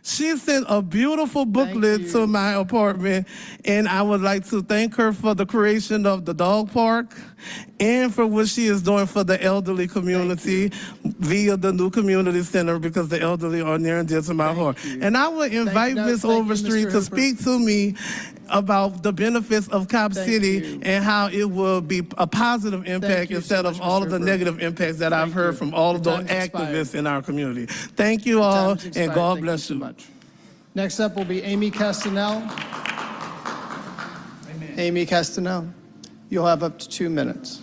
She sent a beautiful booklet to my apartment, and I would like to thank her for the creation of the dog park and for what she is doing for the elderly community via the new community center, because the elderly are near and dear to my heart. And I would invite Ms. Overstreet to speak to me about the benefits of Cop City and how it will be a positive impact instead of all of the negative impacts that I've heard from all of the activists in our community. Thank you all, and God bless you. Next up will be Amy Castanel. Amy Castanel, you'll have up to 2 minutes.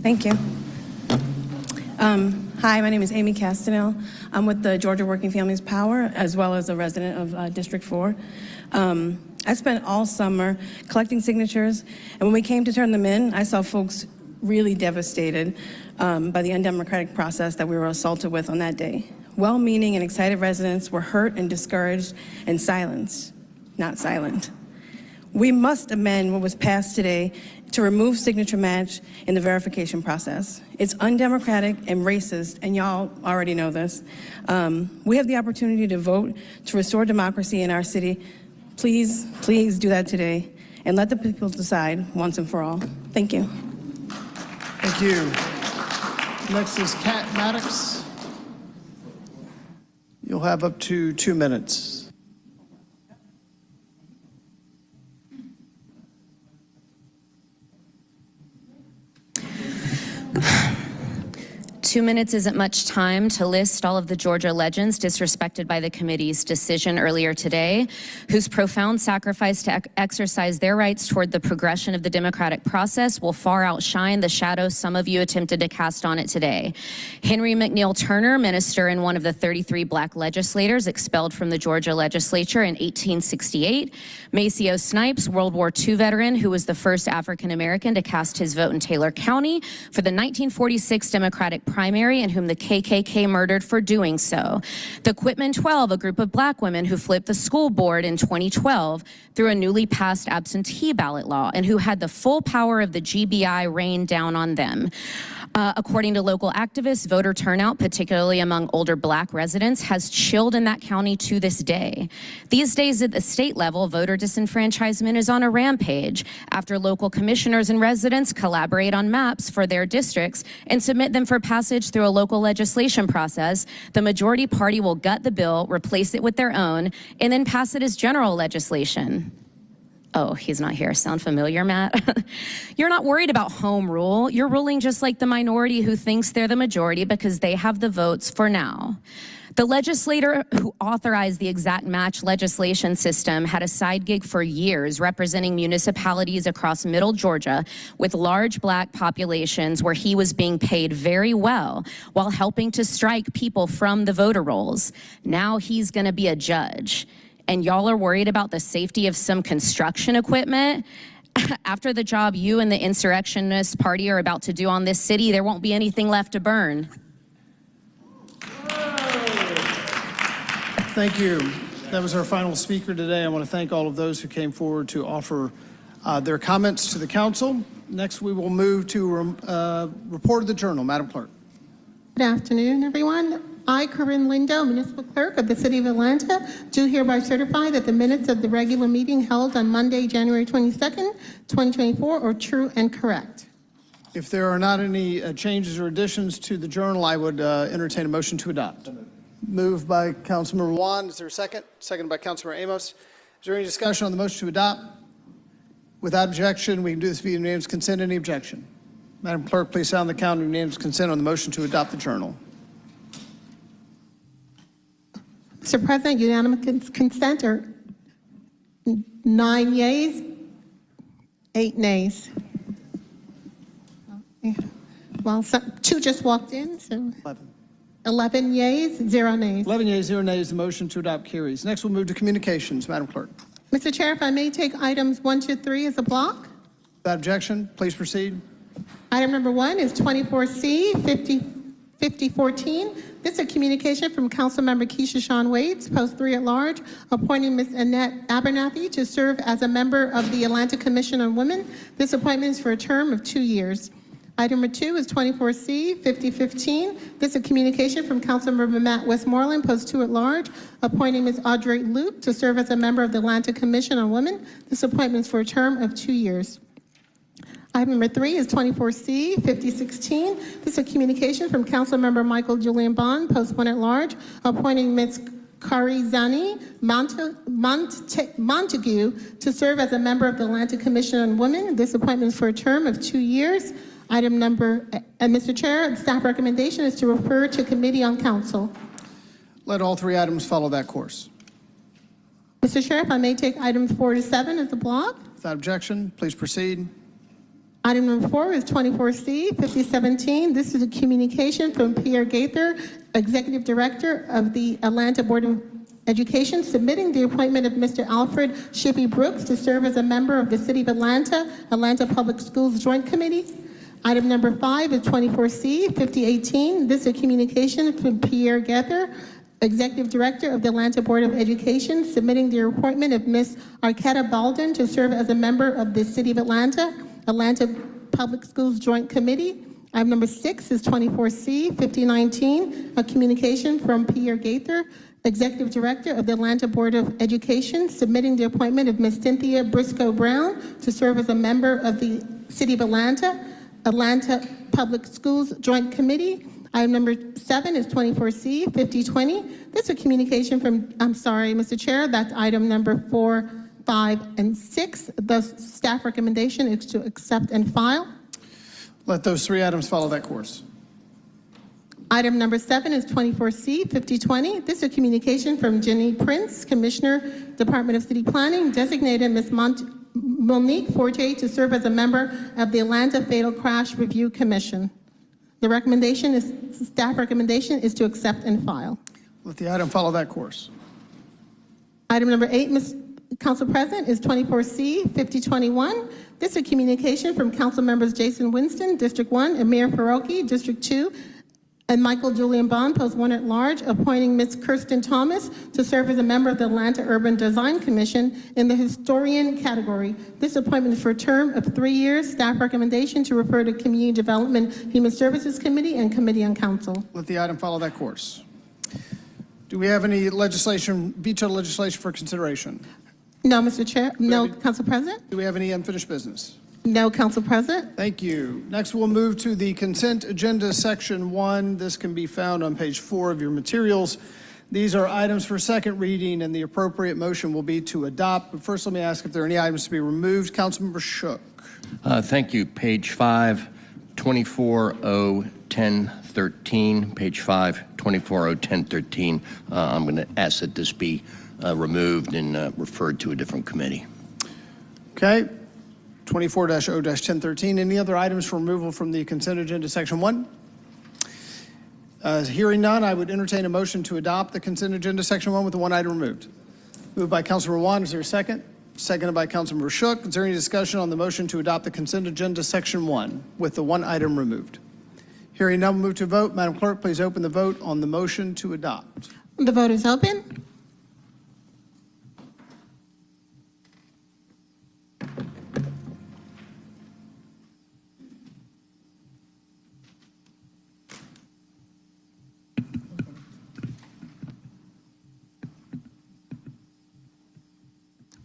Thank you. Hi, my name is Amy Castanel. I'm with the Georgia Working Families Power, as well as a resident of District 4. I spent all summer collecting signatures, and when we came to turn them in, I saw folks really devastated by the undemocratic process that we were assaulted with on that day. Well-meaning and excited residents were hurt and discouraged and silenced, not silent. We must amend what was passed today to remove signature match in the verification process. It's undemocratic and racist, and y'all already know this. We have the opportunity to vote to restore democracy in our city. Please, please do that today, and let the people decide once and for all. Thank you. Thank you. Next is Kat Maddox. You'll have up to 2 minutes. 2 minutes isn't much time to list all of the Georgia legends disrespected by the committee's decision earlier today, whose profound sacrifice to exercise their rights toward the progression of the democratic process will far outshine the shadows some of you attempted to cast on it today. Henry McNeil Turner, minister and one of the 33 black legislators expelled from the Georgia legislature in 1868. Maceo Snipes, World War II veteran, who was the first African American to cast his vote in Taylor County for the 1946 Democratic primary and whom the KKK murdered for doing so. The Quitman 12, a group of black women who flipped the school board in 2012 through a newly passed absentee ballot law and who had the full power of the GBI rain down on them. According to local activists, voter turnout, particularly among older black residents, has chilled in that county to this day. These days at the state level, voter disenfranchisement is on a rampage after local commissioners and residents collaborate on maps for their districts and submit them for passage through a local legislation process. The majority party will gut the bill, replace it with their own, and then pass it as general legislation. Oh, he's not here. Sound familiar, Matt? You're not worried about home rule. You're ruling just like the minority who thinks they're the majority because they have the votes for now. The legislator who authorized the exact match legislation system had a side gig for years representing municipalities across middle Georgia with large black populations where he was being paid very well while helping to strike people from the voter rolls. Now he's going to be a judge. And y'all are worried about the safety of some construction equipment? After the job you and the insurrectionist party are about to do on this city, there won't be anything left to burn. Thank you. That was our final speaker today. I want to thank all of those who came forward to offer their comments to the council. Next, we will move to report of the journal. Madam Clerk. Good afternoon, everyone. I, Corinne Lindo, Municipal Clerk of the City of Atlanta, do hereby certify that the minutes of the regular meeting held on Monday, January 22nd, 2024 are true and correct. If there are not any changes or additions to the journal, I would entertain a motion to adopt. Moved by Councilmember Juan. Is there a second? Seconded by Councilmember Amos. Is there any discussion on the motion to adopt? Without objection, we can do this via unanimous consent. Any objection? Madam Clerk, please sound the count of unanimous consent on the motion to adopt the journal. Mr. President, unanimous consent are 9 yeas, 8 nays. Well, 2 just walked in, so 11 yeas, 0 nays. 11 yeas, 0 nays. The motion to adopt carries. Next, we'll move to communications. Madam Clerk. Mr. Chair, if I may take items 1 to 3 as a block. Without objection, please proceed. Item number 1 is 24C 5014. This is a communication from Councilmember Keisha Shawn Waits, Post 3 at Large, appointing Ms. Annette Abernathy to serve as a member of the Atlanta Commission on Women. This appointment is for a term of 2 years. Item number 2 is 24C 5015. This is a communication from Councilmember Matt Westmoreland, Post 2 at Large, appointing Ms. Audrey Luke to serve as a member of the Atlanta Commission on Women. This appointment is for a term of 2 years. Item number 3 is 24C 5016. This is a communication from Councilmember Michael Julian Bond, Post 1 at Large, appointing Ms. Karizani Montague to serve as a member of the Atlanta Commission on Women. This appointment is for a term of 2 years. Item number, Mr. Chair, the staff recommendation is to refer to Committee on Council. Let all 3 items follow that course. Mr. Chair, if I may take items 4 to 7 as a block. Without objection, please proceed. Item number 4 is 24C 5017. This is a communication from Pierre Gaither, Executive Director of the Atlanta Board of Education, submitting the appointment of Mr. Alfred Shippey Brooks to serve as a member of the City of Atlanta Public Schools Joint Committee. Item number 5 is 24C 5018. This is a communication from Pierre Gaither, Executive Director of the Atlanta Board of Education, submitting the appointment of Ms. Arquetta Balden to serve as a member of the City of Atlanta Public Schools Joint Committee. Item number 6 is 24C 5019, a communication from Pierre Gaither, Executive Director of the Atlanta Board of Education, submitting the appointment of Ms. Cynthia Briscoe Brown to serve as a member of the City of Atlanta Public Schools Joint Committee. Item number 7 is 24C 5020. This is a communication from, I'm sorry, Mr. Chair, that's item number 4, 5, and 6. The staff recommendation is to accept and file. Let those 3 items follow that course. Item number 7 is 24C 5020. This is a communication from Jenny Prince, Commissioner, Department of City Planning, designated Ms. Monique Forte to serve as a member of the Atlanta Fatal Crash Review Commission. The staff recommendation is to accept and file. Let the item follow that course. Item number 8, Ms. Council President, is 24C 5021. This is a communication from Council members Jason Winston, District 1, Amir Faroki, District 2, and Michael Julian Bond, Post 1 at Large, appointing Ms. Kirsten Thomas to serve as a member of the Atlanta Urban Design Commission in the historian category. This appointment is for a term of 3 years. Staff recommendation to refer to Community Development Human Services Committee and Committee on Council. Let the item follow that course. Do we have any veto legislation for consideration? No, Mr. Chair. No, Council President. Do we have any unfinished business? No, Council President. Thank you. Next, we'll move to the consent agenda, section 1. This can be found on page 4 of your materials. These are items for second reading, and the appropriate motion will be to adopt. But first, let me ask if there are any items to be removed. Councilmember Shook. Thank you. Page 5, 24-0-10-13. Page 5, 24-0-10-13. I'm going to ask that this be removed and referred to a different committee. Okay. 24-0-1013. Any other items for removal from the consent agenda, section 1? Hearing none, I would entertain a motion to adopt the consent agenda, section 1, with the one item removed. Moved by Councilor Wan. Is there a second? Seconded by Councilmember Shook. Is there any discussion on the motion to adopt the consent agenda, section 1, with the one item removed? Hearing none, we'll move to vote. Madam Clerk, please open the vote on the motion to adopt. The vote is open.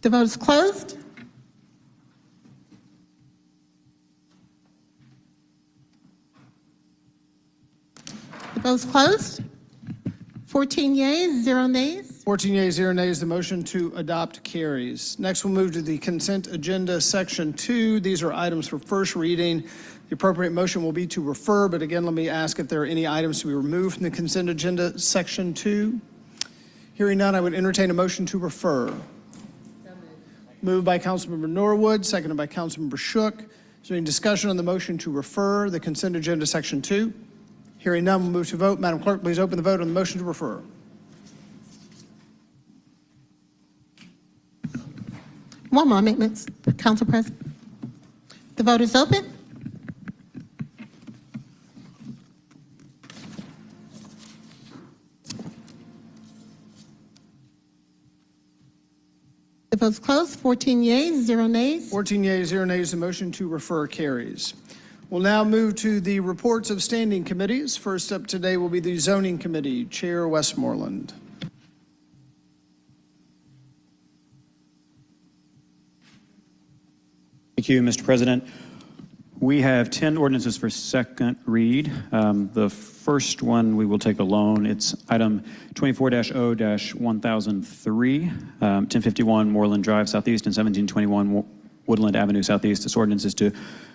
The vote is closed. The vote is closed. 14 yeas, 0 nays. 14 yeas, 0 nays. The motion to adopt carries. Next, we'll move to the consent agenda, section 2. These are items for first reading. The appropriate motion will be to refer, but again, let me ask if there are any items to be removed from the consent agenda, section 2. Hearing none, I would entertain a motion to refer. Moved by Councilmember Norwood, seconded by Councilmember Shook. Is there any discussion on the motion to refer the consent agenda, section 2? Hearing none, we'll move to vote. Madam Clerk, please open the vote on the motion to refer. One moment, Council President. The vote is open. The vote is closed. 14 yeas, 0 nays. 14 yeas, 0 nays. The motion to refer carries. We'll now move to the reports of standing committees. First up today will be the Zoning Committee. Chair Westmoreland. Thank you, Mr. President. We have 10 ordinances for second read. The first one we will take alone. It's item 24-0-1003, 1051 Moreland Drive Southeast and 1721 Woodland Avenue Southeast. This ordinance is to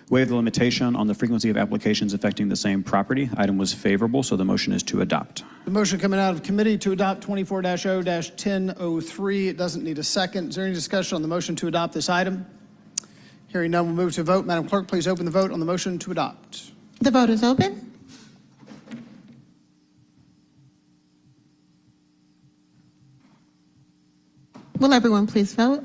waive the limitation on the frequency of applications affecting the same property. Item was favorable, so the motion is to adopt. The motion coming out of committee to adopt 24-0-1003. It doesn't need a second. Is there any discussion on the motion to adopt this item? Hearing none, we'll move to a vote. Madam Clerk, please open the vote on the motion to adopt. The vote is open. Will everyone please vote?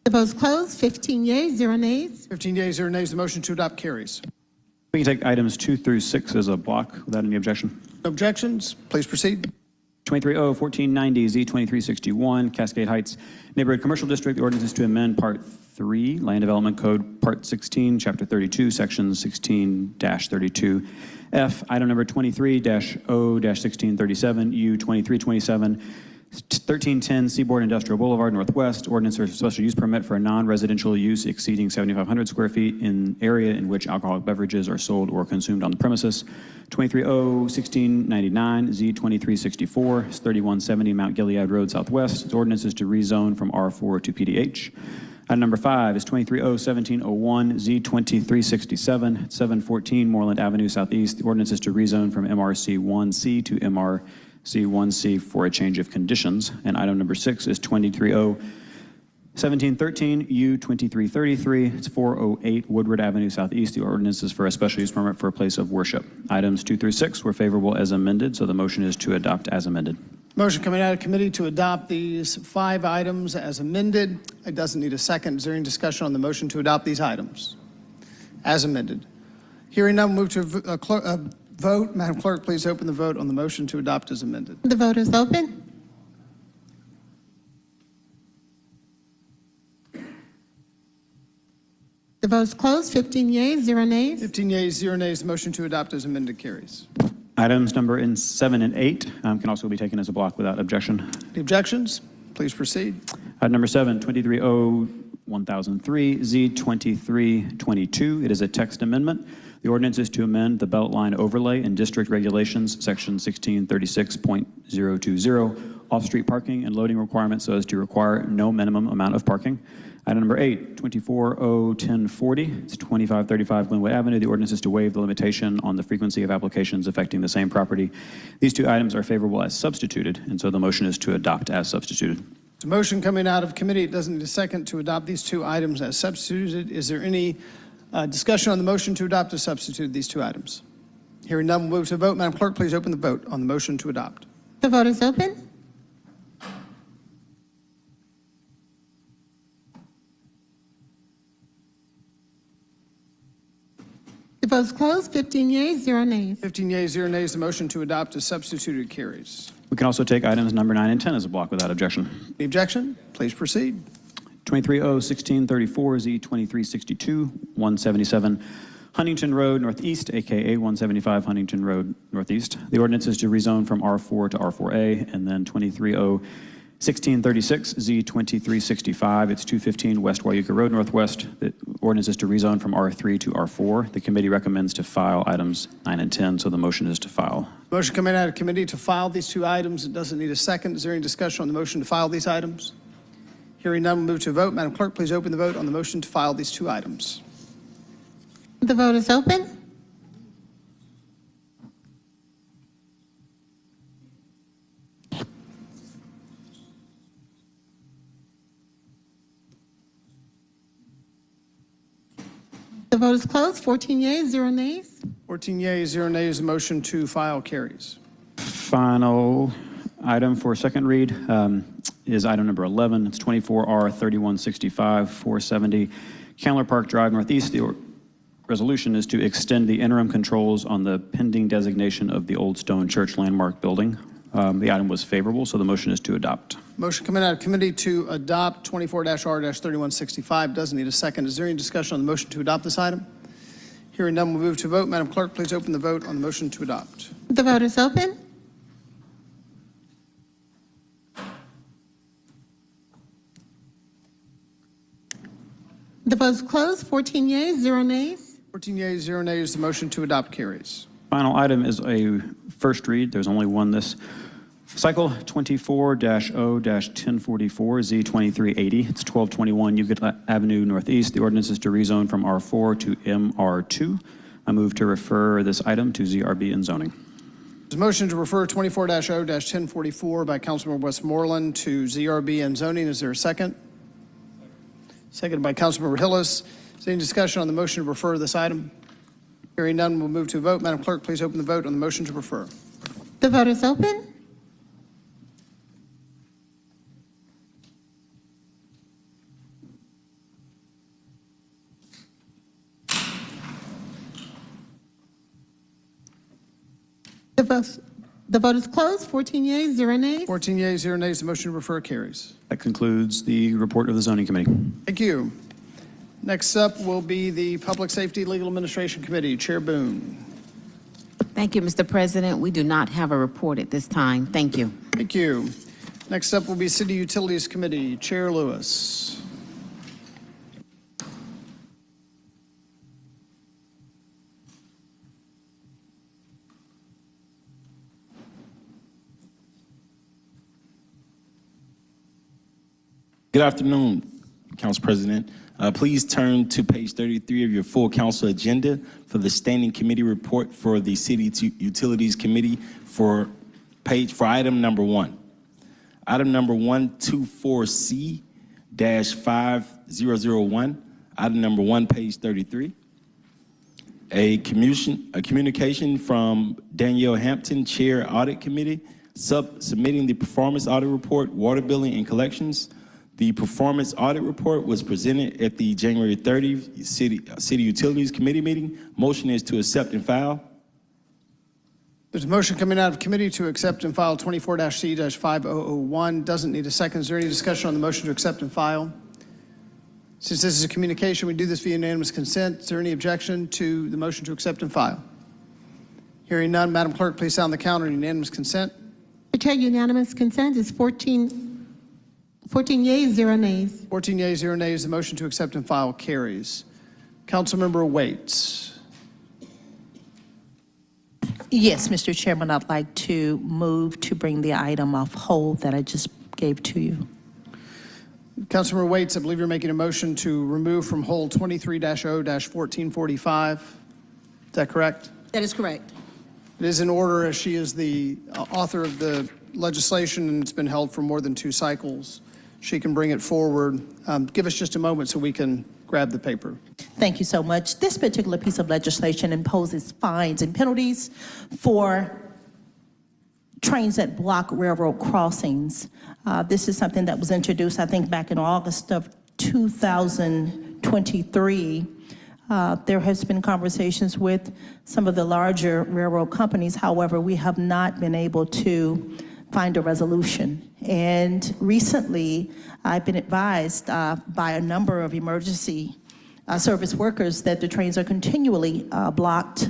The vote is closed. 15 yeas, 0 nays. 15 yeas, 0 nays. The motion to adopt carries. We can take items 2 through 6 as a block without any objection. No objections. Please proceed. 23-0-1490 Z2361 Cascade Heights Neighborhood Commercial District. The ordinance is to amend Part 3 Land Development Code Part 16 Chapter 32 Section 16-32F. Item number 23-0-1637 U2327 1310 Seaboard Industrial Boulevard Northwest, ordinance or special use permit for a non-residential use exceeding 7,500 square feet in area in which alcoholic beverages are sold or consumed on the premises. 230-1699 Z2364, 3170 Mount Gilead Road Southwest. Its ordinance is to rezone from R4 to PDH. Item number 5 is 230-1701 Z2367, 714 Moreland Avenue Southeast. The ordinance is to rezone from MRC 1C to MRC 1C for a change of conditions. And item number 6 is 230-1713 U2333. It's 408 Woodward Avenue Southeast. The ordinance is for a special use permit for a place of worship. Items 2 through 6 were favorable as amended, so the motion is to adopt as amended. Motion coming out of committee to adopt these 5 items as amended. It doesn't need a second. Is there any discussion on the motion to adopt these items as amended? Hearing none, move to vote. Madam Clerk, please open the vote on the motion to adopt as amended. The vote is open. The vote is closed. 15 yeas, 0 nays. 15 yeas, 0 nays. The motion to adopt as amended carries. Items number 7 and 8 can also be taken as a block without objection. Any objections? Please proceed. Item number 7, 230-1003 Z2322. It is a text amendment. The ordinance is to amend the Beltline Overlay and District Regulations, Section 1636.020, off-street parking and loading requirements so as to require no minimum amount of parking. Item number 8, 240-1040. It's 2535 Glenwood Avenue. The ordinance is to waive the limitation on the frequency of applications affecting the same property. These 2 items are favorable as substituted, and so the motion is to adopt as substituted. There's a motion coming out of committee. It doesn't need a second to adopt these 2 items as substituted. Is there any discussion on the motion to adopt as substituted these 2 items? Hearing none, we'll move to a vote. Madam Clerk, please open the vote on the motion to adopt. The vote is open. The vote is closed. 15 yeas, 0 nays. 15 yeas, 0 nays. The motion to adopt as substituted carries. We can also take items number 9 and 10 as a block without objection. Any objection? Please proceed. 230-1634 Z2362, 177 Huntington Road Northeast, aka 175 Huntington Road Northeast. The ordinance is to rezone from R4 to R4A, and then 230-1636 Z2365. It's 215 West Wayuka Road Northwest. The ordinance is to rezone from R3 to R4. The committee recommends to file items 9 and 10, so the motion is to file. Motion coming out of committee to file these 2 items. It doesn't need a second. Is there any discussion on the motion to file these items? Hearing none, we'll move to a vote. Madam Clerk, please open the vote on the motion to file these 2 items. The vote is open. The vote is closed. 14 yeas, 0 nays. 14 yeas, 0 nays. The motion to file carries. Final item for second read is item number 11. It's 24R3165, 470 Candler Park Drive Northeast. The resolution is to extend the interim controls on the pending designation of the Old Stone Church landmark building. The item was favorable, so the motion is to adopt. Motion coming out of committee to adopt 24-R-3165. Doesn't need a second. Is there any discussion on the motion to adopt this item? Hearing none, we'll move to vote. Madam Clerk, please open the vote on the motion to adopt. The vote is open. The vote is closed. 14 yeas, 0 nays. 14 yeas, 0 nays. The motion to adopt carries. Final item is a first read. There's only one this cycle, 24-0-1044 Z2380. It's 1221 Euclid Avenue Northeast. The ordinance is to rezone from R4 to MR2. I move to refer this item to ZRB and zoning. There's a motion to refer 24-0-1044 by Councilmember Westmoreland to ZRB and zoning. Is there a second? Seconded by Councilmember Hillis. Is there any discussion on the motion to refer this item? Hearing none, we'll move to a vote. Madam Clerk, please open the vote on the motion to refer. The vote is open. The vote is closed. 14 yeas, 0 nays. 14 yeas, 0 nays. The motion to refer carries. That concludes the report of the zoning committee. Thank you. Next up will be the Public Safety Legal Administration Committee. Chair Boone. Thank you, Mr. President. We do not have a report at this time. Thank you. Thank you. Next up will be City Utilities Committee. Chair Lewis. Good afternoon, Council President. Please turn to page 33 of your full council agenda for the Standing Committee report for the City Utilities Committee for item number 1. Item number 124C-5001, item number 1, page 33. A communication from Danielle Hampton, Chair Audit Committee, submitting the performance audit report, water billing and collections. The performance audit report was presented at the January 30 City Utilities Committee meeting. Motion is to accept and file. There's a motion coming out of committee to accept and file 24-C-5001. Doesn't need a second. Is there any discussion on the motion to accept and file? Since this is a communication, we do this via unanimous consent. Is there any objection to the motion to accept and file? Hearing none, Madam Clerk, please sound the count on unanimous consent. The chair, unanimous consent is 14 yeas, 0 nays. 14 yeas, 0 nays. The motion to accept and file carries. Councilmember Waits. Yes, Mr. Chairman, I'd like to move to bring the item off hold that I just gave to you. Councilmember Waits, I believe you're making a motion to remove from hold 23-0-1445. Is that correct? That is correct. It is in order as she is the author of the legislation and it's been held for more than 2 cycles. She can bring it forward. Give us just a moment so we can grab the paper. Thank you so much. This particular piece of legislation imposes fines and penalties for trains that block railroad crossings. This is something that was introduced, I think, back in August of 2023. There has been conversations with some of the larger railroad companies. However, we have not been able to find a resolution. And recently, I've been advised by a number of emergency service workers that the trains are continually blocked.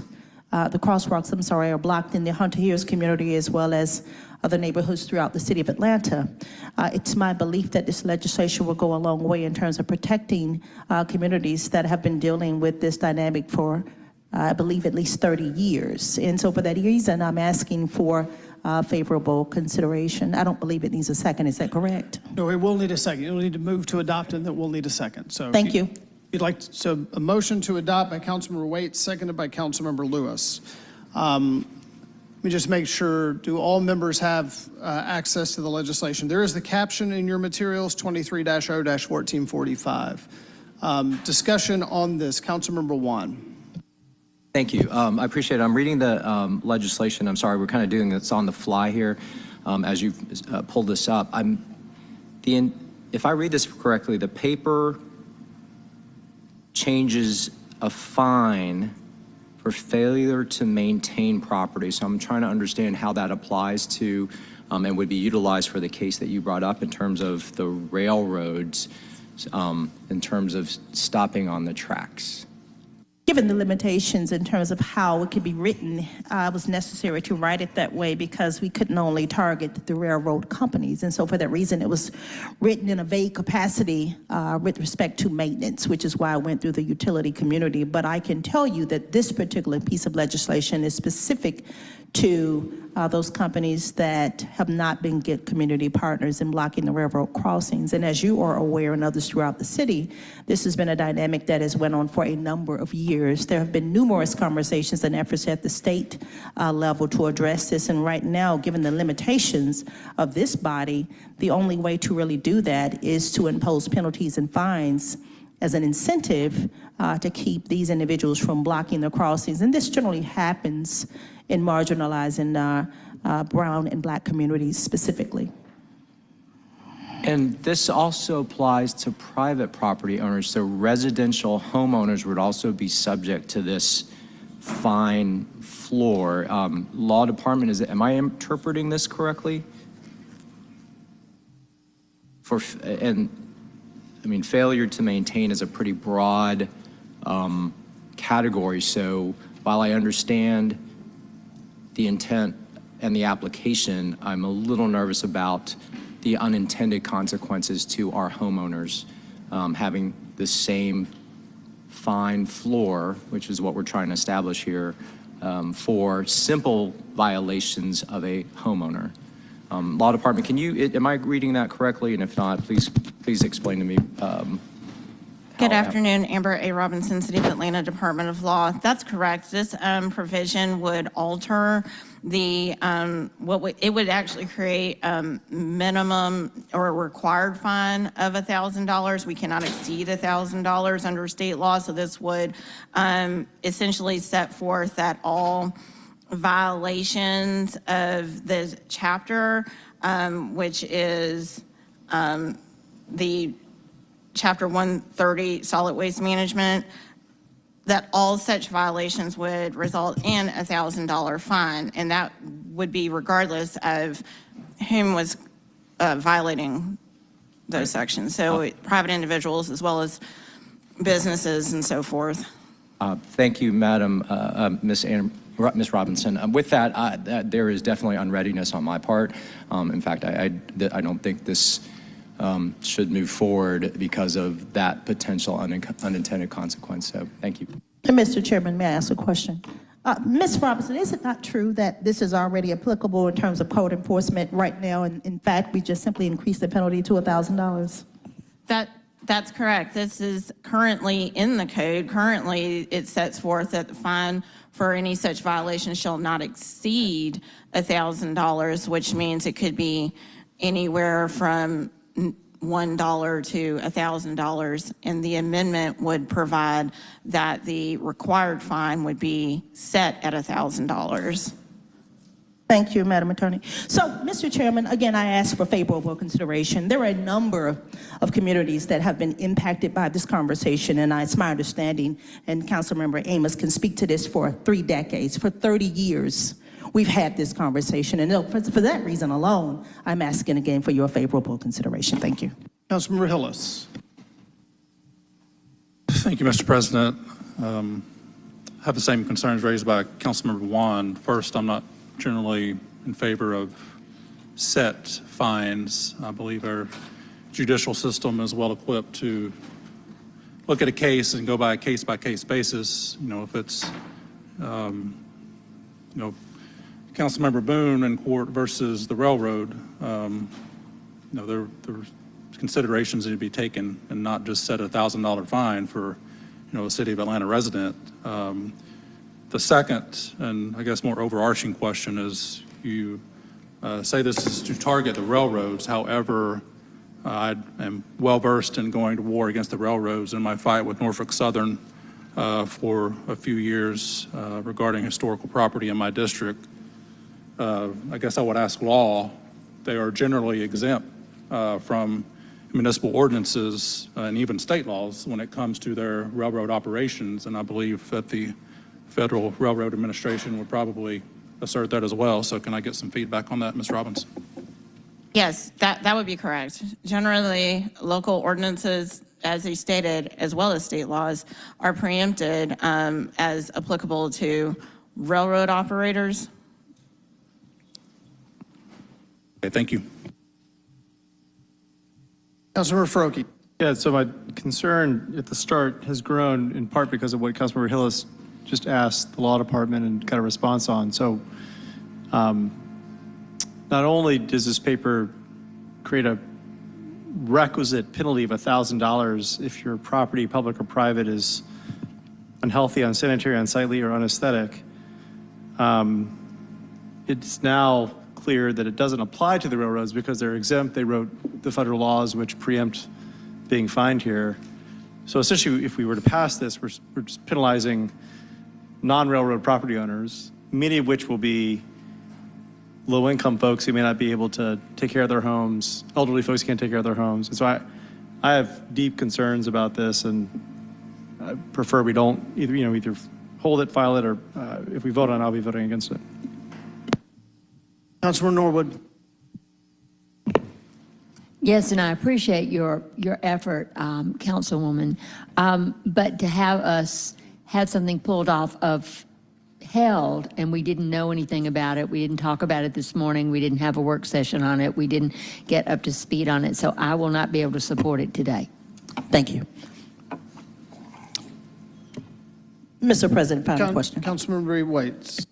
The crosswalks, are blocked in the Hunter Hills community as well as other neighborhoods throughout the city of Atlanta. It's my belief that this legislation will go a long way in terms of protecting communities that have been dealing with this dynamic for, I believe, at least 30 years. And so for that reason, I'm asking for favorable consideration. I don't believe it needs a second. Is that correct? No, it will need a second. You'll need to move to adopt and then we'll need a second. So thank you. You'd like to, so a motion to adopt by Councilmember Waits, seconded by Councilmember Lewis. Let me just make sure, do all members have access to the legislation? There is the caption in your materials, 23-0-1445. Discussion on this, Councilmember Juan. Thank you. I appreciate it. I'm reading the legislation. I'm sorry, we're kind of doing this on the fly here as you've pulled this up. If I read this correctly, the paper changes a fine for failure to maintain property. So I'm trying to understand how that applies to and would be utilized for the case that you brought up in terms of the railroads, in terms of stopping on the tracks. Given the limitations in terms of how it could be written, it was necessary to write it that way because we couldn't only target the railroad companies. And so for that reason, it was written in a vague capacity with respect to maintenance, which is why I went through the utility community. But I can tell you that this particular piece of legislation is specific to those companies that have not been good community partners in blocking the railroad crossings. And as you are aware, and others throughout the city, this has been a dynamic that has went on for a number of years. There have been numerous conversations and efforts at the state level to address this. And right now, given the limitations of this body, the only way to really do that is to impose penalties and fines as an incentive to keep these individuals from blocking the crossings. And this generally happens in marginalized and brown and black communities specifically. And this also applies to private property owners, so residential homeowners would also be subject to this fine floor. Law department, am I interpreting this correctly? Failure to maintain is a pretty broad category, so while I understand the intent and the application, I'm a little nervous about the unintended consequences to our homeowners having the same fine floor, which is what we're trying to establish here, for simple violations of a homeowner. Law Department, am I reading that correctly? And if not, please explain to me. Good afternoon, Amber A. Robinson, City of Atlanta Department of Law. That's correct. This provision would alter the, it would actually create a minimum or a required fine of $1,000. We cannot exceed $1,000 under state law. So this would essentially set forth that all violations of the chapter, which is the Chapter 130, Solid Waste Management, that all such violations would result in a $1,000 fine, and that would be regardless of whom was violating those sections. So private individuals as well as businesses and so forth. Thank you, Madam Ms. Robinson. With that, there is definitely unreadiness on my part. In fact, I don't think this should move forward because of that potential unintended consequence. So thank you. Mr. Chairman, may I ask a question? Ms. Robinson, is it not true that this is already applicable in terms of code enforcement right now? And in fact, we just simply increased the penalty to $1,000? That's correct. This is currently in the code. Currently, it sets forth that the fine for any such violation shall not exceed $1,000, which means it could be anywhere from $1 to $1,000, and the amendment would provide that the required fine would be set at $1,000. Thank you, Madam Attorney. So, Mr. Chairman, again, I ask for favorable consideration. There are a number of communities that have been impacted by this conversation, and it's my understanding, and Councilmember Amos can speak to this, for 3 decades, for 30 years. We've had this conversation, and for that reason alone, I'm asking again for your favorable consideration. Thank you. Councilmember Hillis. Thank you, Mr. President. I have the same concerns raised by Councilmember Wan. First, I'm not generally in favor of set fines. I believe our judicial system is well equipped to look at a case and go by a case-by-case basis. You know, if it's, Councilmember Boone in court versus the railroad, there's considerations that need to be taken and not just set a $1,000 fine for, a City of Atlanta resident. The second, and I guess more overarching question is, you say this is to target the railroads. However, I am well versed in going to war against the railroads in my fight with Norfolk Southern for a few years regarding historical property in my district. I guess I would ask law, they are generally exempt from municipal ordinances and even state laws when it comes to their railroad operations, and I believe that the Federal Railroad Administration would probably assert that as well. So can I get some feedback on that, Ms. Robbins? Yes, that would be correct. Generally, local ordinances, as you stated, as well as state laws, are preempted as applicable to railroad operators. Okay, thank you. Councilmember Faroki. Yeah, so my concern at the start has grown in part because of what Councilmember Hillis just asked the law department and got a response on. So not only does this paper create a requisite penalty of $1,000 if your property, public or private, is unhealthy, unsanitary, unsightly, or unaesthetic, it's now clear that it doesn't apply to the railroads because they're exempt. They wrote the federal laws which preempt being fined here. So essentially, if we were to pass this, we're just penalizing non-railroad property owners, many of which will be low-income folks who may not be able to take care of their homes, elderly folks who can't take care of their homes. And so I have deep concerns about this, and I prefer we don't either hold it, file it, or if we vote on it, I'll be voting against it. Councilmember Norwood. Yes, and I appreciate your effort, Councilwoman. But to have us have something pulled off of held and we didn't know anything about it. We didn't talk about it this morning. We didn't have a work session on it. We didn't get up to speed on it. So I will not be able to support it today. Thank you. Mr. President, final question. Councilmember White.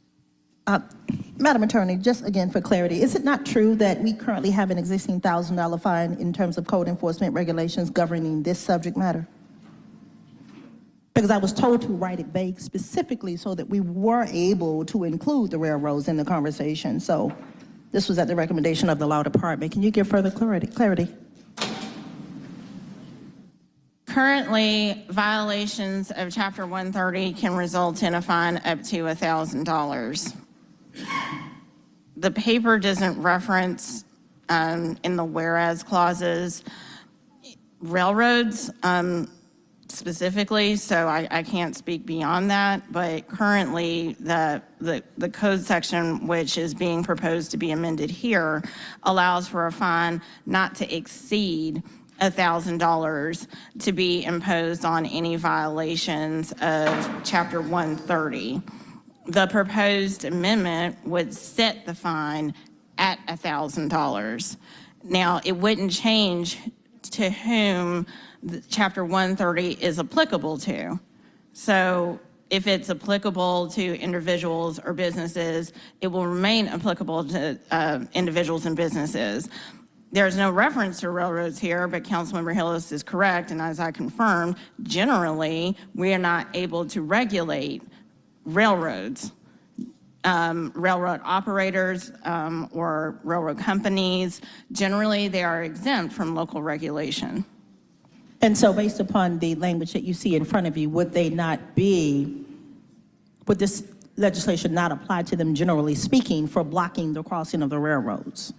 Madam Attorney, just again for clarity, is it not true that we currently have an existing $1,000 fine in terms of code enforcement regulations governing this subject matter? Because I was told to write it vague specifically so that we were able to include the railroads in the conversation. So this was at the recommendation of the law department. Can you give further clarity? Currently, violations of Chapter 130 can result in a fine up to $1,000. The paper doesn't reference in the whereas clauses railroads specifically, so I can't speak beyond that, but currently the code section which is being proposed to be amended here allows for a fine not to exceed $1,000 to be imposed on any violations of Chapter 130. The proposed amendment would set the fine at $1,000. Now, it wouldn't change to whom Chapter 130 is applicable to. So if it's applicable to individuals or businesses, it will remain applicable to individuals and businesses. There's no reference to railroads here, but Councilmember Hillis is correct, and as I confirmed, generally, we are not able to regulate railroads. Railroad operators or railroad companies, generally they are exempt from local regulation. And so based upon the language that you see in front of you, would this legislation not apply to them generally speaking for blocking the crossing of the railroads?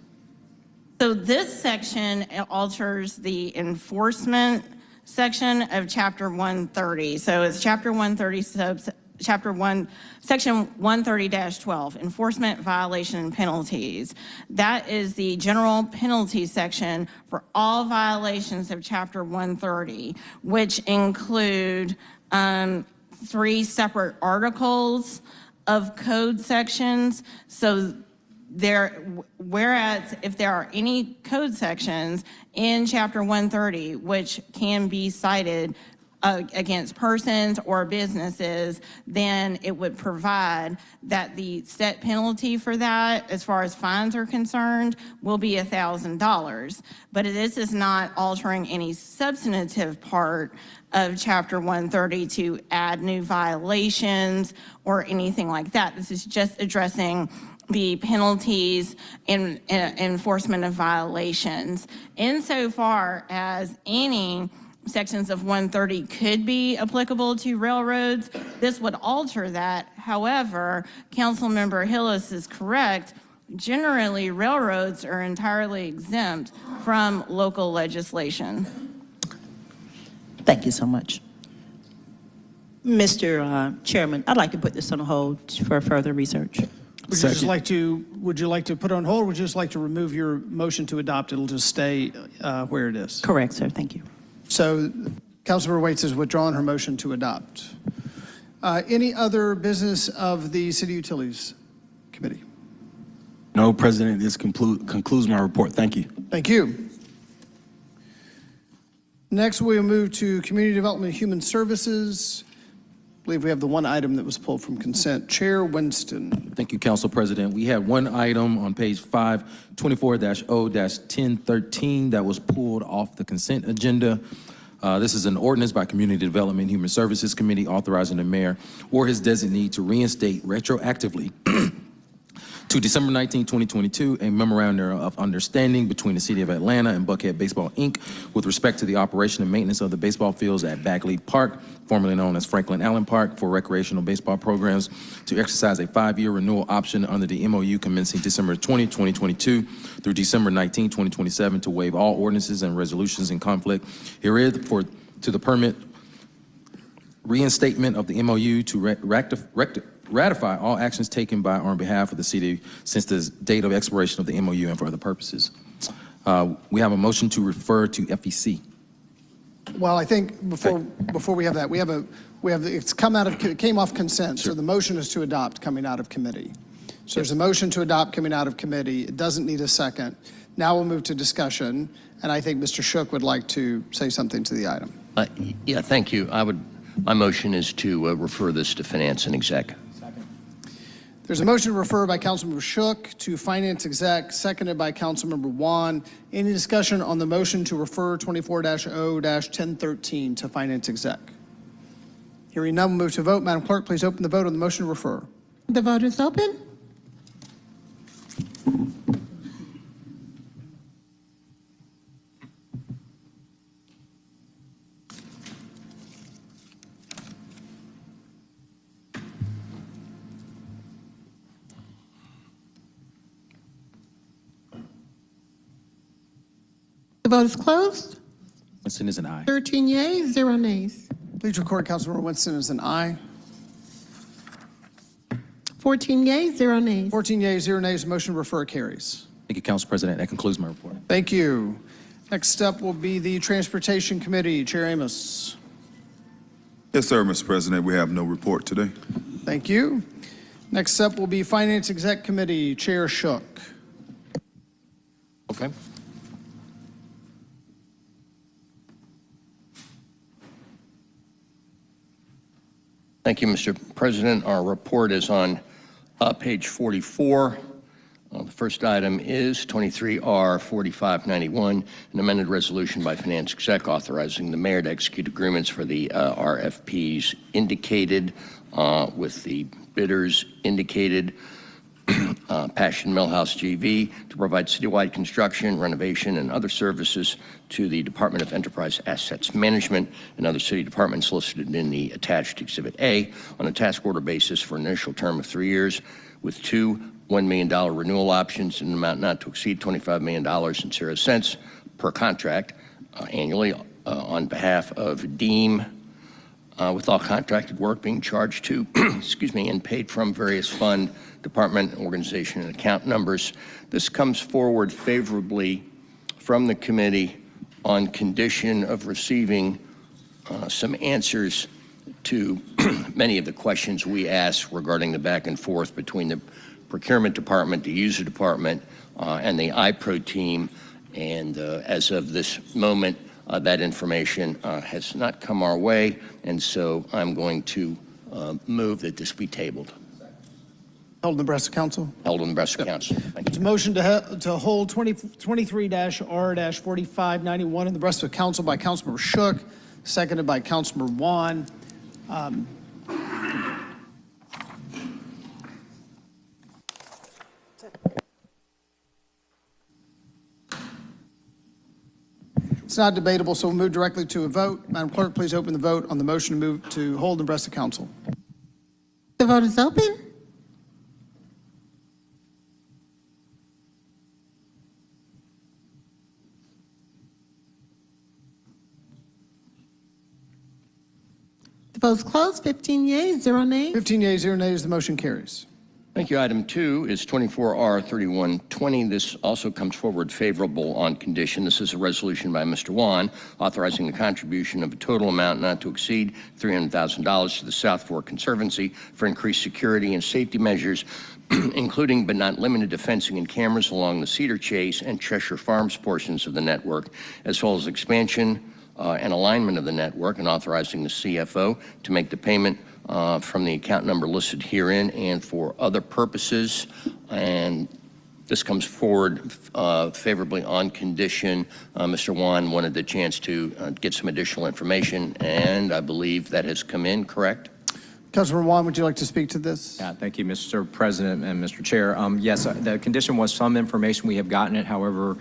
So this section alters the enforcement section of Chapter 130. So it's Chapter 130 Section 130-12, enforcement, violation, and penalties. That is the general penalty section for all violations of Chapter 130, which include 3 separate articles of code sections. So whereas if there are any code sections in Chapter 130 which can be cited against persons or businesses, then it would provide that the set penalty for that, as far as fines are concerned, will be $1,000. But this is not altering any substantive part of Chapter 130 to add new violations or anything like that. This is just addressing the penalties and enforcement of violations. Insofar as any sections of 130 could be applicable to railroads, this would alter that. However, Councilmember Hillis is correct. Generally, railroads are entirely exempt from local legislation. Thank you so much. Mr. Chairman, I'd like to put this on hold for further research. Would you like to put it on hold, or would you just like to remove your motion to adopt? It'll just stay where it is. Correct, sir. Thank you. So Councilmember Waits has withdrawn her motion to adopt. Any other business of the City Utilities Committee? No, President, this concludes my report. Thank you. Thank you. Next, we'll move to Community Development and Human Services. I believe we have the one item that was pulled from consent. Chair Winston. Thank you, Council President. We had one item on page 5, 24-0-1013 that was pulled off the consent agenda. This is an ordinance by Community Development and Human Services Committee authorizing the mayor or his designee to reinstate retroactively to December 19, 2022, a memorandum of understanding between the City of Atlanta and Buckhead Baseball, Inc. with respect to the operation and maintenance of the baseball fields at Bagley Park, formerly known as Franklin Allen Park, for recreational baseball programs, to exercise a 5-year renewal option under the MOU commencing December 20, 2022 through December 19, 2027, to waive all ordinances and resolutions in conflict herewith to the permit reinstatement of the MOU to ratify all actions taken by or on behalf of the city since the date of expiration of the MOU and for other purposes. We have a motion to refer to FEC. Well, I think before we have that, we have it came off consent, so the motion is to adopt coming out of committee. So there's a motion to adopt coming out of committee. It doesn't need a second. Now we'll move to discussion, and I think Mr. Shook would like to say something to the item. Yeah, thank you. My motion is to refer this to Finance and Exec. There's a motion to refer by Councilmember Shook to Finance Exec, seconded by Councilmember Wan. Any discussion on the motion to refer 24-0-1013 to Finance Exec? Hearing none, we'll move to vote. Madam Clerk, please open the vote on the motion to refer. The vote is open. The vote is closed. Winston is an aye. 13 yeas, 0 nays. Please record Councilmember Winston as an aye. 14 yeas, 0 nays. 14 yeas, 0 nays. The motion to refer carries. Thank you, Council President. That concludes my report. Thank you. Next up will be the Transportation Committee. Chair Amos. Yes, sir, Mr. President. We have no report today. Thank you. Next up will be Finance Exec Committee. Chair Shook. Okay. Thank you, Mr. President. Our report is on page 44. The first item is 23R4591, an amended resolution by Finance Exec authorizing the mayor to execute agreements for the RFPs indicated with the bidders indicated. Passion Millhouse GV to provide citywide construction, renovation, and other services to the Department of Enterprise Assets Management and other city departments listed in the attached Exhibit A on a task order basis for an initial term of 3 years with 2 $1 million renewal options in an amount not to exceed $25 million and 0 cents per contract annually on behalf of Deem, with all contracted work being charged to, and paid from various fund, department, organization, and account numbers. This comes forward favorably from the committee on condition of receiving some answers to many of the questions we asked regarding the back and forth between the procurement department, the user department, and the iPro team. And as of this moment, that information has not come our way, and so I'm going to move that this be tabled. Held in Nebraska Council? Held in Nebraska Council. Thank It's a motion to hold 23-R-4591 in the Nebraska Council by Councilmember Shook, seconded by Councilmember Wan. It's not debatable, so we'll move directly to a vote. Madam Clerk, please open the vote on the motion to move to hold in Nebraska Council. The vote is open. The vote is closed. 15 yeas, 0 nays. 15 yeas, 0 nays. The motion carries. Thank you. Item 2 is 24R3120. This also comes forward favorable on condition. This is a resolution by Mr. Wan authorizing the contribution of a total amount not to exceed $300,000 to the South Fork Conservancy for increased security and safety measures, including but not limited to fencing and cameras along the Cedar Chase and Cheshire Farms portions of the network, as well as expansion and alignment of the network, and authorizing the CFO to make the payment from the account number listed herein and for other purposes. And this comes forward favorably on condition. Mr. Wan wanted the chance to get some additional information, and I believe that has come in, correct? Councilmember Wan, would you like to speak to this? Yeah, thank you, Mr. President and Mr. Chair. Yes, the condition was some information. We have gotten it. However,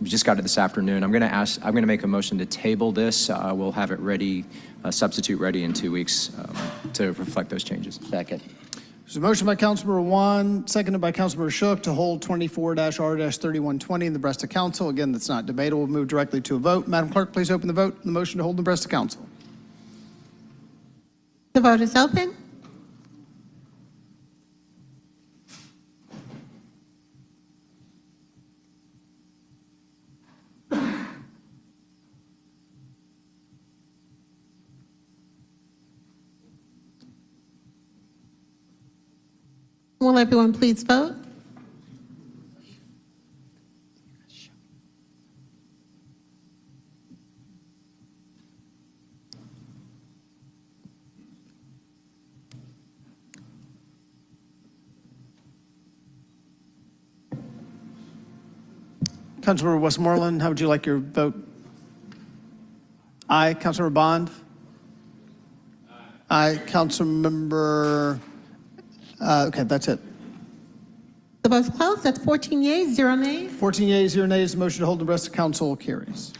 we just got it this afternoon. I'm going to make a motion to table this. We'll have it ready, substitute ready in 2 weeks to reflect those changes. Second. There's a motion by Councilmember Wan, seconded by Councilmember Shook to hold 24-R-3120 in the Nebraska Council. Again, that's not debatable. We'll move directly to a vote. Madam Clerk, please open the vote on the motion to hold the Nebraska Council. The vote is open. Will everyone please vote? Councilmember Westmoreland, how would you like your vote? Aye. Councilmember Bond? Aye. Councilmember, okay, that's it. The vote's closed. That's 14 yeas, 0 nays. 14 yeas, 0 nays. The motion to hold the rest of council carries.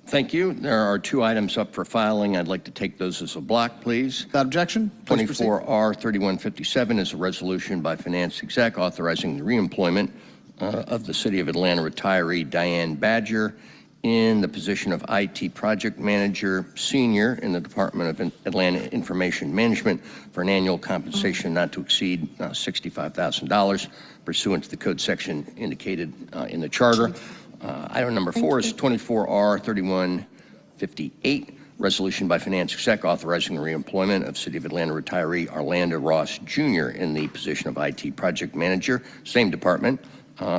Thank you. There are 2 items up for filing. I'd like to take those as a block, please. Without objection, please proceed. 24R 3157 is a resolution by Finance Exec authorizing the reemployment of the City of Atlanta retiree Diane Badger in the position of IT Project Manager Senior in the Department of Atlanta Information Management for an annual compensation not to exceed $65,000 pursuant to the code section indicated in the charter. Item number 4 is 24R 3158, resolution by Finance Exec authorizing the reemployment of City of Atlanta retiree Orlando Ross Jr. in the position of IT Project Manager, same department,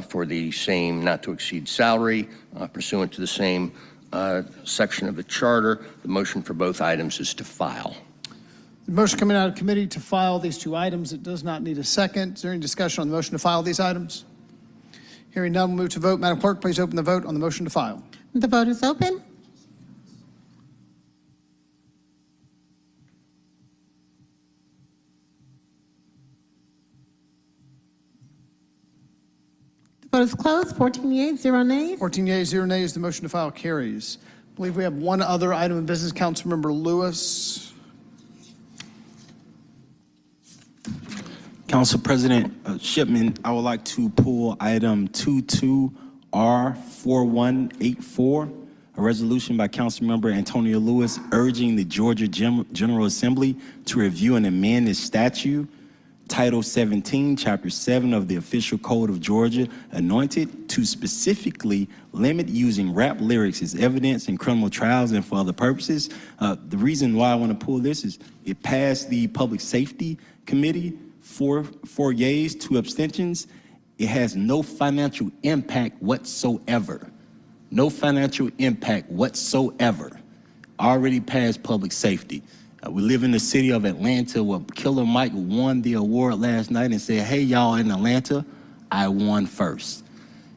for the same not to exceed salary pursuant to the same section of the charter. The motion for both items is to file. The motion coming out of committee to file these 2 items. It does not need a second. Is there any discussion on the motion to file these items? Hearing none, we'll move to vote. Madam Clerk, please open the vote on the motion to file. The vote is open. The vote is closed. 14 yeas, 0 nays. 14 yeas, 0 nays. The motion to file carries. I believe we have one other item of business. Councilmember Lewis. Council President Shipman, I would like to pull item 22R4184, a resolution by Councilmember Antonio Lewis urging the Georgia General Assembly to review and amend its statute, Title 17, Chapter 7 of the Official Code of Georgia, anointed to specifically limit using rap lyrics as evidence in criminal trials and for other purposes. The reason why I want to pull this is it passed the Public Safety Committee. 4 yeas, 2 abstentions. It has no financial impact whatsoever. No financial impact whatsoever. Already passed public safety. We live in the city of Atlanta where Killer Mike won the award last night and said, hey, y'all in Atlanta, I won first.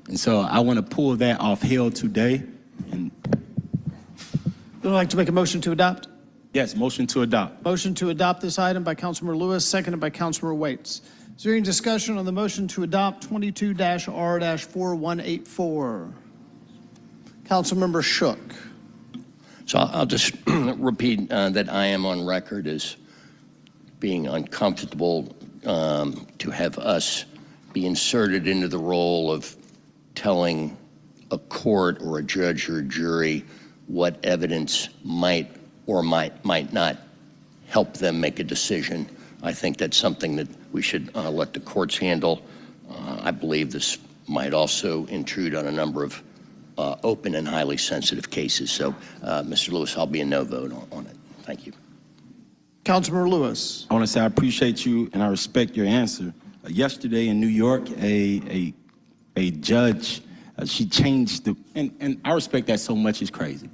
And so I want to pull that off Hill today. And Would you like to make a motion to adopt? yes, motion to adopt. Motion to adopt this item by Councilmember Lewis, seconded by Councilmember Waits. Is there any discussion on the motion to adopt 22-R-4184? Councilmember Shook. So I'll just repeat that I am on record as being uncomfortable to have us be inserted into the role of telling a court or a judge or a jury what evidence might or might not help them make a decision. I think that's something that we should let the courts handle. I believe this might also intrude on a number of open and highly sensitive cases. So, Mr. Lewis, I'll be a no vote on it. Thank you. Councilmember Lewis. I want to say I appreciate you and I respect your answer. Yesterday in New York, a judge, she changed the, and I respect that so much, it's crazy.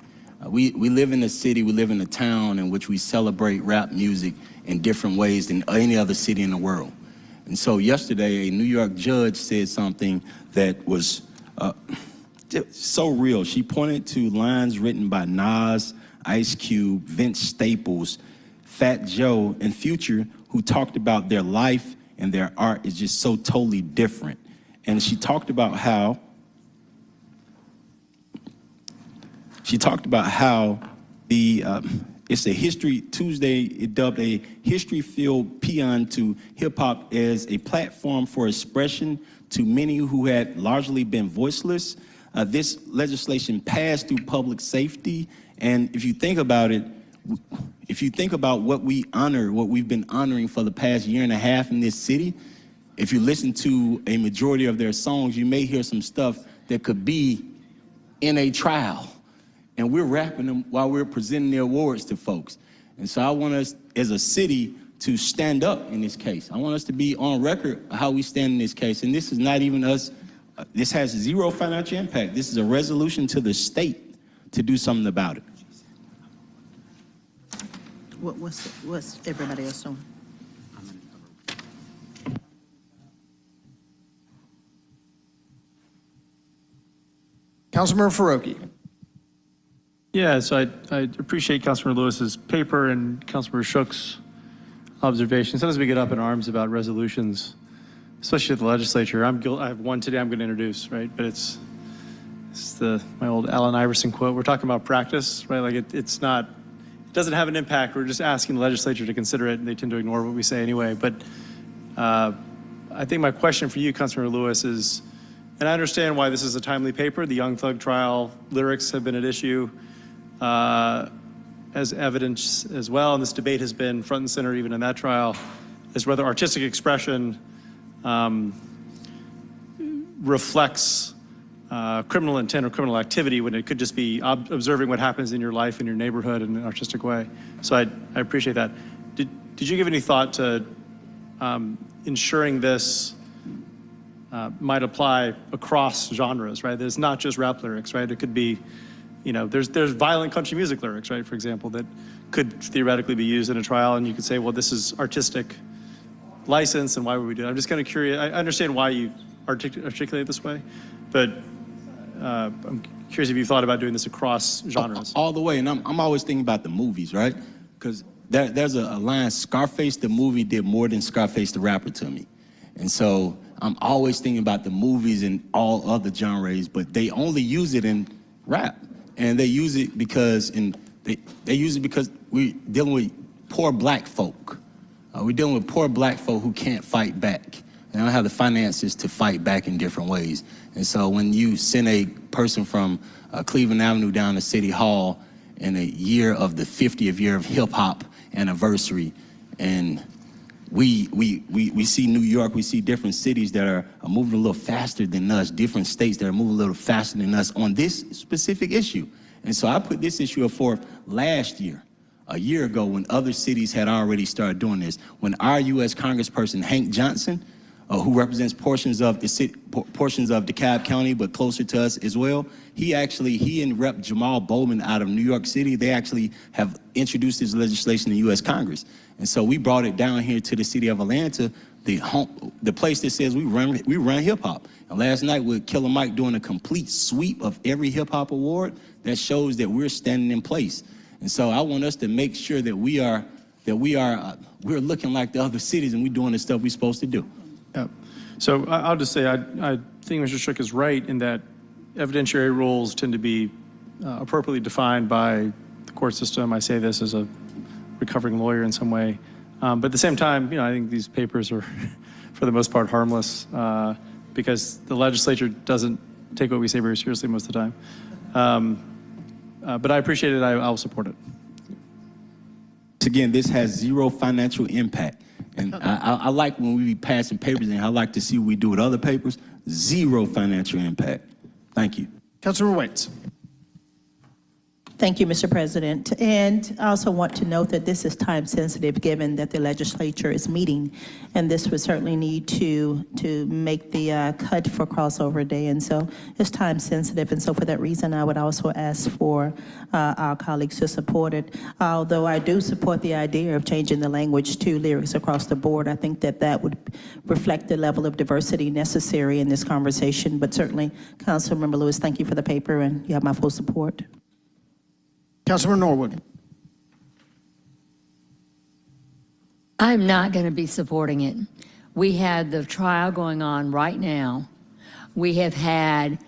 We live in a city, we live in a town in which we celebrate rap music in different ways than any other city in the world. And so yesterday, a New York judge said something that was so real. She pointed to lines written by Nas, Ice Cube, Vince Staples, Fat Joe, and Future, who talked about their life and their art is just so totally different. And she talked about how it's a history Tuesday. It dubbed a history-filled paean to hip-hop as a platform for expression to many who had largely been voiceless. This legislation passed through public safety, and if you think about it, if you think about what we honor, what we've been honoring for the past year and a half in this city, if you listen to a majority of their songs, you may hear some stuff that could be in a trial. And we're rapping them while we're presenting the awards to folks. And so I want us as a city to stand up in this case. I want us to be on record how we stand in this case. And this is not even us. This has zero financial impact. This is a resolution to the state to do something about it. What's everybody else doing? Councilmember Faroki. Yeah, so I appreciate Councilmember Lewis's paper and Councilmember Shook's observations. Sometimes we get up in arms about resolutions, especially at the legislature. I have one today I'm going to introduce, right? But it's my old Allen Iverson quote. We're talking about practice, right? Like it doesn't have an impact. We're just asking the legislature to consider it, and they tend to ignore what we say anyway. But I think my question for you, Councilmember Lewis, is, and I understand why this is a timely paper. The Young Thug trial lyrics have been at issue as evidence as well, and this debate has been front and center even in that trial, is whether artistic expression reflects criminal intent or criminal activity when it could just be observing what happens in your life, in your neighborhood in an artistic way. So I appreciate that. Did you give any thought to ensuring this might apply across genres, right? There's not just rap lyrics, right? It could be, there's violent country music lyrics, right, for example, that could theoretically be used in a trial, and you could say, well, this is artistic license, and why would we do it? I'm just kind of curious. I understand why you articulate this way, but I'm curious if you've thought about doing this across genres. All the way, and I'm always thinking about the movies, right? Because there's a line, Scarface the movie did more than Scarface the rapper to me. And so I'm always thinking about the movies and all other genres, but they only use it in rap. And they use it because we're dealing with poor black folk. We're dealing with poor black folk who can't fight back. They don't have the finances to fight back in different ways. And so when you send a person from Cleveland Avenue down to City Hall in a year of the 50th year of hip hop anniversary, and we see New York, we see different cities that are moving a little faster than us, different states that are moving a little faster than us on this specific issue. And so I put this issue forth last year, a year ago, when other cities had already started doing this. When our U.S. Congressperson, Hank Johnson, who represents portions of DeKalb County, but closer to us as well, he and Rep. Jamal Bowman out of New York City, they actually have introduced this legislation in the U.S. Congress. And so we brought it down here to the city of Atlanta, the place that says we run hip hop. And last night with Killer Mike doing a complete sweep of every hip hop award, that shows that we're standing in place. And so I want us to make sure that we're looking like the other cities and we're doing the stuff we're supposed to do. Yeah. So I'll just say, I think Mr. Shook is right in that evidentiary rules tend to be appropriately defined by the court system. I say this as a recovering lawyer in some way. But at the same time, I think these papers are, for the most part, harmless because the legislature doesn't take what we say very seriously most of the time. But I appreciate it. I'll support it. Again, this has zero financial impact. And I like when we be passing papers, and I like to see what we do with other papers. Zero financial impact. Thank you. Councilmember Waits. Thank you, Mr. President. And I also want to note that this is time sensitive given that the legislature is meeting, and this would certainly need to make the cut for crossover day. And so it's time sensitive. And so for that reason, I would also ask for our colleagues to support it. Although I do support the idea of changing the language to lyrics across the board, I think that would reflect the level of diversity necessary in this conversation. But certainly, Councilmember Lewis, thank you for the paper, and you have my full support. Councilmember Norwood. I'm not going to be supporting it. We have the trial going on right now. We have had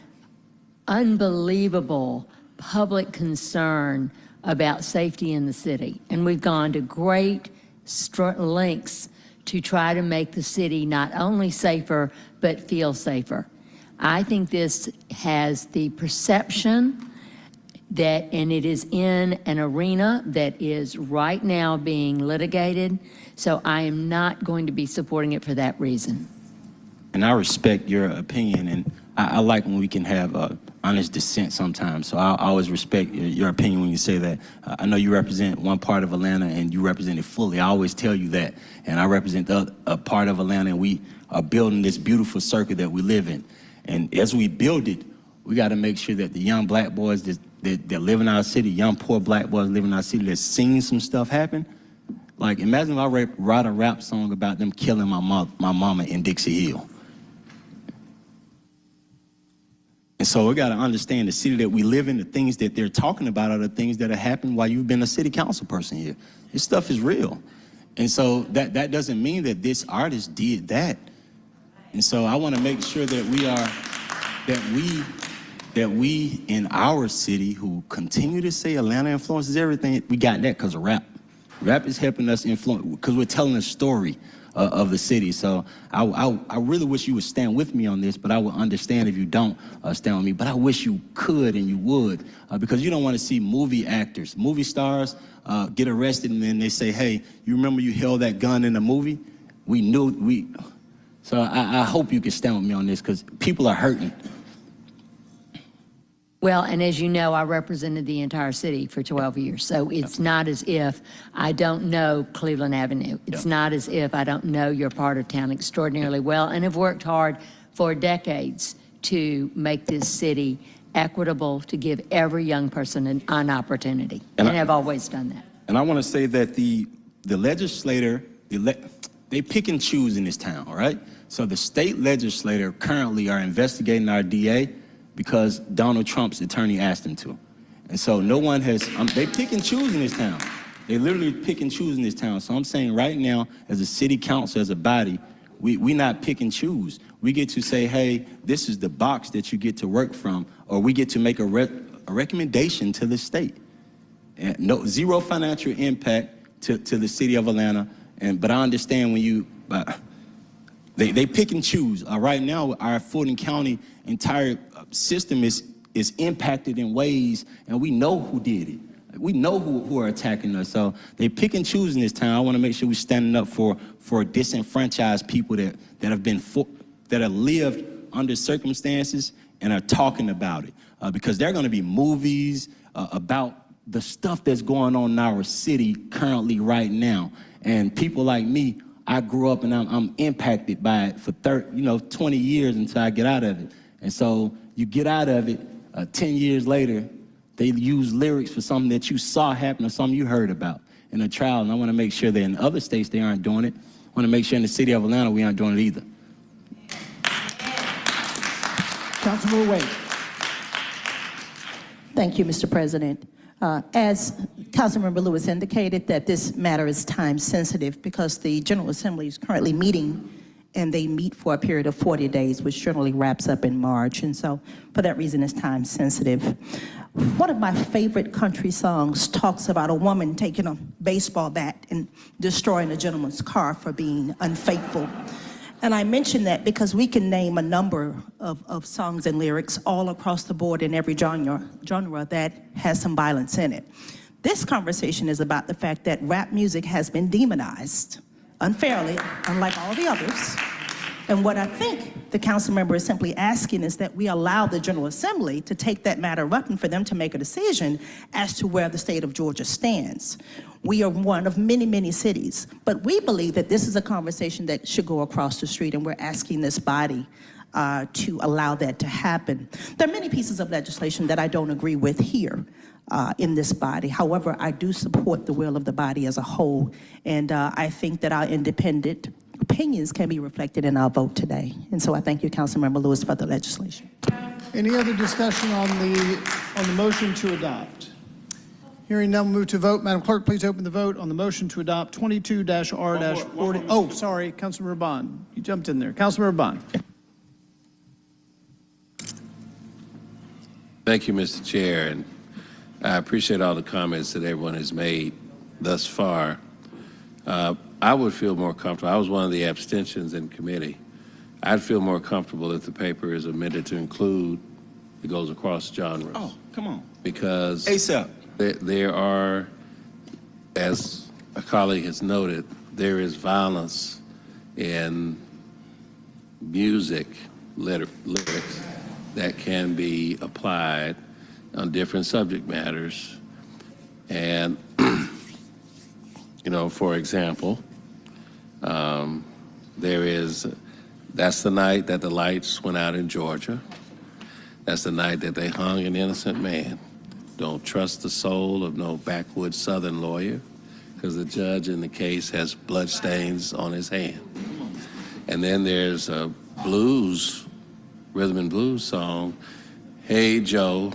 unbelievable public concern about safety in the city, and we've gone to great lengths to try to make the city not only safer, but feel safer. I think this has the perception and it is in an arena that is right now being litigated, so I am not going to be supporting it for that reason. and I respect your opinion, and I like when we can have honest dissent sometimes. So I always respect your opinion when you say that. I know you represent one part of Atlanta, and you represent it fully. I always tell you that, and I represent a part of Atlanta, and we are building this beautiful circle that we live in. And as we build it, we got to make sure that the young black boys that live in our city, young poor black boys live in our city, that's seen some stuff happen. Like, imagine if I write a rap song about them killing my mama in Dixie Hill. And so we got to understand the city that we live in, the things that they're talking about are the things that have happened while you've been a city council person here. This stuff is real. And so that doesn't mean that this artist did that. And so I want to make sure that we in our city who continue to say Atlanta influences everything, we got that because of rap. Rap is helping us influence, because we're telling a story of the city. So I really wish you would stand with me on this, but I would understand if you don't stand with me. But I wish you could and you would, because you don't want to see movie actors, movie stars get arrested, and then they say, hey, you remember you held that gun in the movie? So I hope you can stand with me on this, because people are hurting. Well, and as you know, I represented the entire city for 12 years, so it's not as if I don't know Cleveland Avenue. It's not as if I don't know your part of town extraordinarily well, and have worked hard for decades to make this city equitable, to give every young person an opportunity, and have always done that. And I want to say that the legislator, they pick and choose in this town, all right? So the state legislator currently are investigating our DA because Donald Trump's attorney asked him to. And so no one has, they pick and choose in this town. They literally pick and choose in this town. So I'm saying right now, as a city council, as a body, we not pick and choose. We get to say, hey, this is the box that you get to work from, or we get to make a recommendation to the state. And zero financial impact to the city of Atlanta. But I understand when you, they pick and choose. Right now, our Fulton County entire system is impacted in ways, and we know who did it. We know who are attacking us. So they pick and choose in this town. I want to make sure we're standing up for disenfranchised people that have lived under circumstances and are talking about it. Because there are going to be movies about the stuff that's going on in our city currently right now. And people like me, I grew up and I'm impacted by it for 20 years until I get out of it. And so you get out of it, 10 years later, they use lyrics for something that you saw happen or something you heard about in a trial. And I want to make sure that in other states they aren't doing it. I want to make sure in the city of Atlanta we aren't doing it either. Councilman Wade. Thank you, Mr. President. As Councilmember Lewis indicated, that this matter is time sensitive because the General Assembly is currently meeting, and they meet for a period of 40 days, which generally wraps up in March. And so for that reason, it's time sensitive. One of my favorite country songs talks about a woman taking a baseball bat and destroying a gentleman's car for being unfaithful. And I mention that because we can name a number of songs and lyrics all across the board in every genre that has some violence in it. This conversation is about the fact that rap music has been demonized unfairly, unlike all the others. And what I think the council member is simply asking is that we allow the General Assembly to take that matter up and for them to make a decision as to where the state of Georgia stands. We are one of many, many cities, but we believe that this is a conversation that should go across the street, and we're asking this body to allow that to happen. There are many pieces of legislation that I don't agree with here in this body. However, I do support the will of the body as a whole, and I think that our independent opinions can be reflected in our vote today. And so I thank you, Councilmember Lewis, for the legislation. Any other discussion on the motion to adopt? Hearing none, we'll move to vote. Madam Clerk, please open the vote on the motion to adopt 22-R-40. Oh, sorry, Councilmember Bond. You jumped in there. Councilmember Bond. Thank you, Mr. Chair, and I appreciate all the comments that everyone has made thus far. I would feel more comfortable. I was one of the abstentions in committee. I'd feel more comfortable if the paper is amended to include it goes across genres. Oh, come on. Because ASAP. There are, as a colleague has noted, there is violence in music lyrics that can be applied on different subject matters. And, for example, that's the night that the lights went out in Georgia. That's the night that they hung an innocent man. Don't trust the soul of no backwoods Southern lawyer, because the judge in the case has bloodstains on his hand. And then there's a rhythm and blues song, Hey Joe,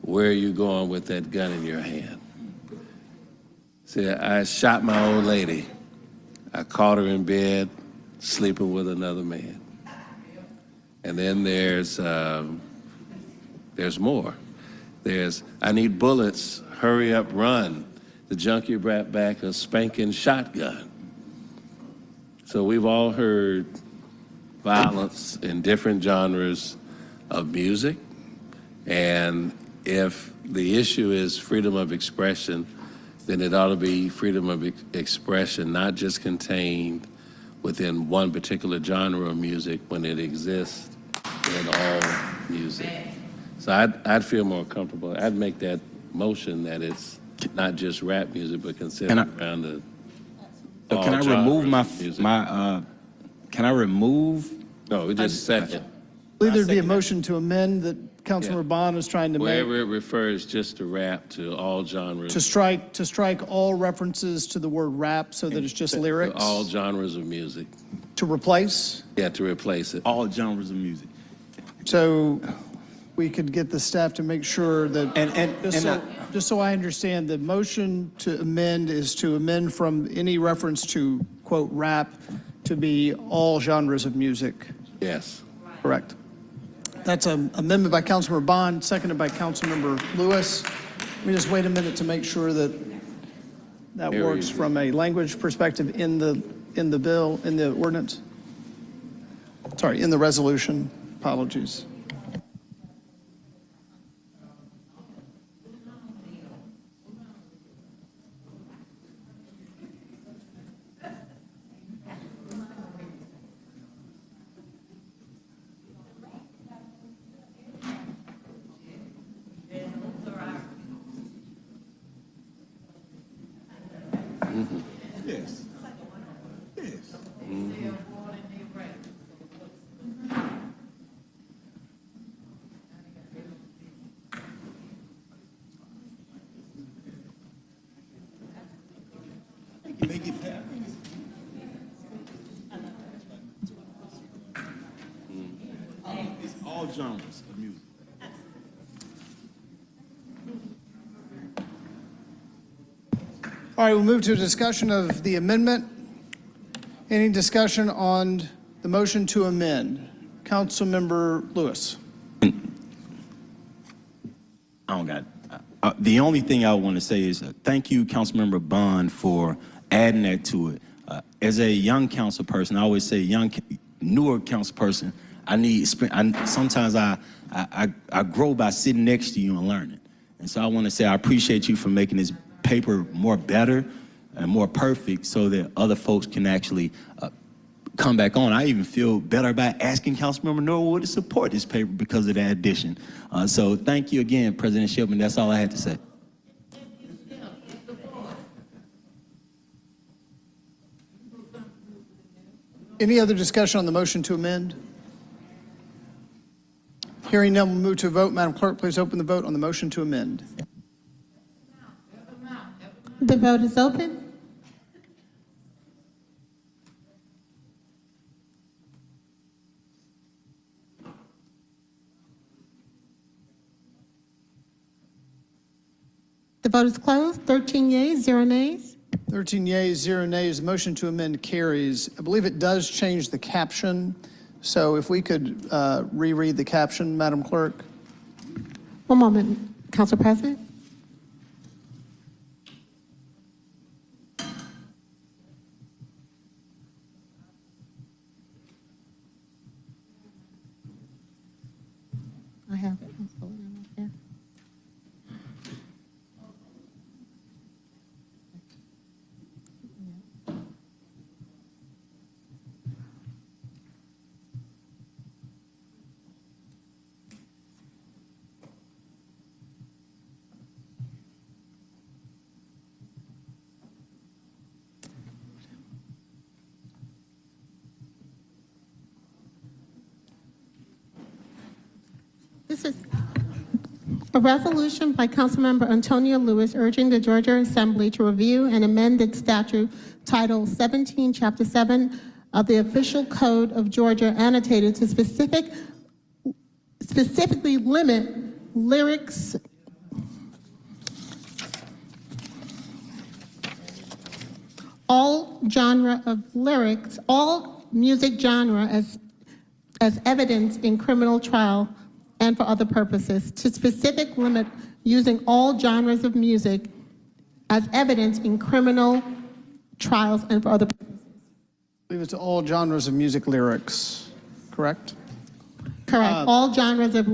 where are you going with that gun in your hand? See, I shot my old lady. I caught her in bed, sleeping with another man. And then there's more. There's, I need bullets, hurry up, run. The junkie brought back a spanking shotgun. So we've all heard violence in different genres of music. And if the issue is freedom of expression, then it ought to be freedom of expression, not just contained within one particular genre of music when it exists in all music. So I'd feel more comfortable. I'd make that motion that it's not just rap music, but considered around the can I remove can I remove? No, we just second. I believe there'd be a motion to amend that Councilmember Bond is trying to make. Wherever it refers just to rap, to all genres. To strike all references to the word rap so that it's just lyrics. To all genres of music. To replace? Yeah, to replace it. All genres of music. So we could get the staff to make sure that, just so I understand, the motion to amend is to amend from any reference to, quote, rap to be all genres of music. Yes. Correct. That's an amendment by Councilmember Bond, seconded by Councilmember Lewis. Let me just wait a minute to make sure that works from a language perspective in the bill, in the ordinance. Sorry, in the resolution. Apologies. Yes. Yes. Make it happen. It's all genres of music. All right, we'll move to a discussion of the amendment. Any discussion on the motion to amend? Councilmember Lewis. I don't got the only thing I want to say is thank you, Councilmember Bond, for adding that to it. As a young council person, I always say newer council person, sometimes I grow by sitting next to you and learning. And so I want to say I appreciate you for making this paper more better and more perfect so that other folks can actually come back on. I even feel better about asking Councilmember Norwood to support this paper because of that addition. So thank you again, President Shelton. That's all I had to say. Any other discussion on the motion to amend? Hearing none, we'll move to a vote. Madam Clerk, please open the vote on the motion to amend. The vote is open. The vote is closed. 13 yeas, 0 nays. 13 yeas, 0 nays. The motion to amend carries. I believe it does change the caption. So if we could reread the caption, Madam Clerk. One moment, Council President. I have it. I'm pulling it up here. This is a resolution by Councilmember Antonio Lewis urging the Georgia Assembly to review and amend its statute Title 17, Chapter 7 of the Official Code of Georgia annotated to specifically limit lyrics all genre of lyrics, all music genre as evidence in criminal trial and for other purposes, to specific limit using all genres of music as evidence in criminal trials and for other purposes. I believe it's all genres of music lyrics, correct? Correct. All genres of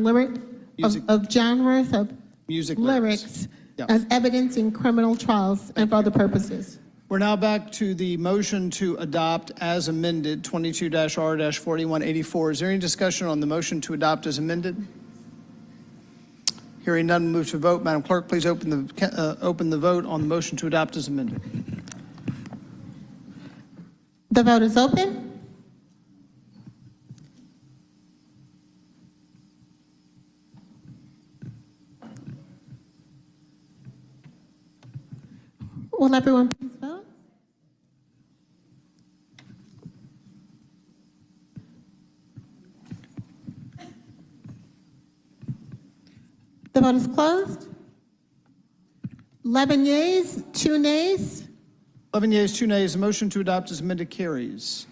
Music lyrics Yep. as evidence in criminal trials and for other purposes. We're now back to the motion to adopt as amended, 22-R-4184. Is there any discussion on the motion to adopt as amended? Hearing none, move to vote. Madam Clerk, please open the vote on the motion to adopt as amended. The vote is open. Will everyone please vote? The vote is closed. 11 yeas, 2 nays. 11 yeas, 2 nays. The motion to adopt as amended carries.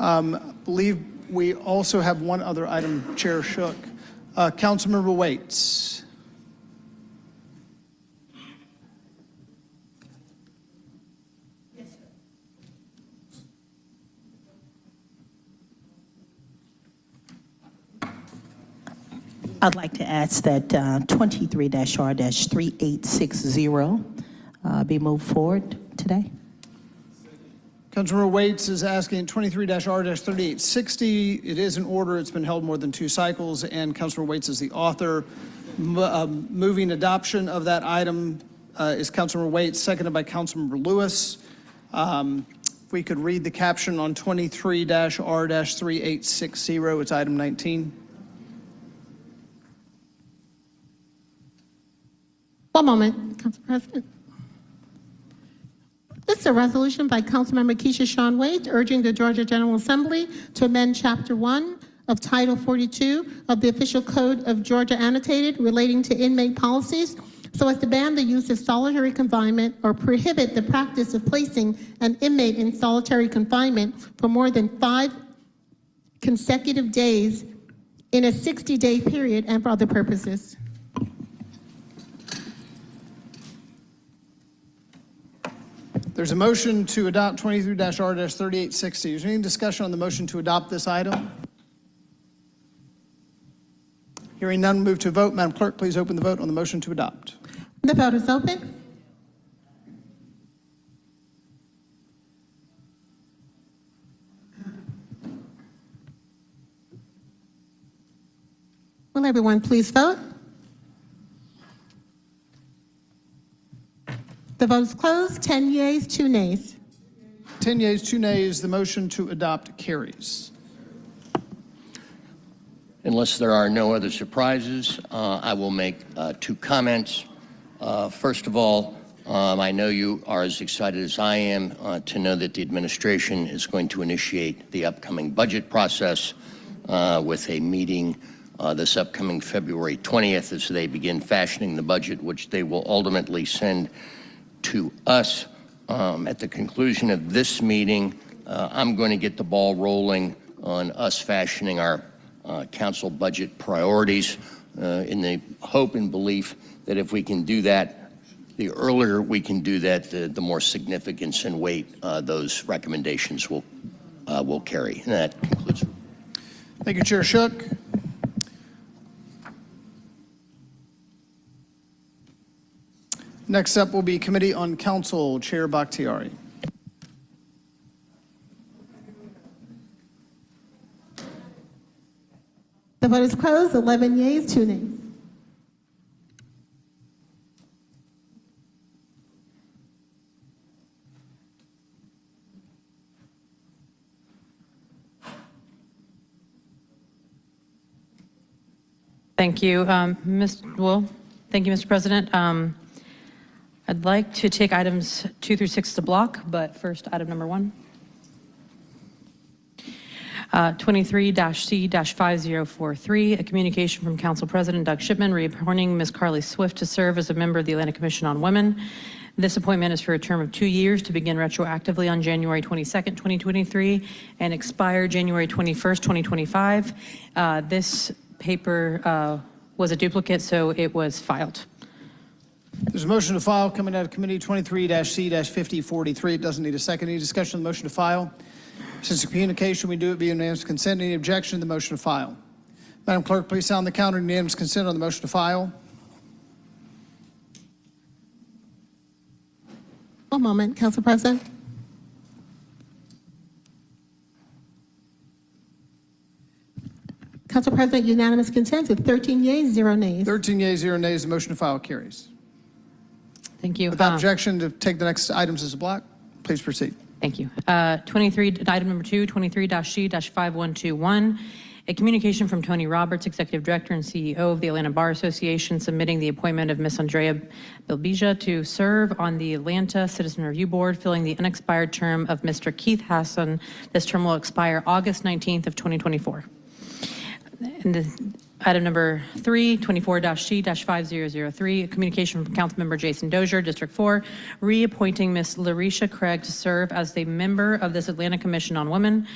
I believe we also have one other item, Chair Shook. Councilmember Waits. I'd like to ask that 23-R-3860 be moved forward today. Councilmember Waits is asking 23-R-3860. It is in order. It's been held more than 2 cycles, and Councilmember Waits is the author. Moving adoption of that item is Councilmember Waits, seconded by Councilmember Lewis. If we could read the caption on 23-R-3860, it's item 19. One moment, Council President. This is a resolution by Councilmember Keisha Shawn Waits urging the Georgia General Assembly to amend Chapter 1 of Title 42 of the Official Code of Georgia Annotated relating to inmate policies so as to ban the use of solitary confinement or prohibit the practice of placing an inmate in solitary confinement for more than 5 consecutive days in a 60-day period and for other purposes. There's a motion to adopt 23-R-3860. Is there any discussion on the motion to adopt this item? Hearing none, move to vote. Madam Clerk, please open the vote on the motion to adopt. The vote is open. Will everyone please vote? The vote is closed. 10 yeas, 2 nays. 10 yeas, 2 nays. The motion to adopt carries. Unless there are no other surprises, I will make 2 comments. First of all, I know you are as excited as I am to know that the administration is going to initiate the upcoming budget process with a meeting this upcoming February 20th as they begin fashioning the budget, which they will ultimately send to us. At the conclusion of this meeting, I'm going to get the ball rolling on us fashioning our council budget priorities in the hope and belief that if we can do that, the earlier we can do that, the more significance and weight those recommendations will carry. And that concludes. Thank you, Chair Shook. Next up will be Committee on Council, Chair Bakhtiari. The vote is closed. 11 yeas, 2 nays. Thank you, thank you, Mr. President. I'd like to take items 2 through 6 to block, but first, item number 1. 23-C-5043, a communication from Council President Doug Shipman reappointing Ms. Carly Swift to serve as a member of the Atlanta Commission on Women. This appointment is for a term of 2 years to begin retroactively on January 22nd, 2023 and expire January 21st, 2025. This paper was a duplicate, so it was filed. There's a motion to file coming out of committee 23-C-5043. It doesn't need a second. Any discussion on the motion to file? Since the communication, we do it via unanimous consent. Any objection to the motion to file? Madam Clerk, please sound the counter. Unanimous consent on the motion to file. One moment, Council President. Council President, unanimous consent with 13 yeas, 0 nays. 13 yeas, 0 nays. The motion to file carries. Thank you. Without objection to take the next items as a block, please proceed. Thank you. Item number 2, 23-C-5121, a communication from Tony Roberts, Executive Director and CEO of the Atlanta Bar Association, submitting the appointment of Ms. Andrea Bilbija to serve on the Atlanta Citizen Review Board, filling the unexpired term of Mr. Keith Hassan. This term will expire August 19th of 2024. And item number 3, 24-C-5003, a communication from Councilmember Jason Dozier, District 4, reappointing Ms. Larisha Craig to serve as a member of this Atlanta Commission on Women.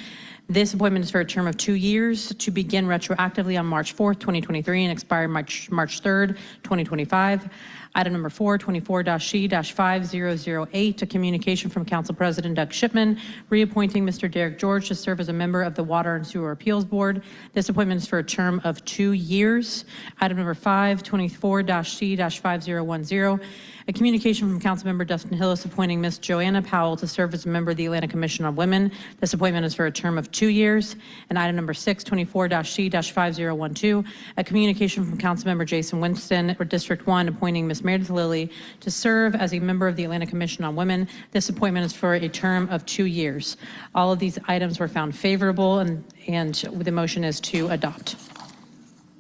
This appointment is for a term of 2 years to begin retroactively on March 4th, 2023 and expire March 3rd, 2025. Item number 4, 24-C-5008, a communication from Council President Doug Shipman, reappointing Mr. Derek George to serve as a member of the Water and Sewer Appeals Board. This appointment is for a term of 2 years. Item number 5, 24-C-5010, a communication from Councilmember Dustin Hillis appointing Ms. Joanna Powell to serve as a member of the Atlanta Commission on Women. This appointment is for a term of 2 years. And item number 6, 24-C-5012, a communication from Councilmember Jason Winston, District 1, appointing Ms. Meredith Lilly to serve as a member of the Atlanta Commission on Women. This appointment is for a term of 2 years. All of these items were found favorable, and the motion is to adopt.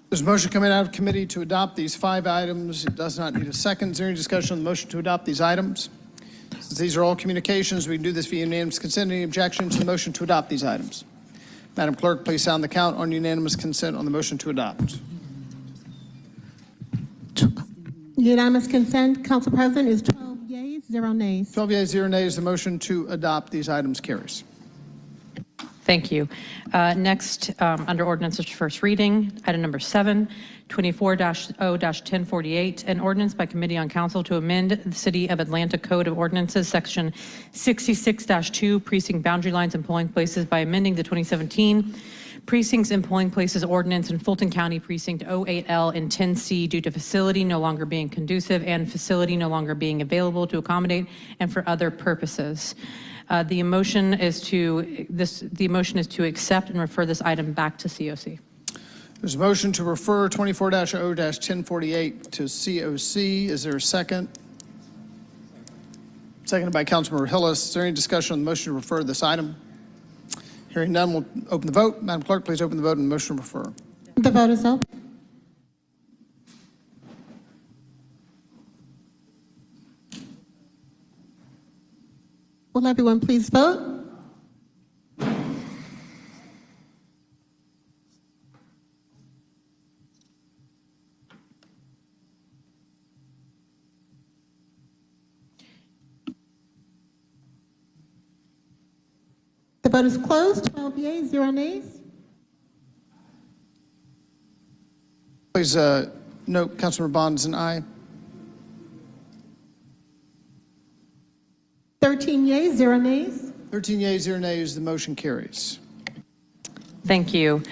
There's a motion coming out of committee to adopt these 5 items. It does not need a second. Is there any discussion on the motion to adopt these items? Since these are all communications, we can do this via unanimous consent. Any objection to the motion to adopt these items? Madam Clerk, please sound the count on unanimous consent on the motion to adopt. Unanimous consent, Council President, is 12 yeas, 0 nays. 12 yeas, 0 nays. The motion to adopt these items carries. Thank you. Next, under ordinances for first reading, item number 7, 24-0-1048, an ordinance by Committee on Council to amend the City of Atlanta Code of Ordinances, Section 66-2, precinct boundary lines and polling places by amending the 2017 Precincts and Polling Places Ordinance in Fulton County Precinct 08L and 10C due to facility no longer being conducive and facility no longer being available to accommodate and for other purposes. The motion is to accept and refer this item back to COC. There's a motion to refer 24-0-1048 to COC. Is there a second? Seconded by Councilmember Hillis. Is there any discussion on the motion to refer this item? Hearing none, we'll open the vote. Madam Clerk, please open the vote on the motion to refer. The vote is open. Will everyone please vote? The vote is closed. 12 yeas, 0 nays. Please note Councilmember Bond is an aye. 13 yeas, 0 nays. 13 yeas, 0 nays. The motion carries. Thank you.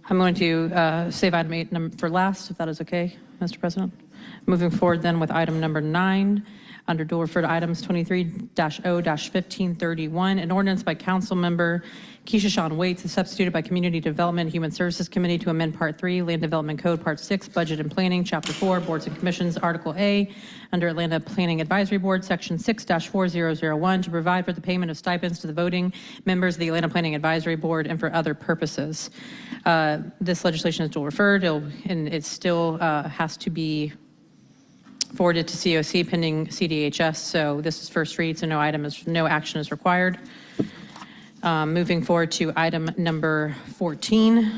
I'm going to save item 8 for last, if that is okay, Mr. President. Moving forward then with item number 9. Under dual referred items 23-0-1531, an ordinance by Council Member Keisha Shawn Waits is substituted by Community Development and Human Services Committee to amend Part 3, Land Development Code, Part 6, Budget and Planning, Chapter 4, Boards and Commissions, Article A, under Atlanta Planning Advisory Board, Section 6-4001, to provide for the payment of stipends to the voting members of the Atlanta Planning Advisory Board and for other purposes. This legislation is dual referred, and it still has to be forwarded to COC pending CDHS. So this is first read, so no action is required. Moving forward to item number 14,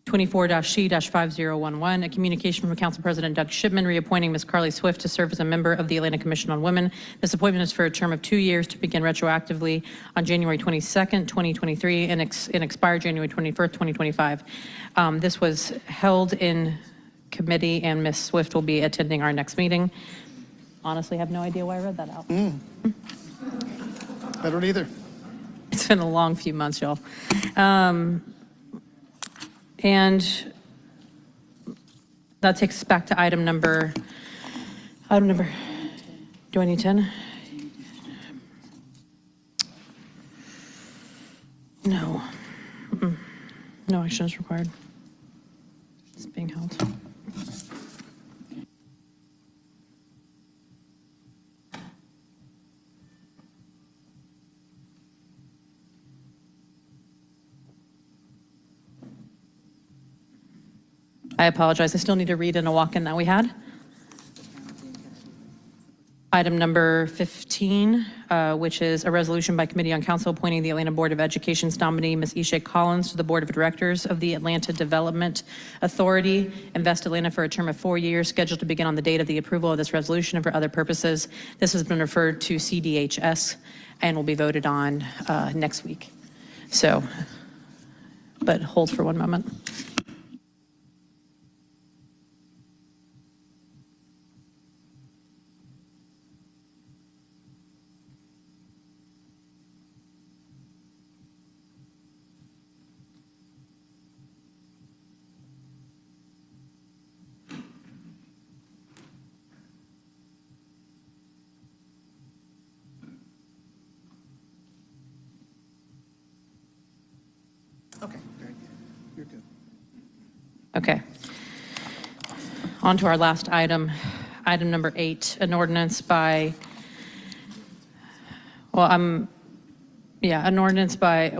24-C-5011, a communication from Council President Doug Shipman reappointing Ms. Carly Swift to serve as a member of the Atlanta Commission on Women. This appointment is for a term of 2 years to begin retroactively on January 22nd, 2023 and expire January 21st, 2025. This was held in committee, and Ms. Swift will be attending our next meeting. Honestly, I have no idea why I read that out. I don't either. It's been a long few months, y'all. And that takes us back to item number, do I need 10? No. No action is required. It's being held. I apologize. I still need to read in a walk-in that we had. Item number 15, which is a resolution by Committee on Council appointing the Atlanta Board of Education's nominee, Ms. Isha Collins, to the Board of Directors of the Atlanta Development Authority, Invest Atlanta, for a term of 4 years, scheduled to begin on the date of the approval of this resolution and for other purposes. This has been referred to CDHS and will be voted on next week. So, but hold for one moment. Okay, very good. You're good. Okay. On to our last item, item number 8, an ordinance by, an ordinance by,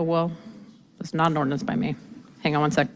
it's not an ordinance by me. Hang on one sec.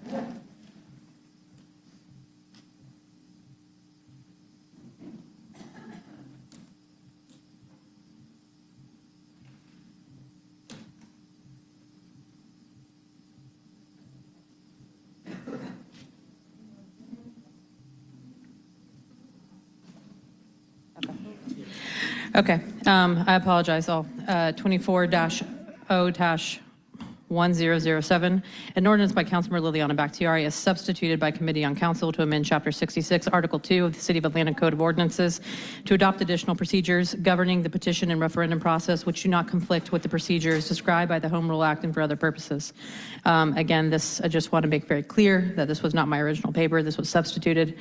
Okay, I apologize, all. 24-0-1007, an ordinance by Councilmember Liliana Bakhtiari is substituted by Committee on Council to amend Chapter 66, Article 2 of the City of Atlanta Code of Ordinances to adopt additional procedures governing the petition and referendum process which do not conflict with the procedures described by the Home Rule Act and for other purposes. Again, I just want to make very clear that this was not my original paper. This was substituted.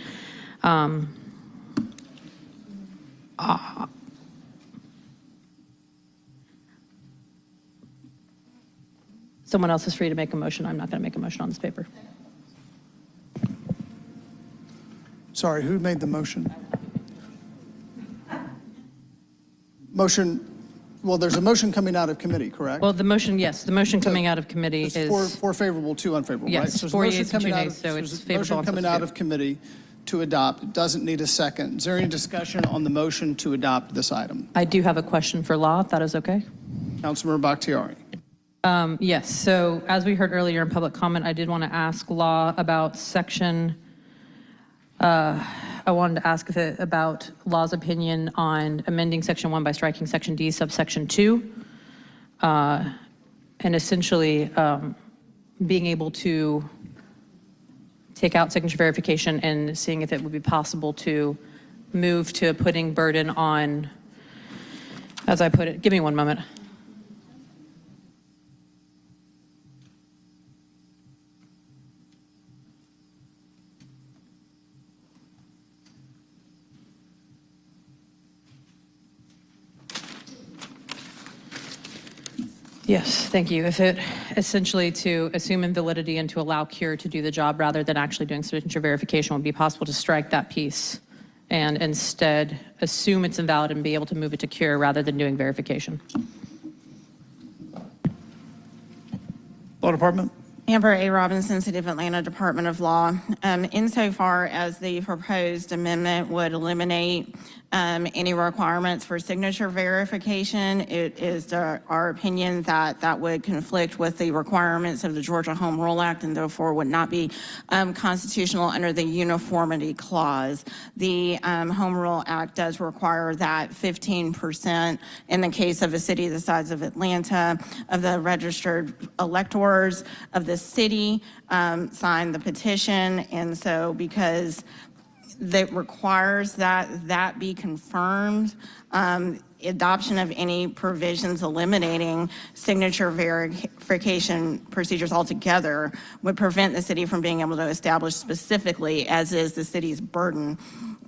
Someone else is free to make a motion. I'm not going to make a motion on this paper. Sorry, who made the motion? Motion, well, there's a motion coming out of committee, correct? Well, the motion, yes, the motion coming out of committee It's is, four favorable, 2 unfavorable, right? Yes, So there's a 4 motion yeas and 2 coming out nays, of- so there's it's a favorable motion on coming out substitute. of committee to adopt. It doesn't need a second. Is there any discussion on the motion to adopt this item? I do have a question for Law, if that is okay. Councilmember Bakhtiari. Yes, so as we heard earlier in public comment, I did want to ask Law about section, I wanted to ask about Law's opinion on amending section 1 by striking section D subsection 2, and essentially being able to take out signature verification and seeing if it would be possible to move to putting burden on, as I put it, give me one moment. Yes, thank you. If it essentially to assume invalidity and to allow CURE to do the job rather than actually doing signature verification, would be possible to strike that piece and instead assume it's invalid and be able to move it to CURE rather than doing verification. Law Department. Amber A. Robinson, City of Atlanta Department of Law. Insofar as the proposed amendment would eliminate any requirements for signature verification, it is our opinion that that would conflict with the requirements of the Georgia Home Rule Act and therefore would not be constitutional under the uniformity clause. The Home Rule Act does require that 15% in the case of a city the size of Atlanta of the registered electors of the city sign the petition, and so because that requires that be confirmed, adoption of any provisions eliminating signature verification procedures altogether would prevent the city from being able to establish specifically, as is the city's burden,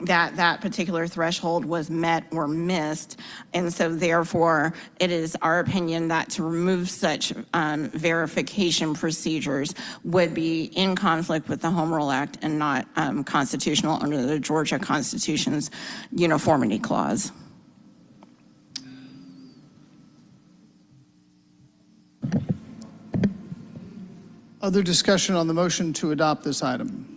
that that particular threshold was met or missed. And so therefore, it is our opinion that to remove such verification procedures would be in conflict with the Home Rule Act and not constitutional under the Georgia Constitution's uniformity clause. Other discussion on the motion to adopt this item?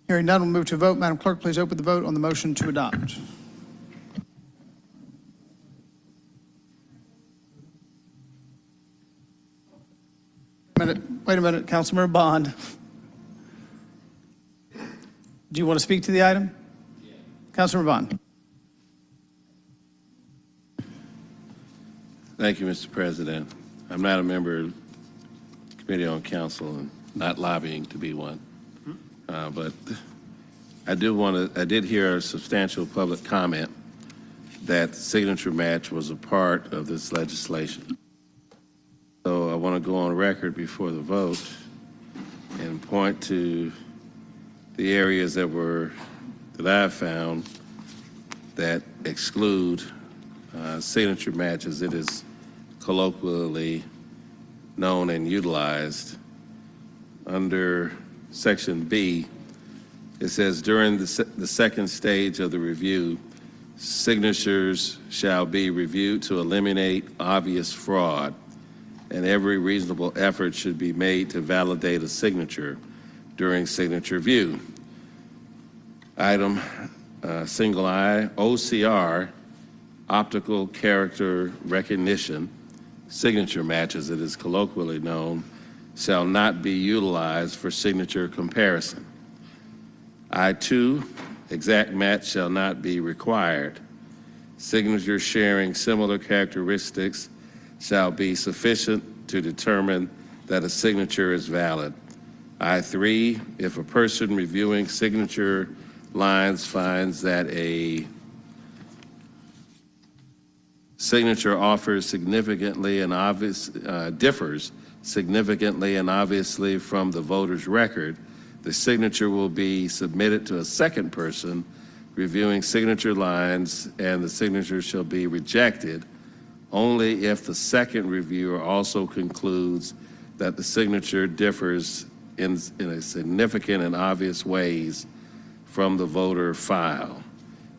Hearing none, we'll move to a vote. Madam Clerk, please open the vote on the motion to adopt. Wait a minute, Councilmember Bond. Do you want to speak to the item? Yeah. Councilmember Bond. Thank you, Mr. President. I'm not a member of the Committee on Council and not lobbying to be one. But I did hear a substantial public comment that signature match was a part of this legislation. So I want to go on record before the vote and point to the areas that I found that exclude signature matches. It is colloquially known and utilized. Under Section B, it says during the second stage of the review, signatures shall be reviewed to eliminate obvious fraud, and every reasonable effort should be made to validate a signature during signature review. Item single I, OCR, optical character recognition, signature matches, it is colloquially known, shall not be utilized for signature comparison. I-2, exact match shall not be required. Signatures sharing similar characteristics shall be sufficient to determine that a signature is valid. I-3, if a person reviewing signature lines finds that a signature differs significantly and obviously from the voter's record, the signature will be submitted to a second person reviewing signature lines, and the signature shall be rejected only if the second reviewer also concludes that the signature differs in a significant and obvious ways from the voter file.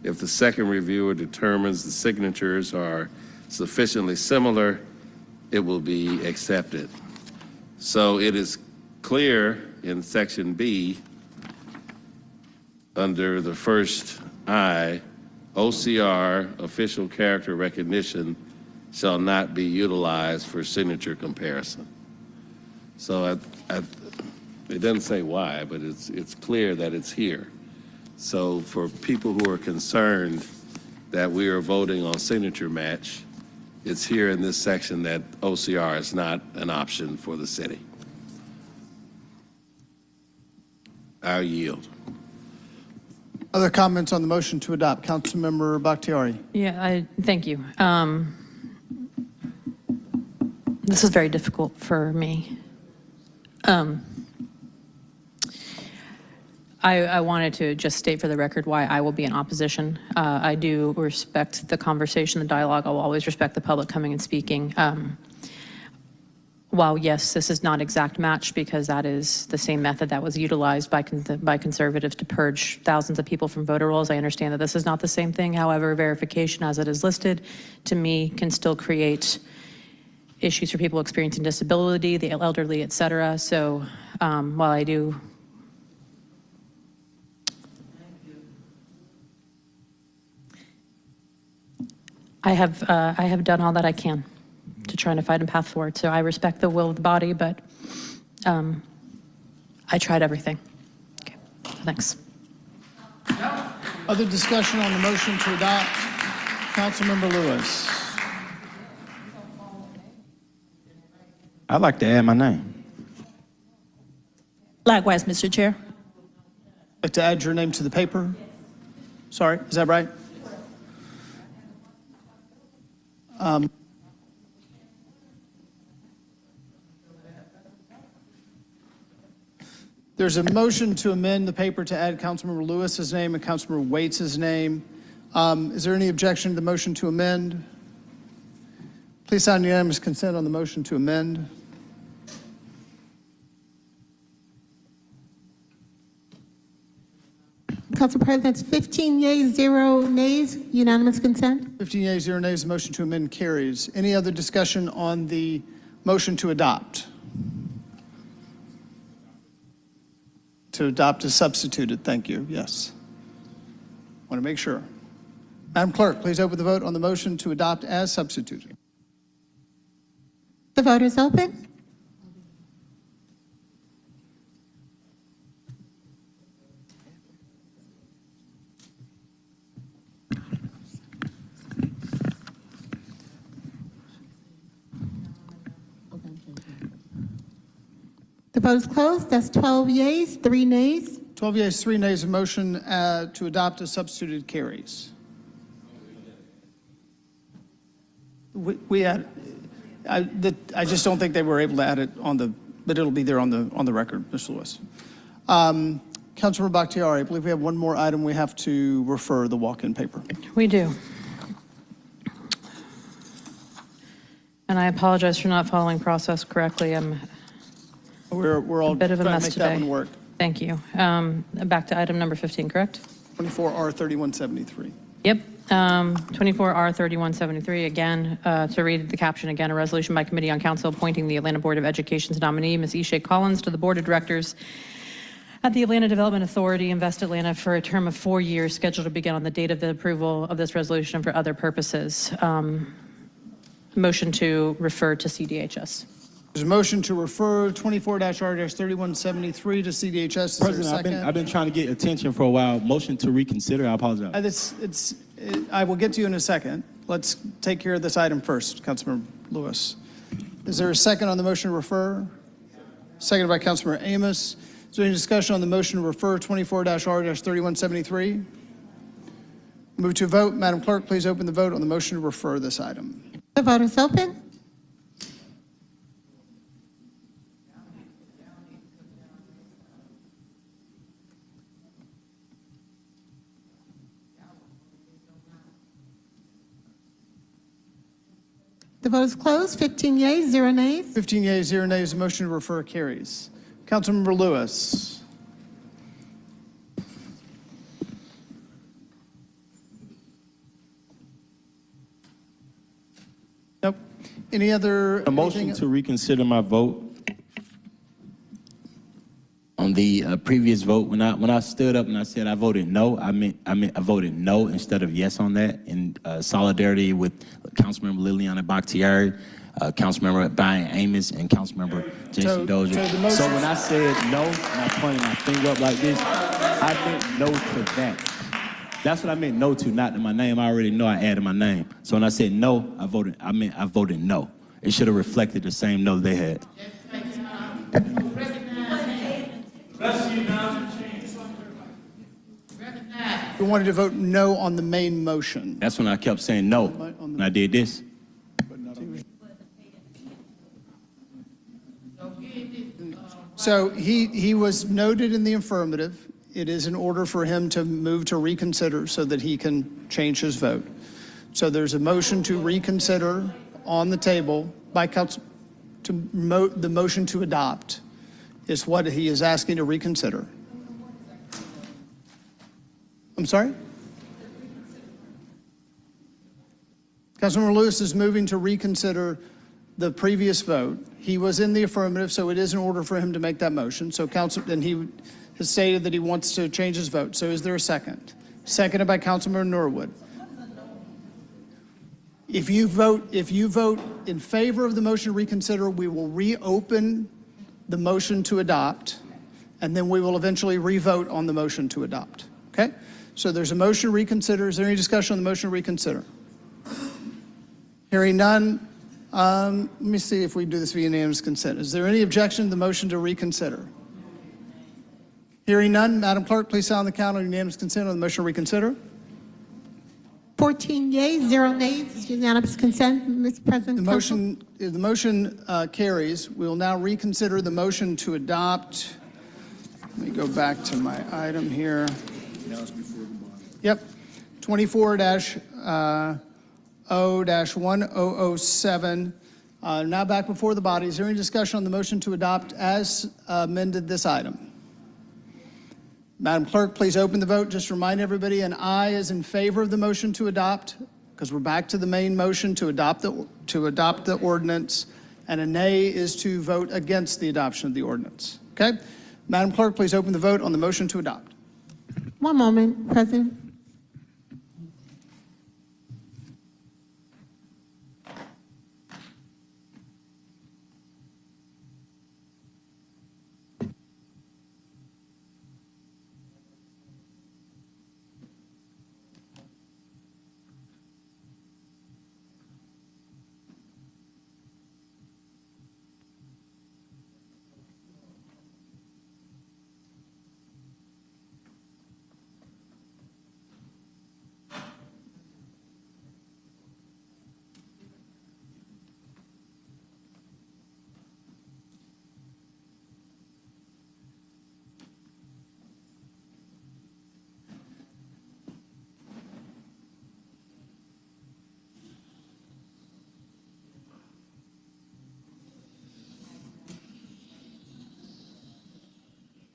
If the second reviewer determines the signatures are sufficiently similar, it will be accepted. So it is clear in Section B, under the first I, OCR, official character recognition, shall not be utilized for signature comparison. So it doesn't say why, but it's clear that it's here. So for people who are concerned that we are voting on signature match, it's here in this section that OCR is not an option for the city. I yield. Other comments on the motion to adopt? Councilmember Bakhtiari. Yeah, thank you. This is very difficult for me. I wanted to just state for the record why I will be in opposition. I do respect the conversation, the dialogue. I'll always respect the public coming and speaking. While, yes, this is not exact match because that is the same method that was utilized by conservatives to purge thousands of people from voter rolls, I understand that this is not the same thing. However, verification as it is listed, to me, can still create issues for people experiencing disability, the elderly, et cetera. So while I do I have done all that I can to try to find a path forward. So I respect the will of the body, but I tried everything. Okay, thanks. Other discussion on the motion to adopt? Councilmember Lewis. I'd like to add my name. Likewise, Mr. Chair. Like to add your name to the paper? Sorry, is that right? There's a motion to amend the paper to add Councilmember Lewis's name and Councilmember Waits's name. Is there any objection to the motion to amend? Please sign unanimous consent on the motion to amend. Council President, 15 yeas, 0 nays, unanimous consent. 15 yeas, 0 nays, the motion to amend carries. Any other discussion on the motion to adopt? To adopt is substituted, thank you, yes. Want to make sure. Madam Clerk, please open the vote on the motion to adopt as substituted. The vote is open. The vote is closed. That's 12 yeas, 3 nays. 12 yeas, 3 nays, the motion to adopt as substituted carries. We had, I just don't think they were able to add it on the, but it'll be there on the record, Mr. Lewis. Councilmember Bakhtiari, I believe we have one more item we have to refer, the walk-in paper. We do. And I apologize for not following process correctly. We're all a bit of a trying to mess make today. that one work. Thank you. Back to item number 15, correct? 24R 3173. Yep. 24R 3173, again, to read the caption again, a resolution by committee on council appointing the Atlanta Board of Education's nominee, Ms. Ishay Collins, to the Board of Directors at the Atlanta Development Authority, Invest Atlanta, for a term of 4 years, scheduled to begin on the date of the approval of this resolution for other purposes. Motion to refer to CDHS. There's a motion to refer 24-R-3173 to CDHS. Is there a President, second? I've been trying to get attention for a while. Motion to reconsider. I apologize. I will get to you in a second. Let's take care of this item first, Councilmember Lewis. Is there a second on the motion to refer? Seconded by Councilmember Amos. Is there any discussion on the motion to refer 24-R-3173? Move to a vote. Madam Clerk, please open the vote on the motion to refer this item. The vote is open. The vote is closed. 15 yeas, 0 nays. 15 yeas, 0 nays. The motion to refer carries. Councilmember Lewis. Nope. Any other? A motion to reconsider my vote on the previous vote. When I stood up and I said I voted no, I meant I voted no instead of yes on that, in solidarity with Councilmember Liliana Bakhtiari, Councilmember Brian Amos, and Councilmember Jason Dozier. So when I said no, and I pointed my finger up like this, I meant no to that. That's what I meant no to, not to my name. I already know I added my name. So when I said no, I voted no. It should have reflected the same no they had. You wanted to vote no on the main motion. That's when I kept saying no, and I did this. So he was noted in the affirmative. it is in order for him to move to reconsider so that he can change his vote. So there's a motion to reconsider on the table by council, the motion to adopt is what he is asking to reconsider. I'm sorry? Councilmember Lewis is moving to reconsider the previous vote. He was in the affirmative, so it is in order for him to make that motion. So and he has stated that he wants to change his vote. So is there a second? Seconded by Councilmember Norwood. If you vote in favor of the motion to reconsider, we will reopen the motion to adopt, and then we will eventually revote on the motion to adopt. Okay? So there's a motion to reconsider. Is there any discussion on the motion to reconsider? Hearing none, let me see if we do this via unanimous consent. Is there any objection to the motion to reconsider? Hearing none, Madam Clerk, please sound the count on unanimous consent on the motion to reconsider. 14 yeas, 0 nays. It's unanimous consent, Mr. President. The motion carries. We will now reconsider the motion to adopt. Let me go back to my item here. Yep, 24-0-1007. Now back before the body. Is there any discussion on the motion to adopt as amended this item? Madam Clerk, please open the vote. Just remind everybody an aye is in favor of the motion to adopt, because we're back to the main motion to adopt the ordinance, and a nay is to vote against the adoption of the ordinance. Okay? Madam Clerk, please open the vote on the motion to adopt. One moment, President.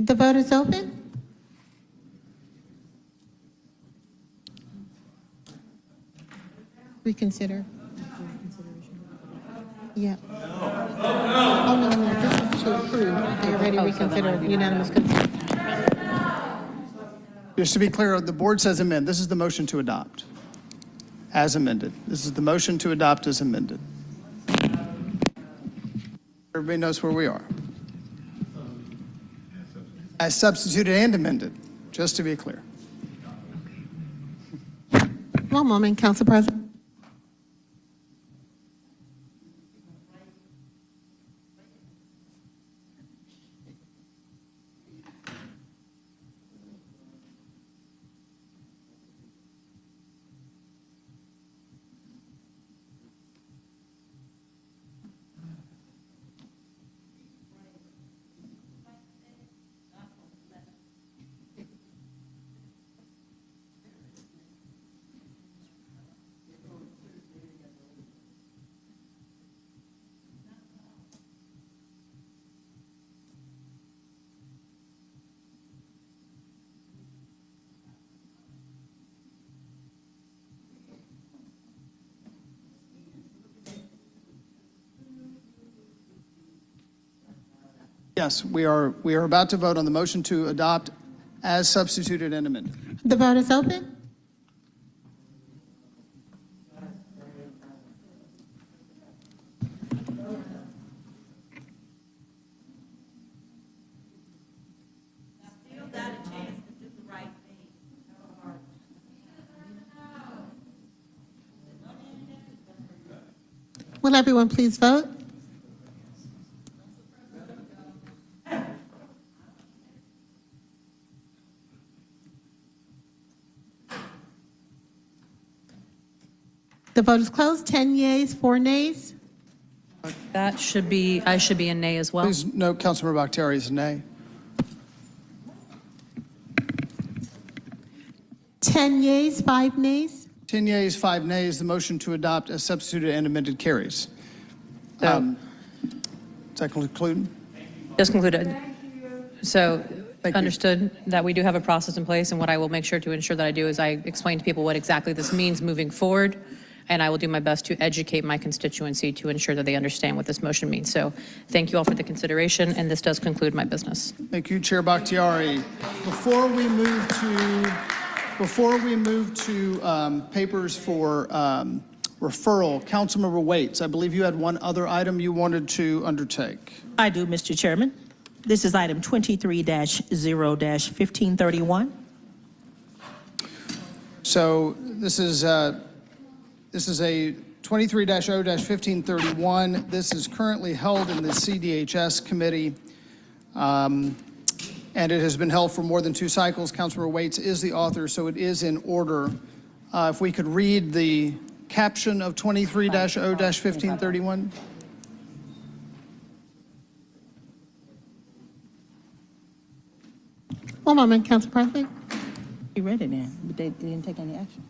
The vote is open. Reconsider. Yeah. Oh, no, this is to approve. They already reconsidered unanimous consent. Just to be clear, the board says amend. This is the motion to adopt as amended. This is the motion to adopt as amended. Everybody knows where we are. As substituted and amended, just to be clear. One moment, Council President. Yes, we are about to vote on the motion to adopt as substituted and amended. The vote is open. Will everyone please vote? The vote is closed. 10 yeas, 4 nays. That should be, I should be a nay as well. Please note Councilmember Bakhtari is nay. yeas, 5 nays. 10 yeas, 5 nays. The motion to adopt as substituted and amended carries. Does that conclude? Just concluded. So understood that we do have a process in place, and what I will make sure to ensure that I do is I explain to people what exactly this means moving forward, and I will do my best to educate my constituency to ensure that they understand what this motion means. So thank you all for the consideration, and this does conclude my business. Thank you, Chair Bakhtiari. Before we move to papers for referral, Councilmember Waits, I believe you had one other item you wanted to undertake. I do, Mr. Chairman. This is item 23-0-1531. So this is a 23-0-1531. This is currently held in the CDHS committee, and it has been held for more than 2 cycles. Councilmember Waits is the author, so it is in order. If we could read the caption of 23-0-1531. One moment, Council President. You read it now, but they didn't take any action.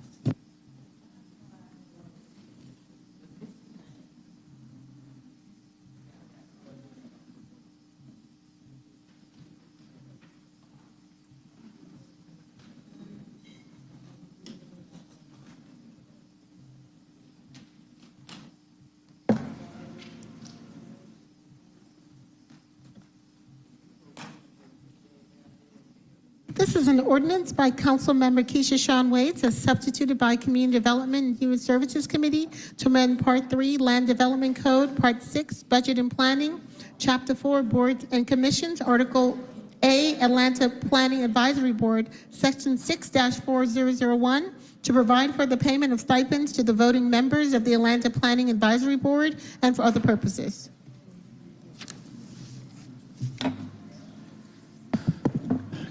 This is an ordinance by Councilmember Keisha Shawn Waits, as substituted by Community Development and Human Services Committee to amend Part 3 Land Development Code, Part 6 Budget and Planning, Chapter 4 Boards and Commissions, Article A Atlanta Planning Advisory Board, Section 6-4001, to provide for the payment of stipends to the voting members of the Atlanta Planning Advisory Board and for other purposes.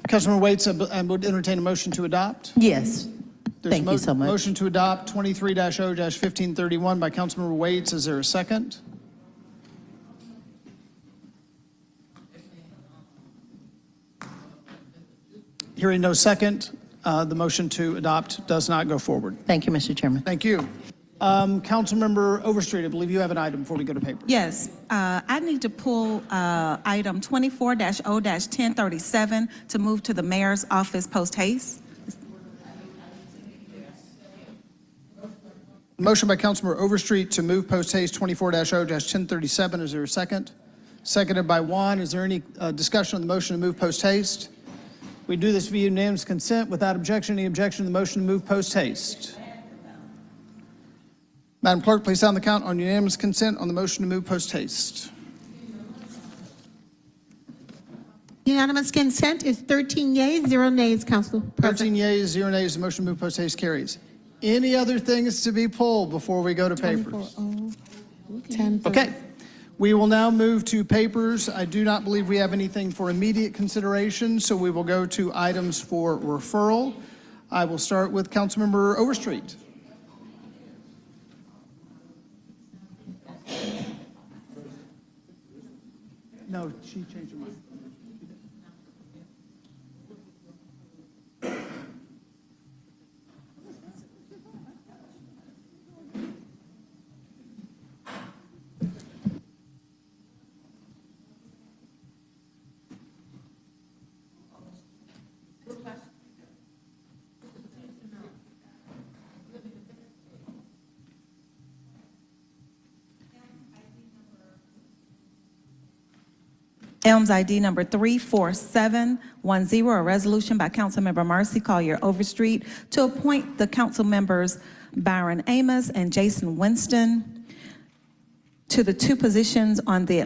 Councilmember Waits, I would entertain a motion to adopt. Yes. Thank you so much. Motion to adopt 23-0-1531 by Councilmember Waits. Is there a second? Hearing no second, the motion to adopt does not go forward. Thank you, Mr. Chairman. Thank you. Councilmember Overstreet, I believe you have an item before we go to papers. Yes, I need to pull item 24-0-1037 to move to the mayor's office post haste. Motion by Councilmember Overstreet to move post haste 24-0-1037. Is there a second? Seconded by Juan. Is there any discussion on the motion to move post haste? We do this via unanimous consent. Without objection, any objection to the motion to move post haste? Madam Clerk, please sound the count on unanimous consent on the motion to move post haste. Unanimous consent is 13 yeas, 0 nays, Council President. 13 yeas, 0 nays. The motion to move post haste carries. Any other things to be pulled before we go to papers? 10. Okay. We will now move to papers. I do not believe we have anything for immediate consideration, so we will go to items for referral. I will start with Councilmember Overstreet. No, she changed her mind. Elms ID number 34710, a resolution by Councilmember Marcy Collier Overstreet to appoint the council members Byron Amos and Jason Winston to the 2 positions on the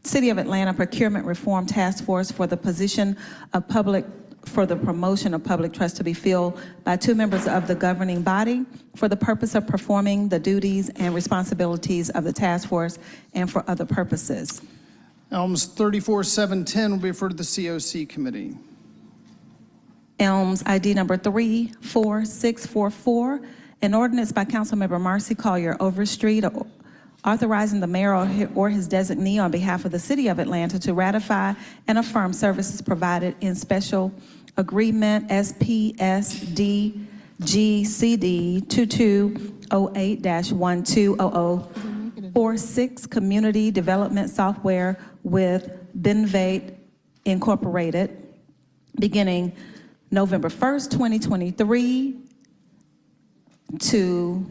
City of Atlanta Procurement Reform Task Force for the position of for the promotion of public trust to be filled by 2 members of the governing body for the purpose of performing the duties and responsibilities of the task force and for other purposes. Elms 34710 will be referred to the COC committee. Elms ID number 34644, an ordinance by Councilmember Marcy Collier Overstreet authorizing the mayor or his designee on behalf of the City of Atlanta to ratify and affirm services provided in special agreement SPSD GCD 2208-120046 Community Development Software with Benvate Incorporated, beginning November 1st, 2023, to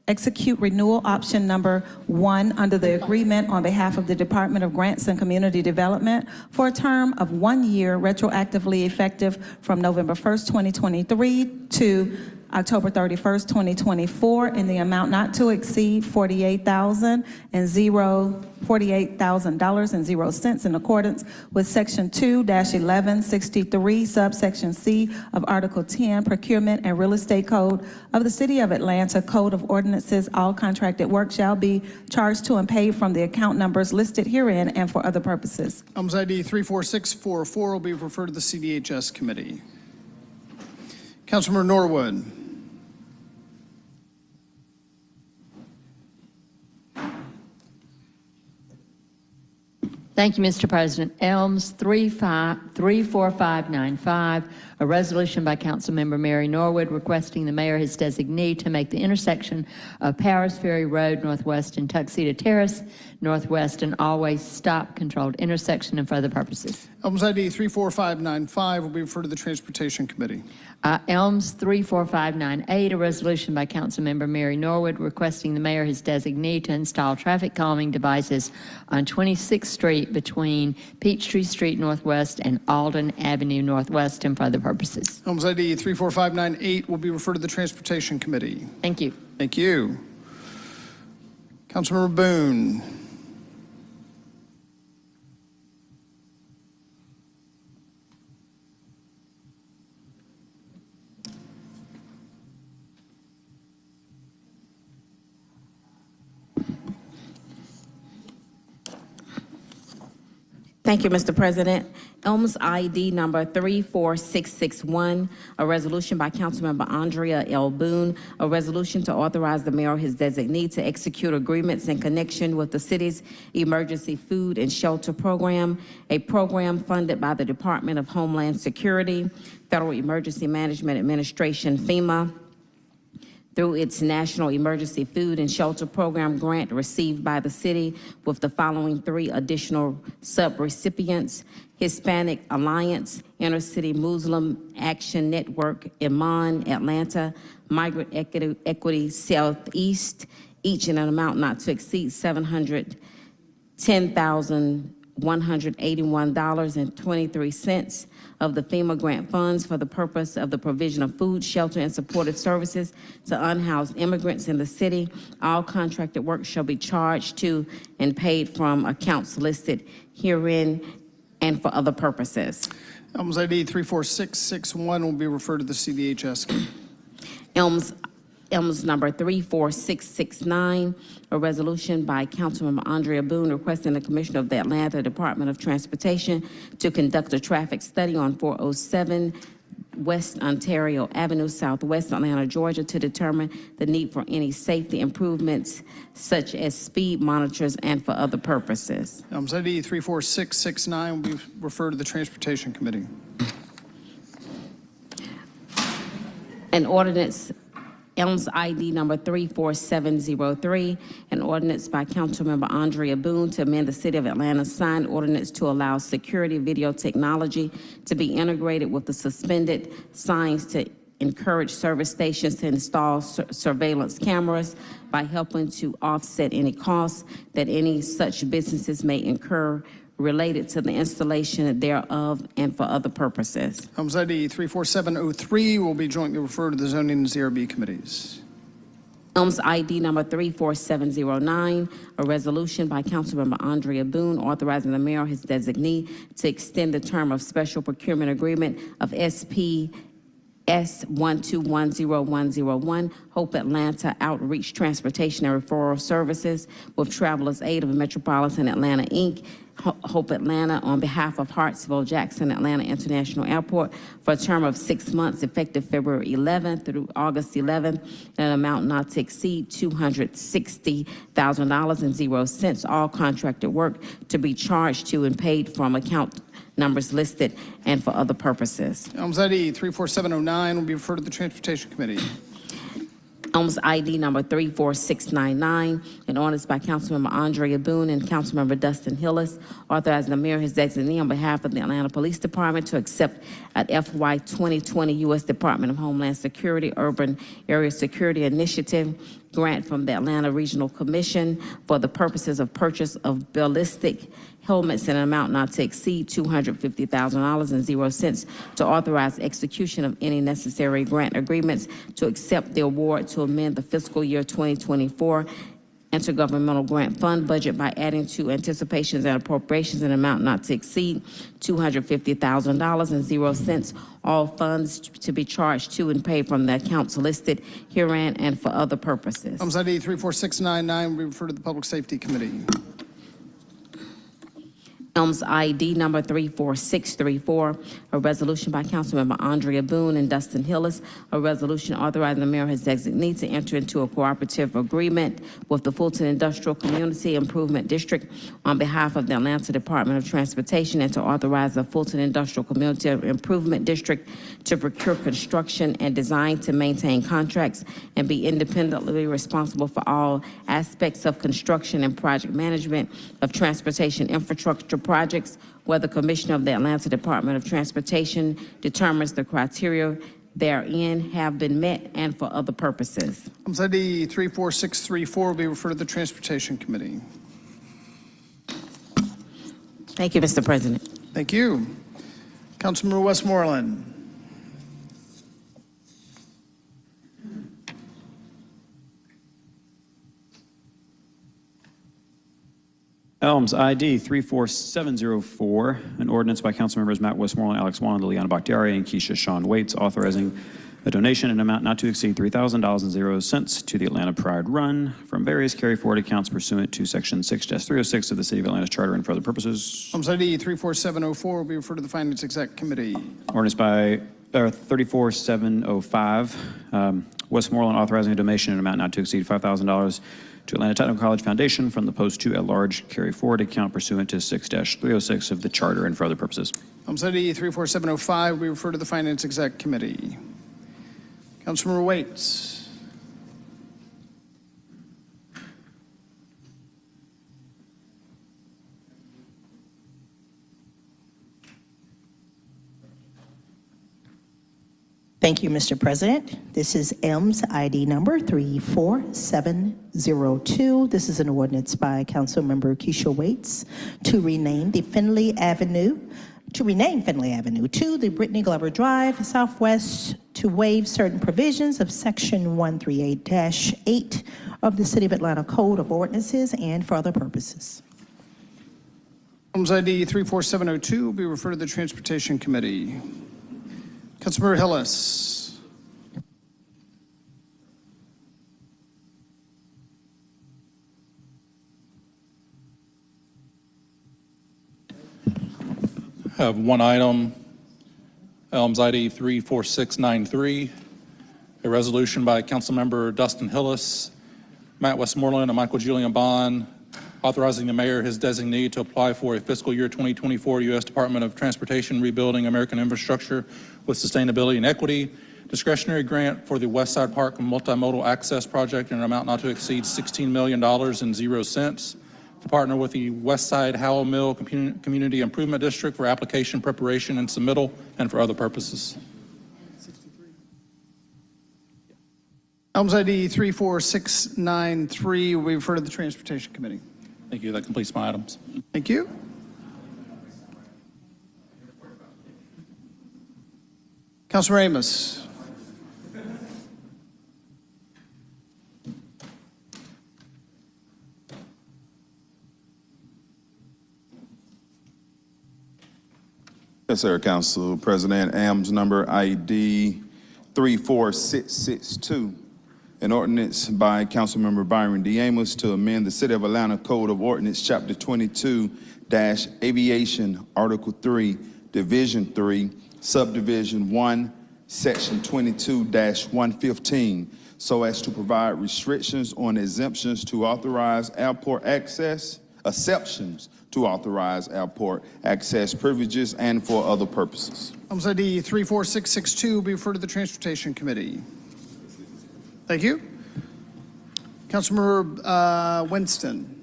execute renewal option number 1 under the agreement on behalf of the Department of Grants and Community Development for a term of 1 year, retroactively effective from November 1st, 2023 to October 31st, 2024, in the amount not to exceed $48,000.00 in accordance with Section 2-1163, subsection C of Article 10, Procurement and Real Estate Code of the City of Atlanta Code of Ordinances. All contracted work shall be charged to and paid from the account numbers listed herein and for other purposes. Items ID 34644 will be referred to the CDHS committee. Councilmember Norwood. Thank you, Mr. President. Elms 34595, a resolution by Councilmember Mary Norwood requesting the mayor, his designee, to make the intersection of Paris Ferry Road Northwest and Tuxedo Terrace Northwest an always stop controlled intersection and for other purposes. Elms ID 34595 will be referred to the Transportation Committee. Elms 34598, a resolution by Councilmember Mary Norwood requesting the mayor, his designee, to install traffic calming devices on 26th Street between Peachtree Street Northwest and Alden Avenue Northwest and for other purposes. Elms ID 34598 will be referred to the Transportation Committee. Thank you. Thank you. Councilmember Boone. Thank you, Mr. President. Elms ID number 34661, a resolution by Councilmember Andrea L. Boone, a resolution to authorize the mayor or his designee to execute agreements in connection with the city's emergency food and shelter program, a program funded by the Department of Homeland Security, Federal Emergency Management Administration, FEMA, through its National Emergency Food and Shelter Program grant received by the city, with the following 3 additional sub-recipients: Hispanic Alliance, Inner City Muslim Action Network, Iman, Atlanta, Migrant Equity Southeast, each in an amount not to exceed $710,181.23 of the FEMA grant funds for the purpose of the provision of food, shelter, and supportive services to unhoused immigrants in the city. All contracted work shall be charged to and paid from accounts listed herein and for other purposes. Elms ID 34661 will be referred to the CDHS. Elms number 34669, a resolution by Councilmember Andrea Boone requesting the Commissioner of the Atlanta Department of Transportation to conduct a traffic study on 407 West Ontario Avenue, Southwest Atlanta, Georgia, to determine the need for any safety improvements such as speed monitors and for other purposes. Elms ID 34669 will be referred to the Transportation Committee. An ordinance, Elms ID number 34703, an ordinance by Councilmember Andrea Boone to amend the City of Atlanta signed ordinance to allow security video technology to be integrated with the suspended signs to encourage service stations to install surveillance cameras by helping to offset any costs that any such businesses may incur related to the installation thereof and for other purposes. Elms ID 34703 will be jointly referred to the Zoning and ZRB committees. Elms ID number 34709, a resolution by Councilmember Andrea Boone authorizing the mayor or his designee to extend the term of special procurement agreement of SP S1210101, Hope Atlanta Outreach Transportation and Referral Services with Travelers Aid of Metropolitan Atlanta, Inc., Hope Atlanta, on behalf of Hartsville Jackson Atlanta International Airport for a term of 6 months effective February 11th through August 11th, in an amount not to exceed $260,000.00. All contracted work to be charged to and paid from account numbers listed and for other purposes. Elms ID 34709 will be referred to the Transportation Committee. Elms ID number 34699, an ordinance by Councilmember Andrea Boone and Councilmember Dustin Hillis, authorizing the mayor and his designee on behalf of the Atlanta Police Department to accept an FY 2020 U.S. Department of Homeland Security Urban Area Security Initiative grant from the Atlanta Regional Commission for the purposes of purchase of ballistic helmets in an amount not to exceed $250,000.00 to authorize execution of any necessary grant agreements to accept the award to amend the fiscal year 2024 intergovernmental grant fund budget by adding to anticipations and appropriations in an amount not to exceed $250,000.00, all funds to be charged to and paid from the accounts listed herein and for other purposes. Elms ID 34699 will be referred to the Public Safety Committee. Elms ID number 34634, a resolution by Councilmember Andrea Boone and Dustin Hillis, a resolution authorizing the mayor and his designee to enter into a cooperative agreement with the Fulton Industrial Community Improvement District on behalf of the Atlanta Department of Transportation and to authorize the Fulton Industrial Community Improvement District to procure construction and design to maintain contracts and be independently responsible for all aspects of construction and project management of transportation infrastructure projects, where the Commissioner of the Atlanta Department of Transportation determines the criteria therein have been met and for other purposes. Elms ID 34634 will be referred to the Transportation Committee. Thank you, Mr. President. Thank you. Councilmember Westmoreland. Elms ID 34704, an ordinance by Councilmembers Matt Westmoreland, Alex Wand, Liliana Bakhtiari, and Keisha Sean Waits, authorizing a donation in an amount not to exceed $3,000.00 to the Atlanta Pride Run from various carry-forward accounts pursuant to Section 6-306 of the City of Atlanta's Charter and for other purposes. Elms ID 34704 will be referred to the Finance Exec Committee. Ordinance by 34705, Westmoreland authorizing a donation in an amount not to exceed $5,000 to Atlanta Technical College Foundation from the Post 2 at-large carry-forward account pursuant to 6-306 of the Charter and for other purposes. Elms ID 34705 will be referred to the Finance Exec Committee. Councilmember Waits. Thank you, Mr. President. This is EMS ID number 34702. This is an ordinance by Councilmember Keisha Waits to rename Finley Avenue to the Brittany Glover Drive Southwest to waive certain provisions of Section 138-8 of the City of Atlanta Code of Ordinances and for other purposes. EMS ID 34702 will be referred to the Transportation Committee. Councilmember Hillis. I have one item, ELMS ID 34693, a resolution by Councilmember Dustin Hillis, Matt Westmoreland, and Michael Julian Bond, authorizing the mayor, his designee, to apply for a fiscal year 2024 U.S. Department of Transportation Rebuilding American Infrastructure with Sustainability and Equity discretionary grant for the West Side Park Multimodal Access Project in an amount not to exceed $16 million and 0 cents, to partner with the West Side Howell Mill Community Improvement District for application preparation and submittal and for other purposes. ELMS ID 34693 will be referred to the Transportation Committee. Thank you. That completes my items. Thank you. Councilor Amos. Yes, sir, Council President. AMS number ID 34662. An ordinance by Councilmember Byron D. Amos to amend the City of Atlanta Code of Ordinance, Chapter 22-Aviation, Article 3, Division 3, Subdivision 1, Section 22-115, so as to provide restrictions on exemptions to authorize airport access, exceptions to authorize airport access privileges and for other purposes. Items ID 34662 will be referred to the Transportation Committee. Thank you. Councilmember Winston.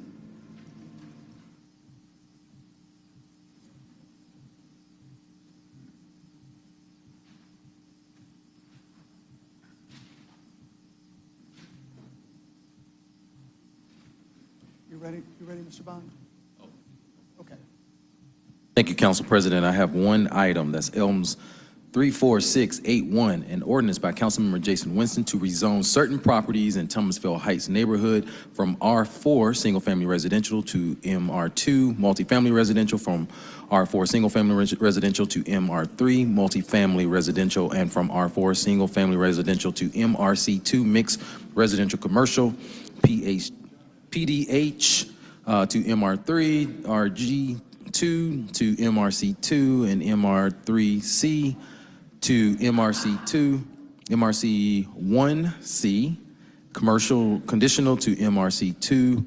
You ready, Mr. Bond? Okay. Thank you, Council President. I have one item. That's Elms 34681, an ordinance by Councilmember Jason Winston to rezone certain properties in Thomasville Heights neighborhood from R4 single-family residential to MR2 multifamily residential, from R4 single-family residential to MR3 multifamily residential, and from R4 single-family residential to MRC2 mixed residential commercial, PDH to MR3, RG2 to MRC2, and MR3C to MRC2, MRC1C, commercial conditional to MRC2,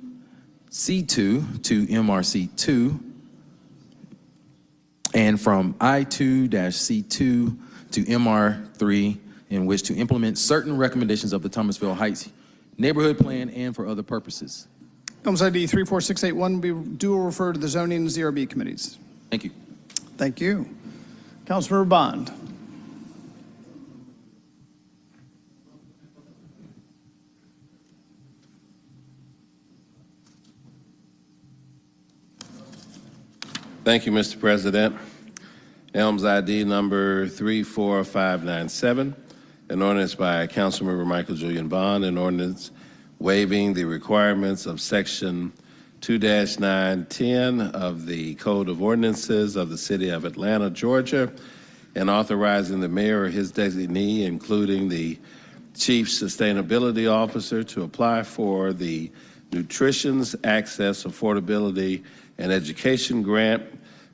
C2 to MRC2, and from I2-C2 to MR3, in which to implement certain recommendations of the Thomasville Heights neighborhood plan and for other purposes. Items ID 34681 will be dual referred to the Zoning and ZRB committees. Thank you. Thank you. Councilmember Bond. Thank you, Mr. President. Elms ID number 34597, an ordinance by Councilmember Michael Julian Bond, an ordinance waiving the requirements of Section 2-910 of the Code of Ordinances of the City of Atlanta, Georgia, and authorizing the mayor or his designee, including the Chief Sustainability Officer, to apply for the Nutrition's Access, Affordability, and Education Grant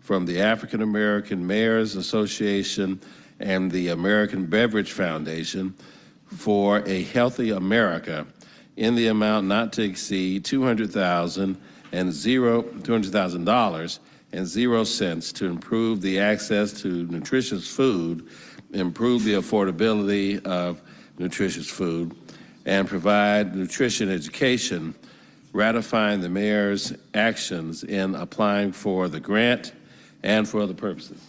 from the African American Mayors Association and the American Beverage Foundation for a Healthy America in the amount not to exceed $200,000 and $0 to improve the access to nutritious food, improve the affordability of nutritious food, and provide nutrition education, ratifying the mayor's actions in applying for the grant and for other purposes.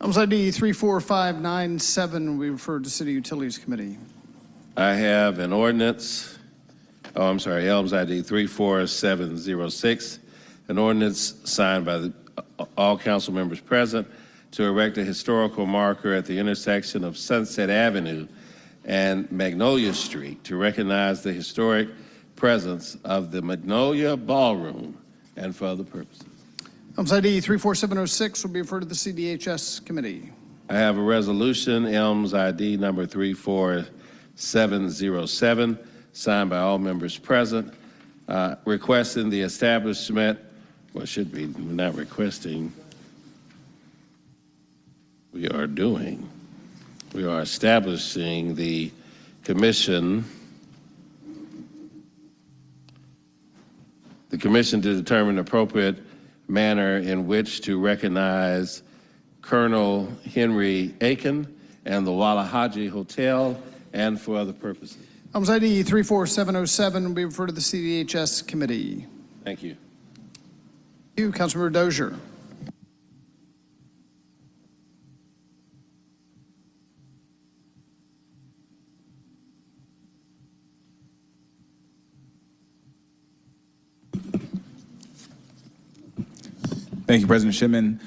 Items ID 34597 will be referred to City Utilities Committee. I have an ordinance, Elms ID 34706, an ordinance signed by all council members present to erect a historical marker at the intersection of Sunset Avenue and Magnolia Street to recognize the historic presence of the Magnolia Ballroom and for other purposes. Items ID 34706 will be referred to the CDHS Committee. I have a resolution, Elms ID number 34707, signed by all members present, requesting the establishment, well, should be, we're not requesting, we are establishing the commission to determine the appropriate manner in which to recognize Colonel Henry Aiken and the Wallahaji Hotel and for other purposes. Items ID 34707 will be referred to the CDHS Committee. Thank you. Thank you, Councilmember Dozier. Thank you, President Shipman.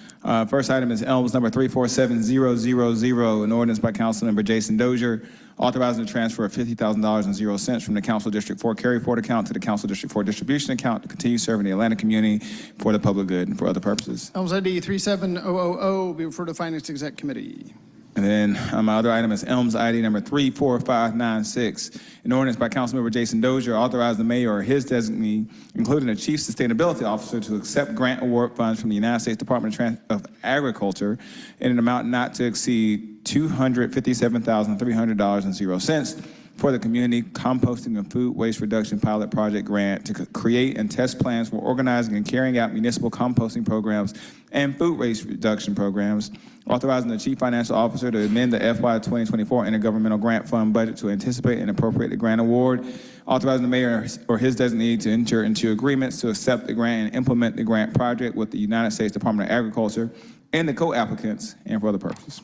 First item is Elms number 347-000, an ordinance by Councilmember Jason Dozier, authorizing the transfer of $50,000 from the Council District 4 carry forward account to the Council District 4 distribution account to continue serving the Atlanta community for the public good and for other purposes. Elms ID 37000 will be referred to Finance Exec Committee. And then my other item is Elms ID number 34596, an ordinance by Councilmember Jason Dozier, authorizing the mayor or his designee, including the chief sustainability officer, to accept grant award funds from the United States Department of Agriculture in an amount not to exceed $257,300.00 for the Community Composting and Food Waste Reduction Pilot Project Grant to create and test plans for organizing and carrying out municipal composting programs and food waste reduction programs, authorizing the Chief Financial Officer to amend the FY 2024 Intergovernmental Grant Fund budget to anticipate and appropriate the grant award, authorizing the mayor or his designee to enter into agreements to accept the grant and implement the grant project with the United States Department of Agriculture and the co-applicants, and for other purposes.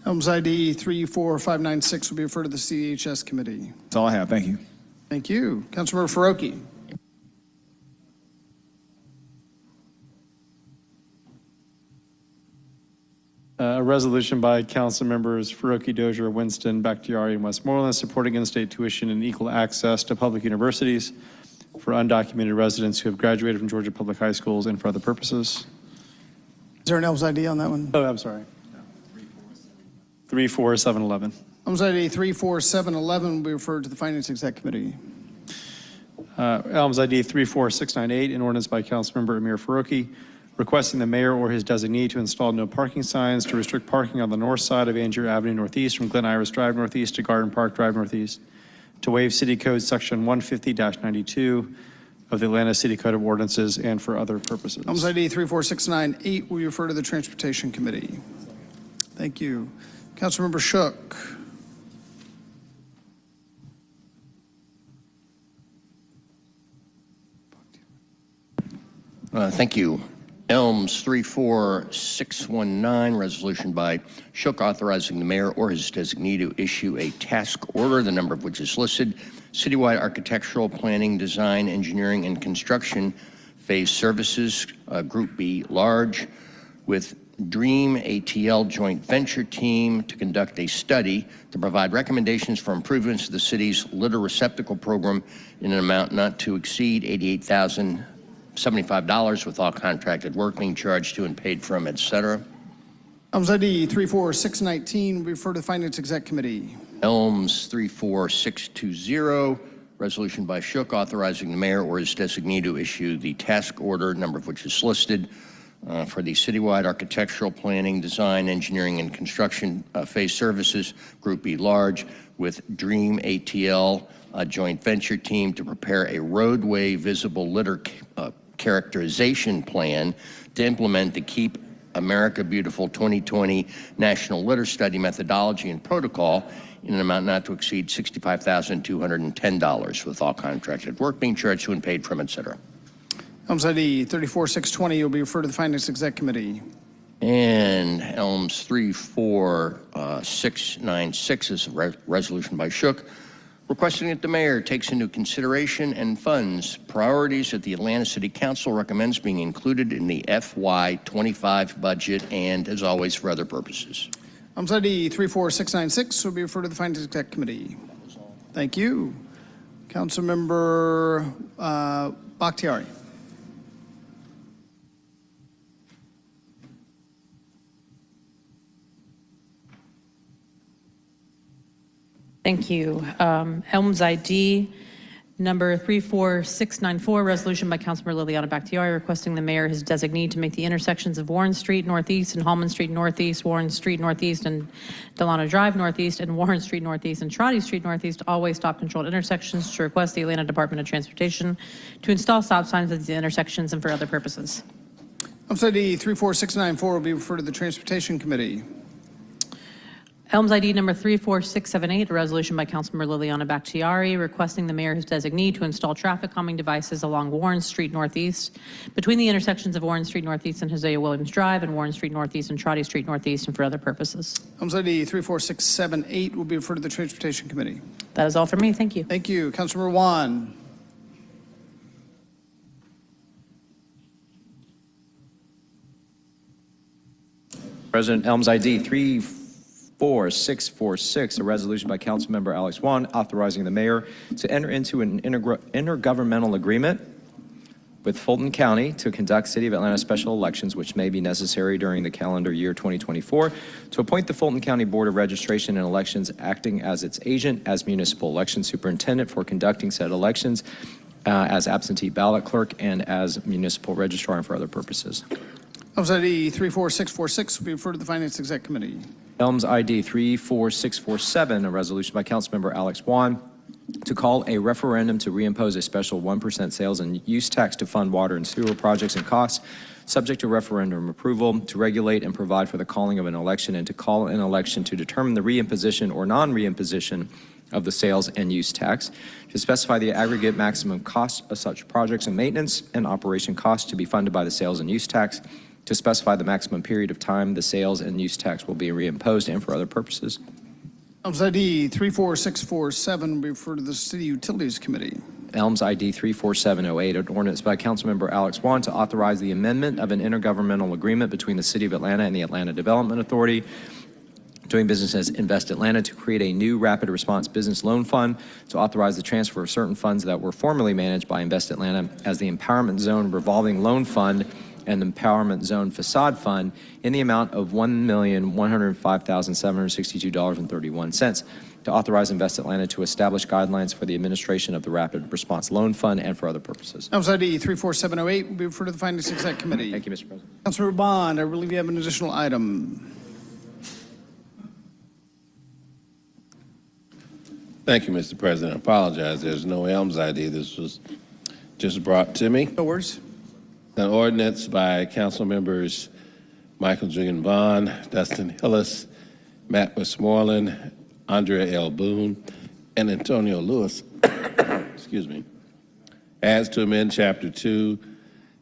Items ID 34596 will be referred to the CHS committee. That's all I have. Thank you. Thank you. Councilmember Faroki. A resolution by council members Faroki, Dozier, Winston, Bakhtiari, and Westmoreland supporting in-state tuition and equal access to public universities for undocumented residents who have graduated from Georgia public high schools and for other purposes. Is there an Items ID on that one? Oh, I'm sorry. 34711. Items ID 34711 will be referred to the Finance Exec Committee. Items ID 34698, an ordinance by Councilmember Amir Faroki, requesting the mayor or his designee to install no parking signs to restrict parking on the north side of Angier Avenue Northeast from Glen Iris Drive Northeast to Garden Park Drive Northeast, to waive City Code Section 150-92 of the Atlanta City Code of Ordinances and for other purposes. Items ID 34698 will be referred to the Transportation Committee. Thank you. Councilmember Shook. Thank you. Elms 34619, resolution by Shook authorizing the mayor or his designee to issue a task order, the number of which is listed, citywide architectural planning, design, engineering, and construction phase services, Group B large, with Dream ATL joint venture team to conduct a study to provide recommendations for improvements to the city's litter receptacle program in an amount not to exceed $88,075 with all contracted work being charged to and paid from, etc. Items ID 34619 will be referred to the Finance Exec Committee. Elms 34620, resolution by Shook authorizing the mayor or his designee to issue the task order, number of which is listed, for the citywide architectural planning, design, engineering, and construction phase services, Group B large, with Dream ATL joint venture team to prepare a roadway visible litter characterization plan to implement the Keep America Beautiful 2020 National Litter Study methodology and protocol in an amount not to exceed $65,210 with all contracted work being charged to and paid from, etc. Items ID 34620 will be referred to the Finance Exec Committee. And Elms 34696 is a resolution by Shook requesting that the mayor takes into consideration and funds priorities that the Atlanta City Council recommends being included in the FY25 budget and, as always, for other purposes. Items ID 34696 will be referred to the Finance Exec Committee. Thank you. Councilmember Bakhtiari. Thank you. Elms ID number 34694, resolution by Councilmember Liliana Bakhtiari requesting the mayor, his designee, to make the intersections of Warren Street Northeast and Hallman Street Northeast, Warren Street Northeast and Delano Drive Northeast, and Warren Street Northeast and Trotty Street Northeast all-way stop-controlled intersections, to request the Atlanta Department of Transportation to install stop signs at the intersections and for other purposes. Items ID 34694 will be referred to the Transportation Committee. Elms ID number 34678, a resolution by Councilmember Liliana Bakhtiari requesting the mayor, his designee, to install traffic calming devices along Warren Street Northeast, between the intersections of Warren Street Northeast and Hosea Williams Drive, and Warren Street Northeast and Trotty Street Northeast, and for other purposes. Items ID 34678 will be referred to the Transportation Committee. That is all for me. Thank you. Thank you. Councilmember Juan. President, Elms ID 34646, a resolution by Councilmember Alex Wan authorizing the mayor to enter into an intergovernmental agreement with Fulton County to conduct City of Atlanta special elections, which may be necessary during the calendar year 2024, to appoint the Fulton County Board of Registration and Elections acting as its agent, as municipal election superintendent for conducting said elections, as absentee ballot clerk, and as municipal registrar and for other purposes. Elms ID 34646 will be referred to the Finance Exec Committee. Elms ID 34647, a resolution by Councilmember Alex Wan to call a referendum to reimpose a special 1% sales and use tax to fund water and sewer projects and costs, subject to referendum approval, to regulate and provide for the calling of an election, and to call an election to determine the reimposition or non-reimposition of the sales and use tax, to specify the aggregate maximum cost of such projects and maintenance and operation costs to be funded by the sales and use tax, to specify the maximum period of time the sales and use tax will be reimposed, and for other purposes. Elms ID 34647 will be referred to the City Utilities Committee. Elms ID 34708, an ordinance by Councilmember Alex Wan to authorize the amendment of an intergovernmental agreement between the City of Atlanta and the Atlanta Development Authority doing business as Invest Atlanta to create a new rapid response business loan fund, to authorize the transfer of certain funds that were formerly managed by Invest Atlanta as the Empowerment Zone Revolving Loan Fund and the Empowerment Zone Facade Fund in the amount of $1,105,762.31, to authorize Invest Atlanta to establish guidelines for the administration of the Rapid Response Loan Fund, and for other purposes. Elms ID 34708 will be referred to the Finance Exec Committee. Thank you, Mr. President. Councilmember Bond, I believe you have an additional item. Thank you, Mr. President. I apologize. There's no Elms ID. This was just brought to me. No worries. An ordinance by council members Michael Julian Vaughn, Dustin Hillis, Matt Westmoreland, Andrea L. Boone, and Antonio Lewis, excuse me, adds to amend Chapter 2,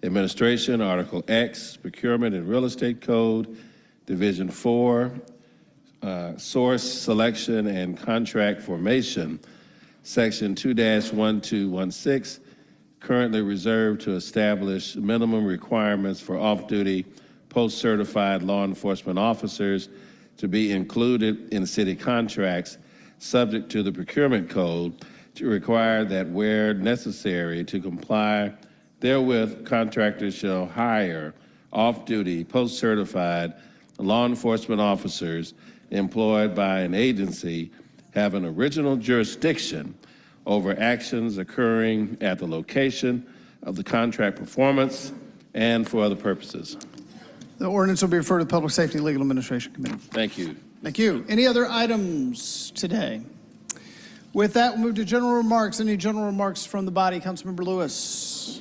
Administration, Article X, Procurement and Real Estate Code, Division 4, Source Selection and Contract Formation, Section 2-1216, currently reserved to establish minimum requirements for off-duty post-certified law enforcement officers to be included in city contracts, subject to the procurement code, to require that where necessary to comply therewith, contractors shall hire off-duty post-certified law enforcement officers employed by an agency having original jurisdiction over actions occurring at the location of the contract performance and for other purposes. The ordinance will be referred to the Public Safety and Legal Administration Committee. Thank you. Thank you. Any other items today? With that, we'll move to general remarks. Any general remarks from the body? Councilmember Lewis.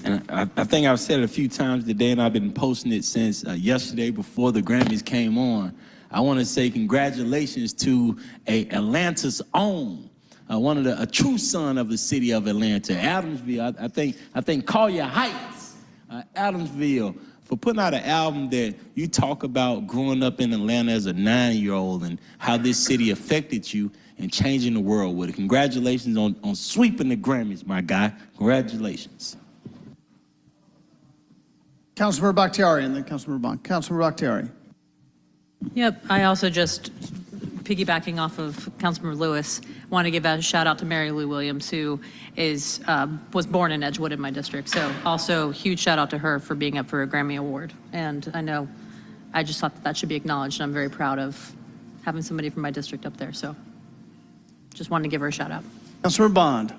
And I think I've said it a few times today, and I've been posting it since yesterday before the Grammys came on. I want to say congratulations to Atlanta's own, a true son of the city of Atlanta, Adamsville. I think Collier Heights, Adamsville, for putting out an album that you talk about growing up in Atlanta as a 9-year-old and how this city affected you and changing the world with it. Congratulations on sweeping the Grammys, my guy. Congratulations. Councilmember Bakhtiari and then Councilmember Bond. Councilmember Bakhtiari. Yep, I also just, piggybacking off of Councilmember Lewis, want to give a shout out to Mary Lou Williams, who was born in Edgewood in my district. So also huge shout out to her for being up for a Grammy Award. And I just thought that should be acknowledged, and I'm very proud of having somebody from my district up there. So just wanted to give her a shout out. Councilmember Bond.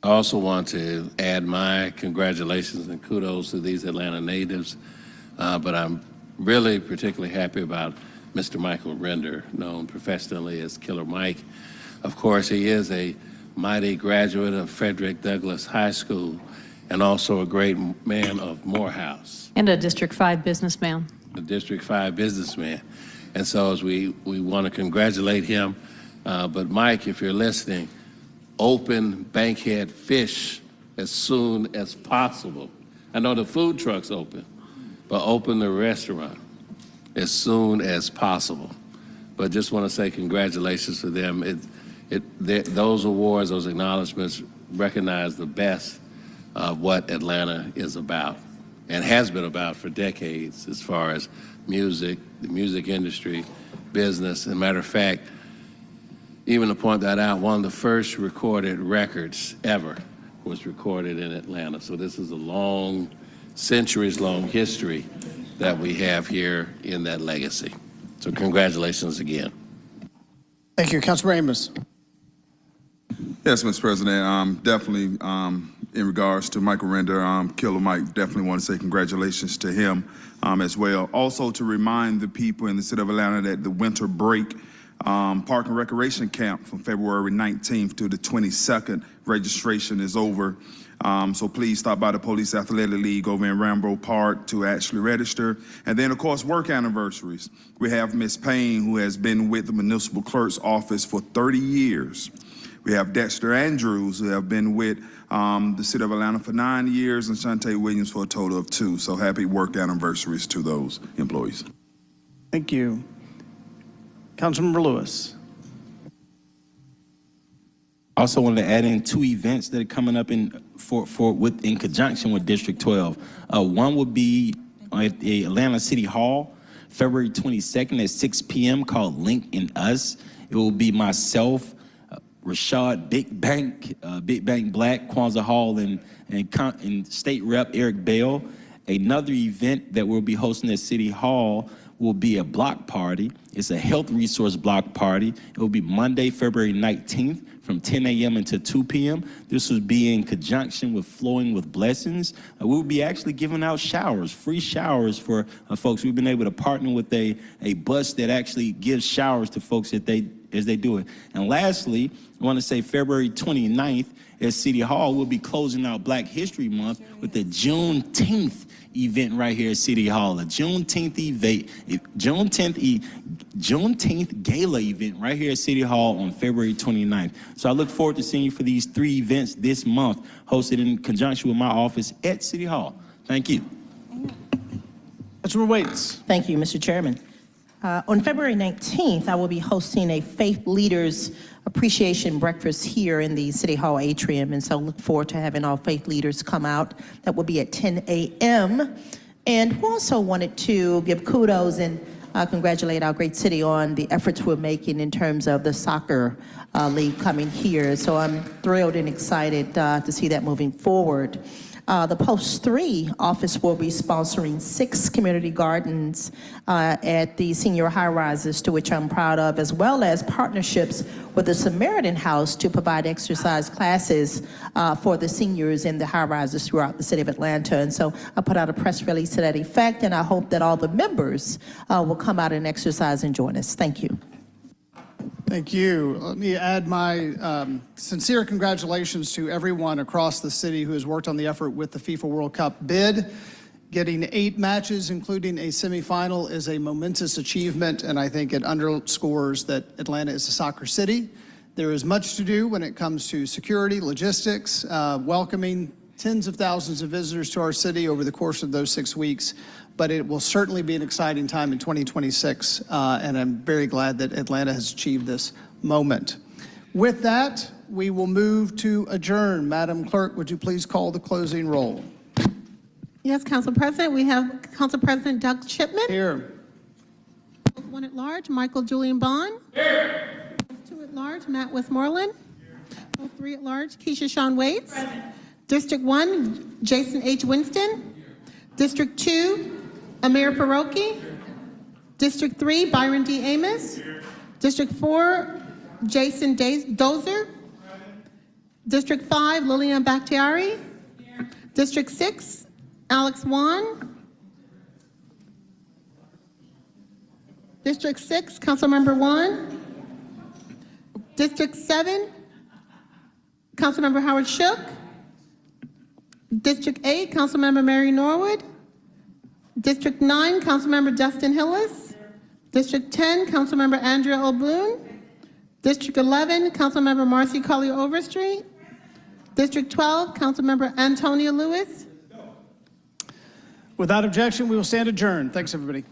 I also want to add my congratulations and kudos to these Atlanta natives, but I'm really particularly happy about Mr. Michael Render, known professionally as Killer Mike. Of course, he is a mighty graduate of Frederick Douglass High School and also a great man of Morehouse. And a District 5 businessman. A District 5 businessman. And so as we want to congratulate him, but Mike, if you're listening, open Bankhead Fish as soon as possible. I know the food truck's open, but open the restaurant as soon as possible. But just want to say congratulations to them. Those awards, those acknowledgments recognize the best of what Atlanta is about and has been about for decades as far as music, the music industry, business. As a matter of fact, even to point that out, one of the first recorded records ever was recorded in Atlanta. So this is a long, centuries-long history that we have here in that legacy. So congratulations again. Thank you. Councilmember Amos. Yes, Mr. President. Definitely in regards to Michael Render, Killer Mike, definitely want to say congratulations to him as well. Also to remind the people in the city of Atlanta that the winter break Park and Recreation Camp from February 19th to the 22nd, registration is over. So please stop by the Police Athletic League over in Rambo Park to actually register. And then, of course, work anniversaries. We have Miss Payne, who has been with the municipal clerk's office for 30 years. We have Dexter Andrews, who have been with the city of Atlanta for 9 years, and Shantae Williams for a total of 2. So happy work anniversaries to those employees. Thank you. Councilmember Lewis. Also wanted to add in 2 events that are coming up in conjunction with District 12. One would be at the Atlanta City Hall, February 22nd at 6 p.m. called Link in Us. It will be myself, Rashad Big Bank Black, Kwanzaa Hall, and State Rep Eric Bell. Another event that we'll be hosting at City Hall will be a block party. It's a health resource block party. It will be Monday, February 19th from 10 a.m. until 2 p.m. This will be in conjunction with Flowing with Blessings. We'll be actually giving out showers, free showers for folks. We've been able to partner with a bus that actually gives showers to folks as they do it. And lastly, I want to say February 29th at City Hall, we'll be closing out Black History Month with the Juneteenth event right here at City Hall, a Juneteenth gala event right here at City Hall on February 29th. So I look forward to seeing you for these 3 events this month, hosted in conjunction with my office at City Hall. Thank you. Councilmember Waits. Thank you, Mr. Chairman. On February 19th, I will be hosting a Faith Leaders Appreciation Breakfast here in the City Hall atrium, and so look forward to having all faith leaders come out. That will be at 10 a.m. And we also wanted to give kudos and congratulate our great city on the efforts we're making in terms of the soccer league coming here. So I'm thrilled and excited to see that moving forward. The Post 3 office will be sponsoring 6 community gardens at the senior high-rises, to which I'm proud of, as well as partnerships with the Samaritan House to provide exercise classes for the seniors in the high-rises throughout the city of Atlanta. And so I put out a press release to that effect, and I hope that all the members will come out and exercise and join us. Thank you. Thank you. Let me add my sincere congratulations to everyone across the city who has worked on the effort with the FIFA World Cup bid. Getting 8 matches, including a semifinal, is a momentous achievement, and I think it underscores that Atlanta is a soccer city. There is much to do when it comes to security, logistics, welcoming tens of thousands of visitors to our city over the course of those 6 weeks. But it will certainly be an exciting time in 2026, and I'm very glad that Atlanta has achieved this moment. With that, we will move to adjourn. Madam Clerk, would you please call the closing roll? Yes, Council President. We have Council President Doug Shipman. Here. 1 at large, Michael Julian Bond. Here. 2 at large, Matt Westmoreland. Here. 3 at large, Keisha Shawn Waits. Present. District 1, Jason H. Winston. Here. District 2, Amir Faroki. District 3, Byron D. Amos. Here. District 4, Jason Dozer. District 5, Lillian Bakhtiari. Here. District 6, Alex Wan. District 6, Councilmember Wan. District 7, Councilmember Howard Shook. District 8, Councilmember Mary Norwood. District 9, Councilmember Dustin Hillis. District 10, Councilmember Andrea O'Boone. District 11, Councilmember Marcy Collier Overstreet. District 12, Councilmember Antonia Lewis. Without objection, we will stand adjourned. Thanks, everybody.